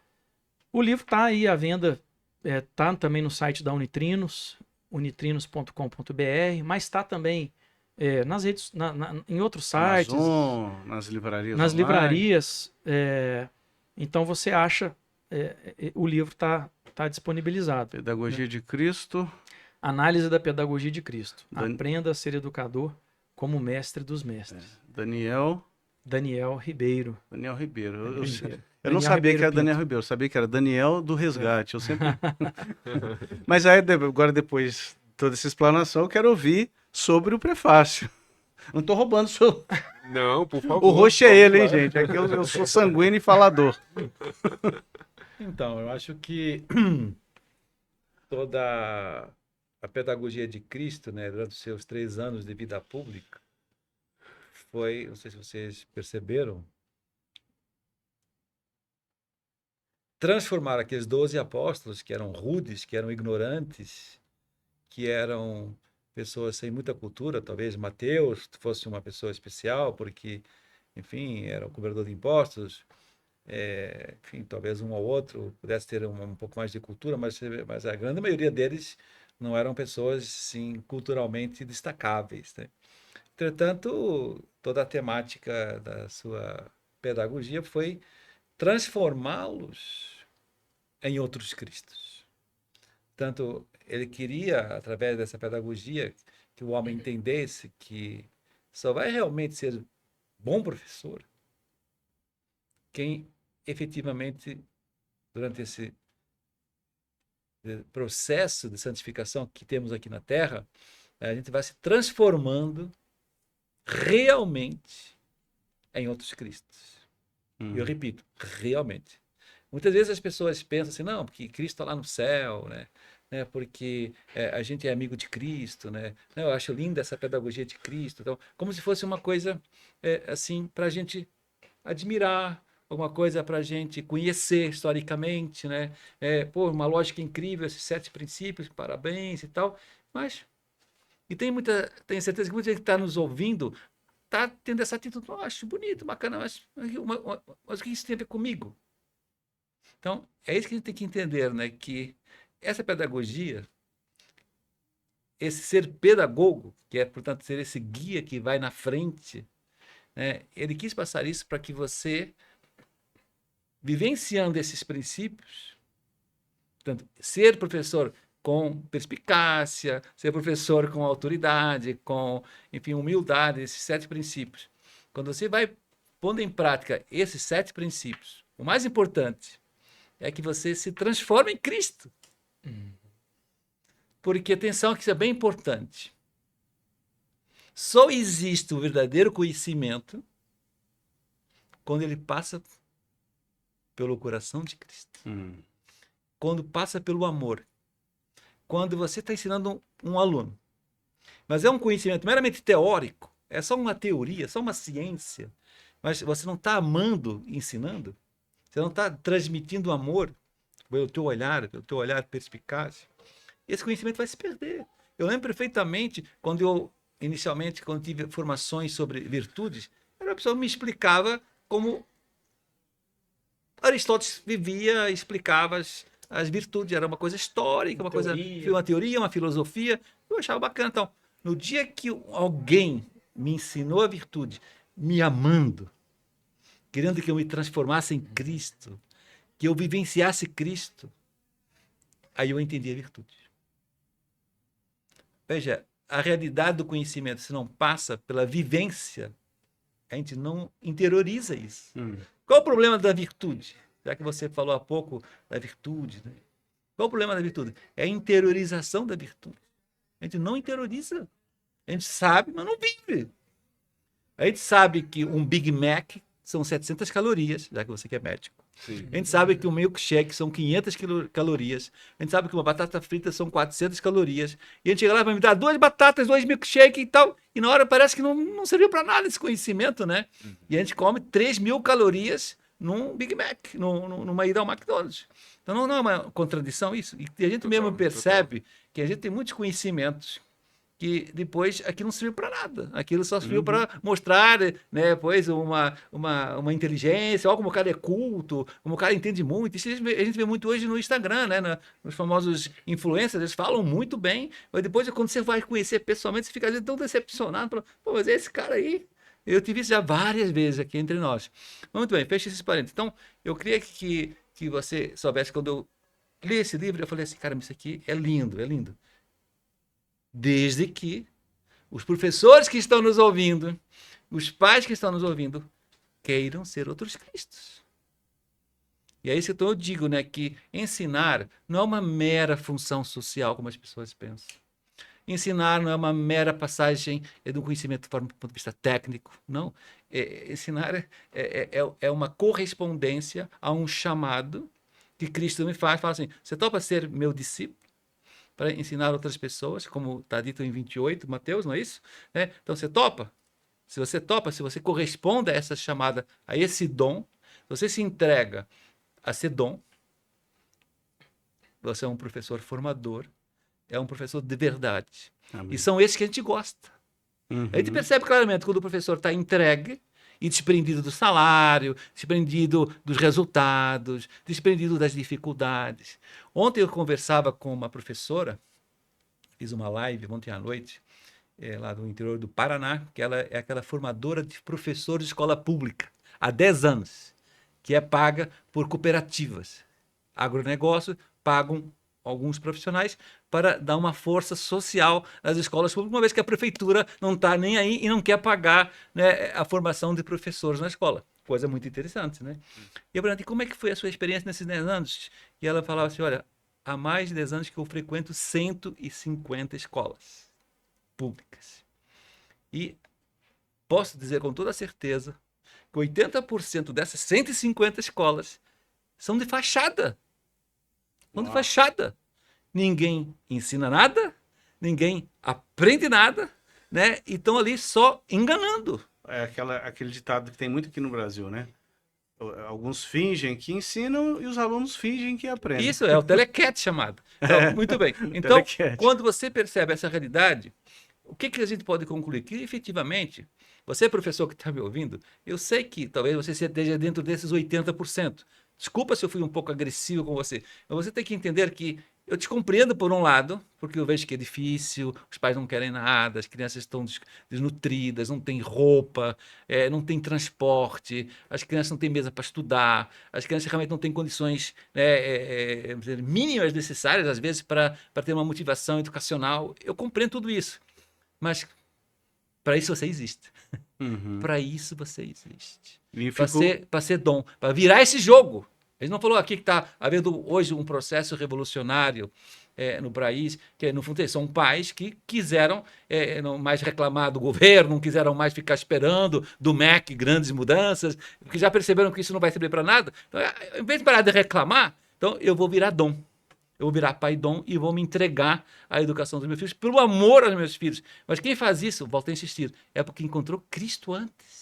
[SPEAKER 2] O livro está aí à venda, está também no site da Unitrinos, unitrinos.com.br, mas está também nas redes, em outros sites,
[SPEAKER 3] Amazon, nas livrarias
[SPEAKER 2] nas
[SPEAKER 3] online.
[SPEAKER 2] livrarias. Então você acha, o livro está disponibilizado.
[SPEAKER 3] Pedagogia de Cristo.
[SPEAKER 2] Análise da Pedagogia de Cristo.
[SPEAKER 3] Dan-
[SPEAKER 2] Aprenda a ser educador como mestre dos mestres.
[SPEAKER 3] Daniel
[SPEAKER 2] Daniel Ribeiro.
[SPEAKER 3] Ribeiro. Eu
[SPEAKER 2] Ribeiro.
[SPEAKER 3] não
[SPEAKER 2] Daniel
[SPEAKER 3] sabia
[SPEAKER 2] Ribeiro
[SPEAKER 3] que era
[SPEAKER 2] Pinto.
[SPEAKER 3] Daniel Ribeiro, eu sabia que era Daniel do Resgate. Eu sempre. Mas aí, agora, depois de toda essa explanação, eu quero ouvir sobre o prefácio. Não estou roubando o seu.
[SPEAKER 1] Não, por favor.
[SPEAKER 3] O roxo é
[SPEAKER 1] vamos
[SPEAKER 3] ele, hein,
[SPEAKER 1] lá.
[SPEAKER 3] gente? Aqui eu sou sanguíneo e falador.
[SPEAKER 4] Então, eu acho que toda a pedagogia de Cristo, né, durante os seus 3 anos de vida pública, foi, não sei se vocês perceberam, transformar aqueles 12 apóstolos que eram rudes, que eram ignorantes, que eram pessoas sem muita cultura, talvez Mateus fosse uma pessoa especial, porque, enfim, era o cobrador de impostos, enfim, talvez um ou outro pudesse ter um pouco mais de cultura, mas a grande maioria deles não eram pessoas, sim, culturalmente destacáveis, né? Entretanto, toda a temática da sua pedagogia foi transformá-los em outros Cristos. Tanto ele queria, através dessa pedagogia, que o homem entendesse que só vai realmente ser bom professor quem efetivamente, durante esse processo de santificação que temos aqui na Terra, a gente vai se transformando realmente em outros Cristos. E eu repito, realmente. Muitas vezes as pessoas pensam assim, não, porque Cristo está lá no céu, né? Porque a gente é amigo de Cristo, né? Eu acho linda essa pedagogia de Cristo. Então, como se fosse uma coisa assim para a gente admirar, alguma coisa para a gente conhecer historicamente, né? Uma lógica incrível, esses 7 princípios, parabéns e tal. Mas, tenho certeza que muita gente que está nos ouvindo está tendo essa atitude, acho bonito, bacana, mas o que isso tem a ver comigo? Então, é isso que a gente tem que entender, né? Que essa pedagogia, esse ser pedagogo, que é, portanto, ser esse guia que vai na frente, né? Ele quis passar isso para que você, vivenciando esses princípios, portanto, ser professor com perspicácia, ser professor com autoridade, com, enfim, humildade, esses 7 princípios. Quando você vai pondo em prática esses 7 princípios, o mais importante é que você se transforme em Cristo. Porque, atenção, que isso é bem importante. Só existe o verdadeiro conhecimento quando ele passa pelo coração de Cristo. Quando passa pelo amor. Quando você está ensinando um aluno. Mas é um conhecimento meramente teórico, é só uma teoria, só uma ciência. Mas você não está amando, ensinando. Você não está transmitindo amor pelo teu olhar perspicaz. Esse conhecimento vai se perder. Eu lembro perfeitamente quando eu, inicialmente, quando tive formações sobre virtudes, a pessoa me explicava como Aristóteles vivia, explicava as virtudes. Era uma coisa histórica, uma teoria, uma filosofia. Eu achava bacana. Então, no dia que alguém me ensinou a virtude, me amando, querendo que eu me transformasse em Cristo, que eu vivenciasse Cristo, aí eu entendi a virtude. Veja, a realidade do conhecimento, se não passa pela vivência, a gente não interioriza isso. Qual o problema da virtude? Já que você falou há pouco da virtude, né? Qual o problema da virtude? É a interiorização da virtude. A gente não interioriza. A gente sabe, mas não vive. A gente sabe que um Big Mac são 700 calorias, já que você que é médico.
[SPEAKER 1] Sim.
[SPEAKER 4] A gente sabe que um milkshake são 500 calorias. A gente sabe que uma batata frita são 400 calorias. E a gente chega lá e vai me dar 2 batatas, 2 milkshakes e tal. E na hora parece que não serviu para nada esse conhecimento, né? E a gente come 3.000 calorias num Big Mac, numa ida ao McDonald's. Então não é uma contradição isso? E a gente mesmo percebe que a gente tem muitos conhecimentos que depois aquilo não serviu para nada. Aquilo só serviu para mostrar, né, pois uma inteligência, ó, como o cara é culto, como o cara entende muito. Isso a gente vê muito hoje no Instagram, né, nos famosos influencers, eles falam muito bem, mas depois quando você vai conhecer pessoalmente, você fica às vezes tão decepcionado, fala, pô, mas é esse cara aí. Eu tive isso já várias vezes aqui entre nós. Muito bem, fecha esses parênteses. Então, eu queria que você soubesse, quando eu li esse livro, eu falei assim, cara, isso aqui é lindo, é lindo. Desde que os professores que estão nos ouvindo, os pais que estão nos ouvindo, queiram ser outros Cristos. E é isso que eu digo, né? Que ensinar não é uma mera função social, como as pessoas pensam. Ensinar não é uma mera passagem do conhecimento do ponto de vista técnico, não. Ensinar é uma correspondência a um chamado que Cristo me faz. Fala assim, você topa ser meu discípulo? Para ensinar outras pessoas, como está dito em 28, Mateus, não é isso? Então, você topa? Se você topa, se você corresponde a essa chamada, a esse dom, você se entrega a esse dom, você é um professor formador, é um professor de verdade.
[SPEAKER 3] Amém.
[SPEAKER 4] E são esses que a gente gosta. A gente percebe claramente quando o professor está entregue e desprendido do salário, desprendido dos resultados, desprendido das dificuldades. Ontem eu conversava com uma professora, fiz uma live ontem à noite, lá do interior do Paraná, que ela é aquela formadora de professor de escola pública, há 10 anos, que é paga por cooperativas. Agronegócio pagam alguns profissionais para dar uma força social nas escolas públicas, uma vez que a prefeitura não está nem aí e não quer pagar, né, a formação de professores na escola. Coisa muito interessante, né? E eu perguntei, como é que foi a sua experiência nesses 10 anos? E ela falava assim, olha, há mais de 10 anos que eu frequento 150 escolas públicas. E posso dizer com toda certeza que 80% dessas 150 escolas são de fachada. São de fachada. Ninguém ensina nada, ninguém aprende nada, né? E estão ali só enganando.
[SPEAKER 3] É aquele ditado que tem muito aqui no Brasil, né? Alguns fingem que ensinam e os alunos fingem que aprendem.
[SPEAKER 4] Isso é o telecat chamado. Então, muito bem. Então, quando você percebe essa realidade, o que a gente pode concluir? Que efetivamente, você, professor que está me ouvindo, eu sei que talvez você esteja dentro desses 80%. Desculpa se eu fui um pouco agressivo com você, mas você tem que entender que eu te compreendo por um lado, porque eu vejo que é difícil, os pais não querem nada, as crianças estão desnutridas, não tem roupa, não tem transporte, as crianças não têm mesa para estudar, as crianças realmente não têm condições, mínimas necessárias, às vezes, para ter uma motivação educacional. Eu compreendo tudo isso, mas para isso você existe. Para isso você existe. Para ser dom, para virar esse jogo. Ele não falou aqui que está havendo hoje um processo revolucionário no país, que no fundo são pais que quiseram não mais reclamar do governo, não quiseram mais ficar esperando do MEC grandes mudanças, porque já perceberam que isso não vai servir para nada. Então, em vez de parar de reclamar, então eu vou virar dom. Eu vou virar pai dom e vou me entregar à educação dos meus filhos, pelo amor aos meus filhos. Mas quem faz isso, volto a insistir, é porque encontrou Cristo antes.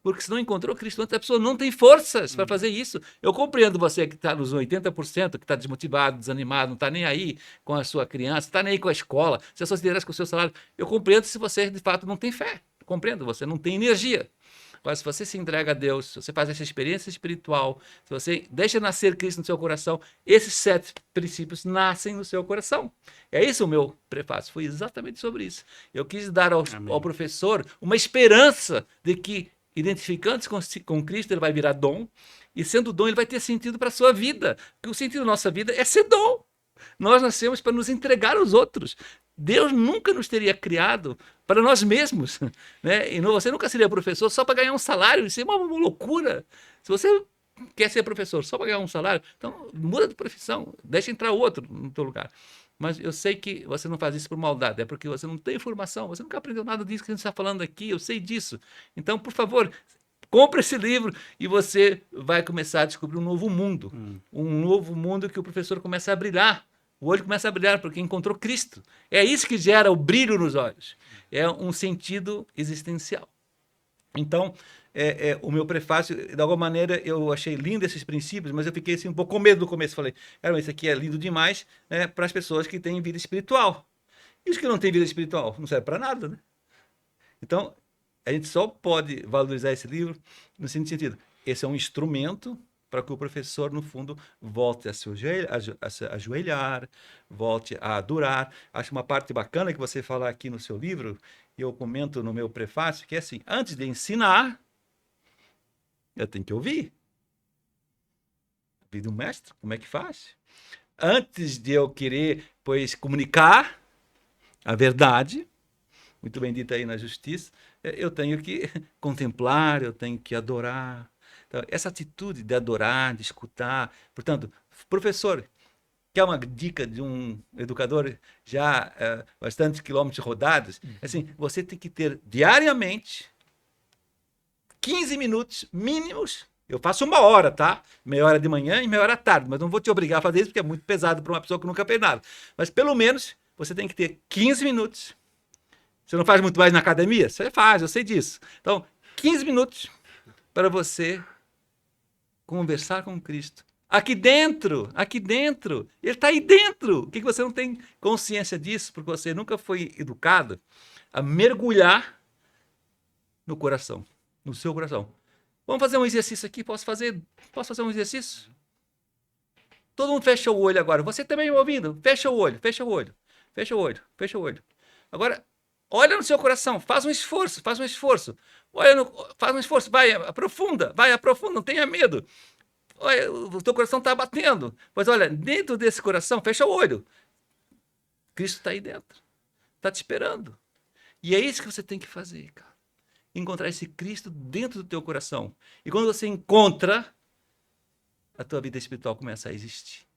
[SPEAKER 4] Porque se não encontrou Cristo antes, a pessoa não tem forças para fazer isso. Eu compreendo você que está nos 80%, que está desmotivado, desanimado, não está nem aí com a sua criança, não está nem aí com a escola, se a sua se interessa com o seu salário. Eu compreendo se você, de fato, não tem fé. Eu compreendo, você não tem energia. Mas se você se entrega a Deus, se você faz essa experiência espiritual, se você deixa nascer Cristo no seu coração, esses 7 princípios nascem no seu coração. É isso o meu prefácio, foi exatamente sobre isso. Eu quis dar ao professor uma esperança de que, identificando-se com Cristo, ele vai virar dom, e sendo dom, ele vai ter sentido para a sua vida. Porque o sentido da nossa vida é ser dom. Nós nascemos para nos entregar aos outros. Deus nunca nos teria criado para nós mesmos, né? E você nunca seria professor só para ganhar um salário. Isso é uma loucura. Se você quer ser professor só para ganhar um salário, então muda de profissão, deixa entrar outro no teu lugar. Mas eu sei que você não faz isso por maldade, é porque você não tem informação, você nunca aprendeu nada disso que a gente está falando aqui, eu sei disso. Então, por favor, compre esse livro e você vai começar a descobrir um novo mundo. Um novo mundo que o professor começa a brilhar. O olho começa a brilhar porque encontrou Cristo. É isso que gera o brilho nos olhos. É um sentido existencial. Então, o meu prefácio, de alguma maneira, eu achei lindo esses princípios, mas eu fiquei assim, um pouco com medo no começo. Falei, cara, mas isso aqui é lindo demais, né, para as pessoas que têm vida espiritual. E os que não têm vida espiritual não serve para nada, né? Então, a gente só pode valorizar esse livro no seguinte sentido: esse é um instrumento para que o professor, no fundo, volte a se ajoelhar, volte a adorar. Acho uma parte bacana que você fala aqui no seu livro, e eu comento no meu prefácio, que é assim: antes de ensinar, eu tenho que ouvir. Ouvir do mestre, como é que faz? Antes de eu querer, pois, comunicar a verdade, muito bem dito aí na justiça, eu tenho que contemplar, eu tenho que adorar. Então, essa atitude de adorar, de escutar. Portanto, professor, quer uma dica de um educador já bastante quilômetros rodados? Assim, você tem que ter diariamente 15 minutos mínimos. Eu faço 1 hora, tá? Meia hora de manhã e meia hora à tarde, mas não vou te obrigar a fazer isso porque é muito pesado para uma pessoa que nunca fez nada. Mas pelo menos você tem que ter 15 minutos. Você não faz muito mais na academia? Você faz, eu sei disso. Então, 15 minutos para você conversar com Cristo. Aqui dentro. Ele está aí dentro. Por que você não tem consciência disso? Porque você nunca foi educado a mergulhar no coração, no seu coração. Vamos fazer um exercício aqui? Posso fazer um exercício? Todo mundo fecha o olho agora. Você também me ouvindo? Fecha o olho. Agora, olha no seu coração, faz um esforço. Faz um esforço, vai, aprofunda, não tenha medo. Olha, o teu coração está batendo. Mas olha, dentro desse coração, fecha o olho. Cristo está aí dentro. Está te esperando. E é isso que você tem que fazer, cara. Encontrar esse Cristo dentro do teu coração. E quando você encontra, a tua vida espiritual começa a existir.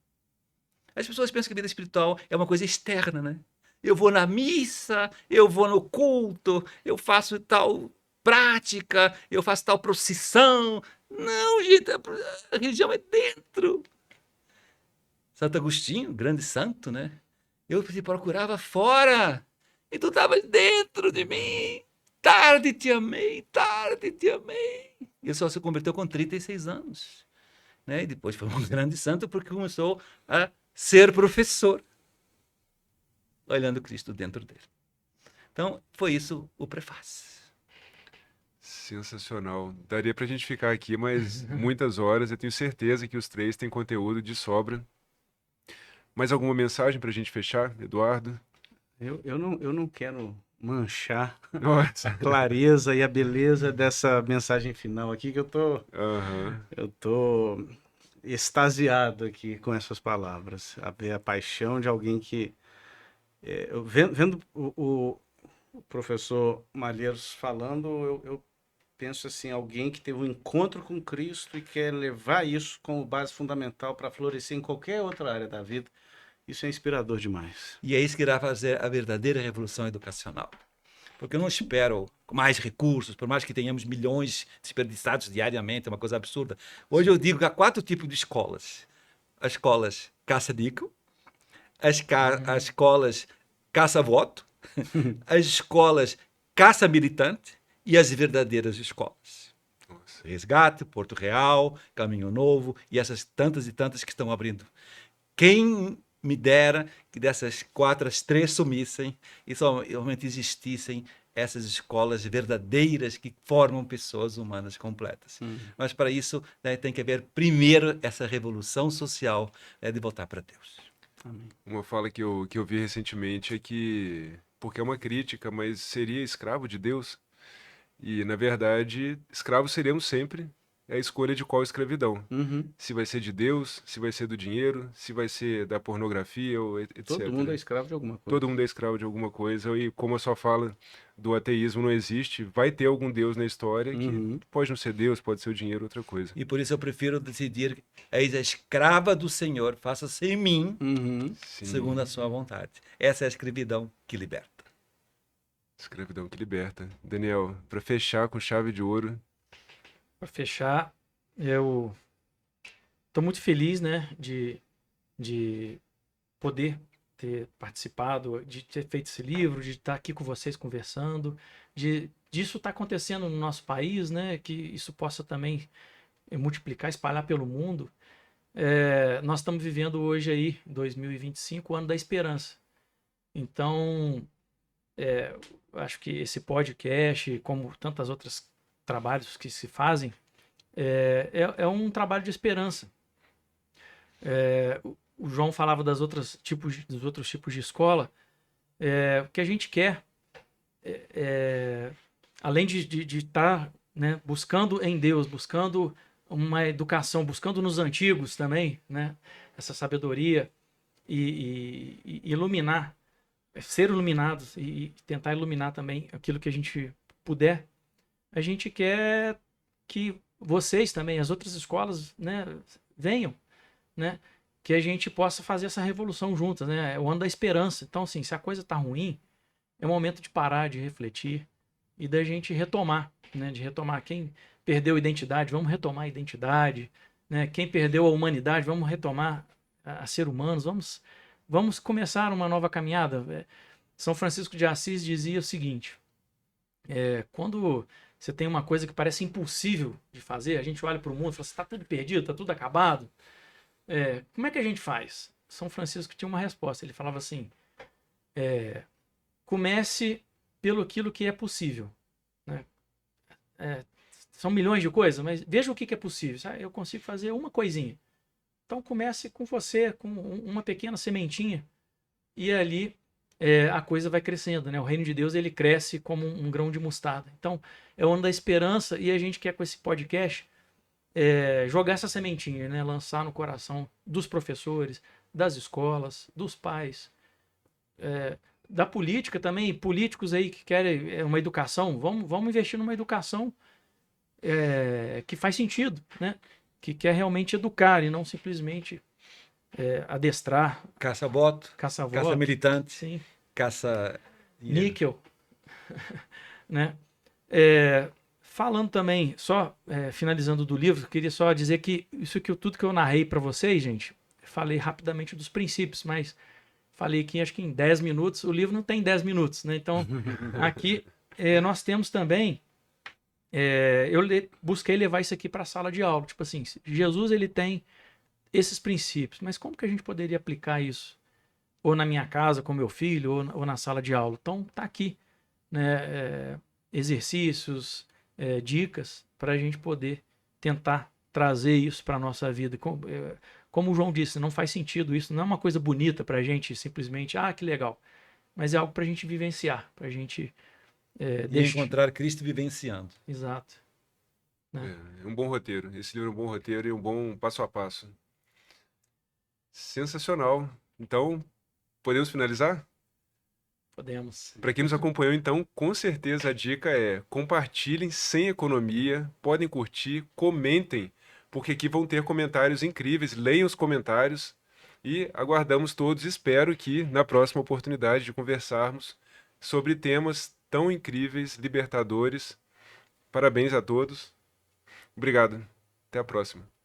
[SPEAKER 4] As pessoas pensam que a vida espiritual é uma coisa externa, né? Eu vou na missa, eu vou no culto, eu faço tal prática, eu faço tal procissão. Não, gente, a religião é dentro. Santo Agostinho, grande santo, né? Eu te procurava fora e tu estavas dentro de mim. Tarde te amei. Ele só se converteu com 36 anos. Né? E depois foi um grande santo porque começou a ser professor, olhando Cristo dentro dele. Então, foi isso o prefácio.
[SPEAKER 1] Sensacional. Daria pra gente ficar aqui mais muitas horas. Eu tenho certeza que os três têm conteúdo de sobra. Mais alguma mensagem pra gente fechar, Eduardo?
[SPEAKER 3] Eu não quero manchar
[SPEAKER 1] Nossa.
[SPEAKER 3] a clareza e a beleza dessa mensagem final aqui, que
[SPEAKER 1] Aham.
[SPEAKER 3] eu tô extasiado aqui com essas palavras. A ver a paixão de alguém que... vendo o professor Malheiros falando, eu penso assim, alguém que teve um encontro com Cristo e quer levar isso como base fundamental para florescer em qualquer outra área da vida. Isso é inspirador demais.
[SPEAKER 4] E é isso que irá fazer a verdadeira revolução educacional. Porque eu não espero mais recursos, por mais que tenhamos milhões desperdiçados diariamente, é uma coisa absurda. Hoje eu digo que há 4 tipos de escolas. As escolas caça-níquel, as escolas caça-voto, as escolas caça-militante e as verdadeiras escolas. Resgate, Porto Real, Caminho Novo e essas tantas e tantas que estão abrindo. Quem me dera que dessas 4 as 3 sumissem e só realmente existissem essas escolas verdadeiras que formam pessoas humanas completas. Mas para isso, né, tem que haver primeiro essa revolução social, né, de voltar para Deus.
[SPEAKER 3] Amém.
[SPEAKER 1] Uma fala que eu vi recentemente é que, porque é uma crítica, mas seria escravo de Deus? E, na verdade, escravos seremos sempre. É a escolha de qual escravidão.
[SPEAKER 3] Uhum.
[SPEAKER 1] Se vai ser de Deus, se vai ser do dinheiro, se vai ser da pornografia, ou etc.
[SPEAKER 3] Todo mundo é escravo de alguma coisa.
[SPEAKER 1] Todo mundo é escravo de alguma coisa. E como a sua fala do ateísmo não existe, vai ter algum Deus na história que pode não ser Deus, pode ser o dinheiro, outra coisa.
[SPEAKER 4] E por isso eu prefiro decidir, eis a escrava do Senhor, faça-se em mim,
[SPEAKER 1] Sim,
[SPEAKER 4] segundo a sua vontade. Essa é a escravidão que liberta.
[SPEAKER 1] escravidão que liberta. Daniel, para fechar com chave de ouro.
[SPEAKER 2] Para fechar, eu estou muito feliz, né, de poder ter participado, de ter feito esse livro, de estar aqui com vocês conversando, disso estar acontecendo no nosso país, né? Que isso possa também multiplicar, espalhar pelo mundo. Nós estamos vivendo hoje aí, 2025, o ano da esperança. Então, acho que esse podcast, como tantas outras trabalhos que se fazem, é um trabalho de esperança. O João falava dos outros tipos de escola. O que a gente quer, além de estar, né, buscando em Deus, buscando uma educação, buscando nos antigos também, né, essa sabedoria e iluminar, ser iluminados e tentar iluminar também aquilo que a gente puder. A gente quer que vocês também, as outras escolas, né, venham, né, que a gente possa fazer essa revolução juntas, né? É o ano da esperança. Então, assim, se a coisa tá ruim, é o momento de parar, de refletir e da gente retomar, né? De retomar quem perdeu a identidade, vamos retomar a identidade, né? Quem perdeu a humanidade, vamos retomar a ser humanos, vamos começar uma nova caminhada. São Francisco de Assis dizia o seguinte: quando você tem uma coisa que parece impossível de fazer, a gente olha para o mundo e fala, está tudo perdido, está tudo acabado. Como é que a gente faz? São Francisco tinha uma resposta. Ele falava assim: comece pelo aquilo que é possível, né? São milhões de coisas, mas veja o que é possível. Eu consigo fazer uma coisinha. Então comece com você, com uma pequena sementinha, e ali a coisa vai crescendo, né? O reino de Deus, ele cresce como um grão de mostarda. Então é o ano da esperança, e a gente quer, com esse podcast, jogar essa sementinha, né? Lançar no coração dos professores, das escolas, dos pais, da política também, políticos aí que querem uma educação, vamos investir numa educação que faz sentido, né? Que quer realmente educar e não simplesmente adestrar,
[SPEAKER 4] Caça-voto,
[SPEAKER 2] caça-voto,
[SPEAKER 4] caça-militante,
[SPEAKER 2] sim,
[SPEAKER 4] caça-dinheiro.
[SPEAKER 2] níquel, né? Falando também, só finalizando do livro, queria só dizer que tudo que eu narrei para vocês, gente, falei rapidamente dos princípios, mas falei aqui acho que em 10 minutos, o livro não tem 10 minutos, né? Então, aqui nós temos também, busquei levar isso aqui para a sala de aula, tipo assim, Jesus, ele tem esses princípios, mas como que a gente poderia aplicar isso? Ou na minha casa com meu filho, ou na sala de aula? Então, tá aqui, né? Exercícios, dicas para a gente poder tentar trazer isso para a nossa vida. Como o João disse, não faz sentido isso, não é uma coisa bonita para a gente simplesmente, que legal, mas é algo para a gente vivenciar, para a gente
[SPEAKER 4] encontrar Cristo vivenciando.
[SPEAKER 2] Exato. Né?
[SPEAKER 1] É um bom roteiro. Esse livro é um bom roteiro e um bom passo a passo. Sensacional. Então, podemos finalizar?
[SPEAKER 2] Podemos.
[SPEAKER 1] Para quem nos acompanhou, então, com certeza a dica é: compartilhem sem economia, podem curtir, comentem, porque aqui vão ter comentários incríveis, leiam os comentários e aguardamos todos. Espero que na próxima oportunidade de conversarmos sobre temas tão incríveis, libertadores. Parabéns a todos. Obrigado. Até a próxima.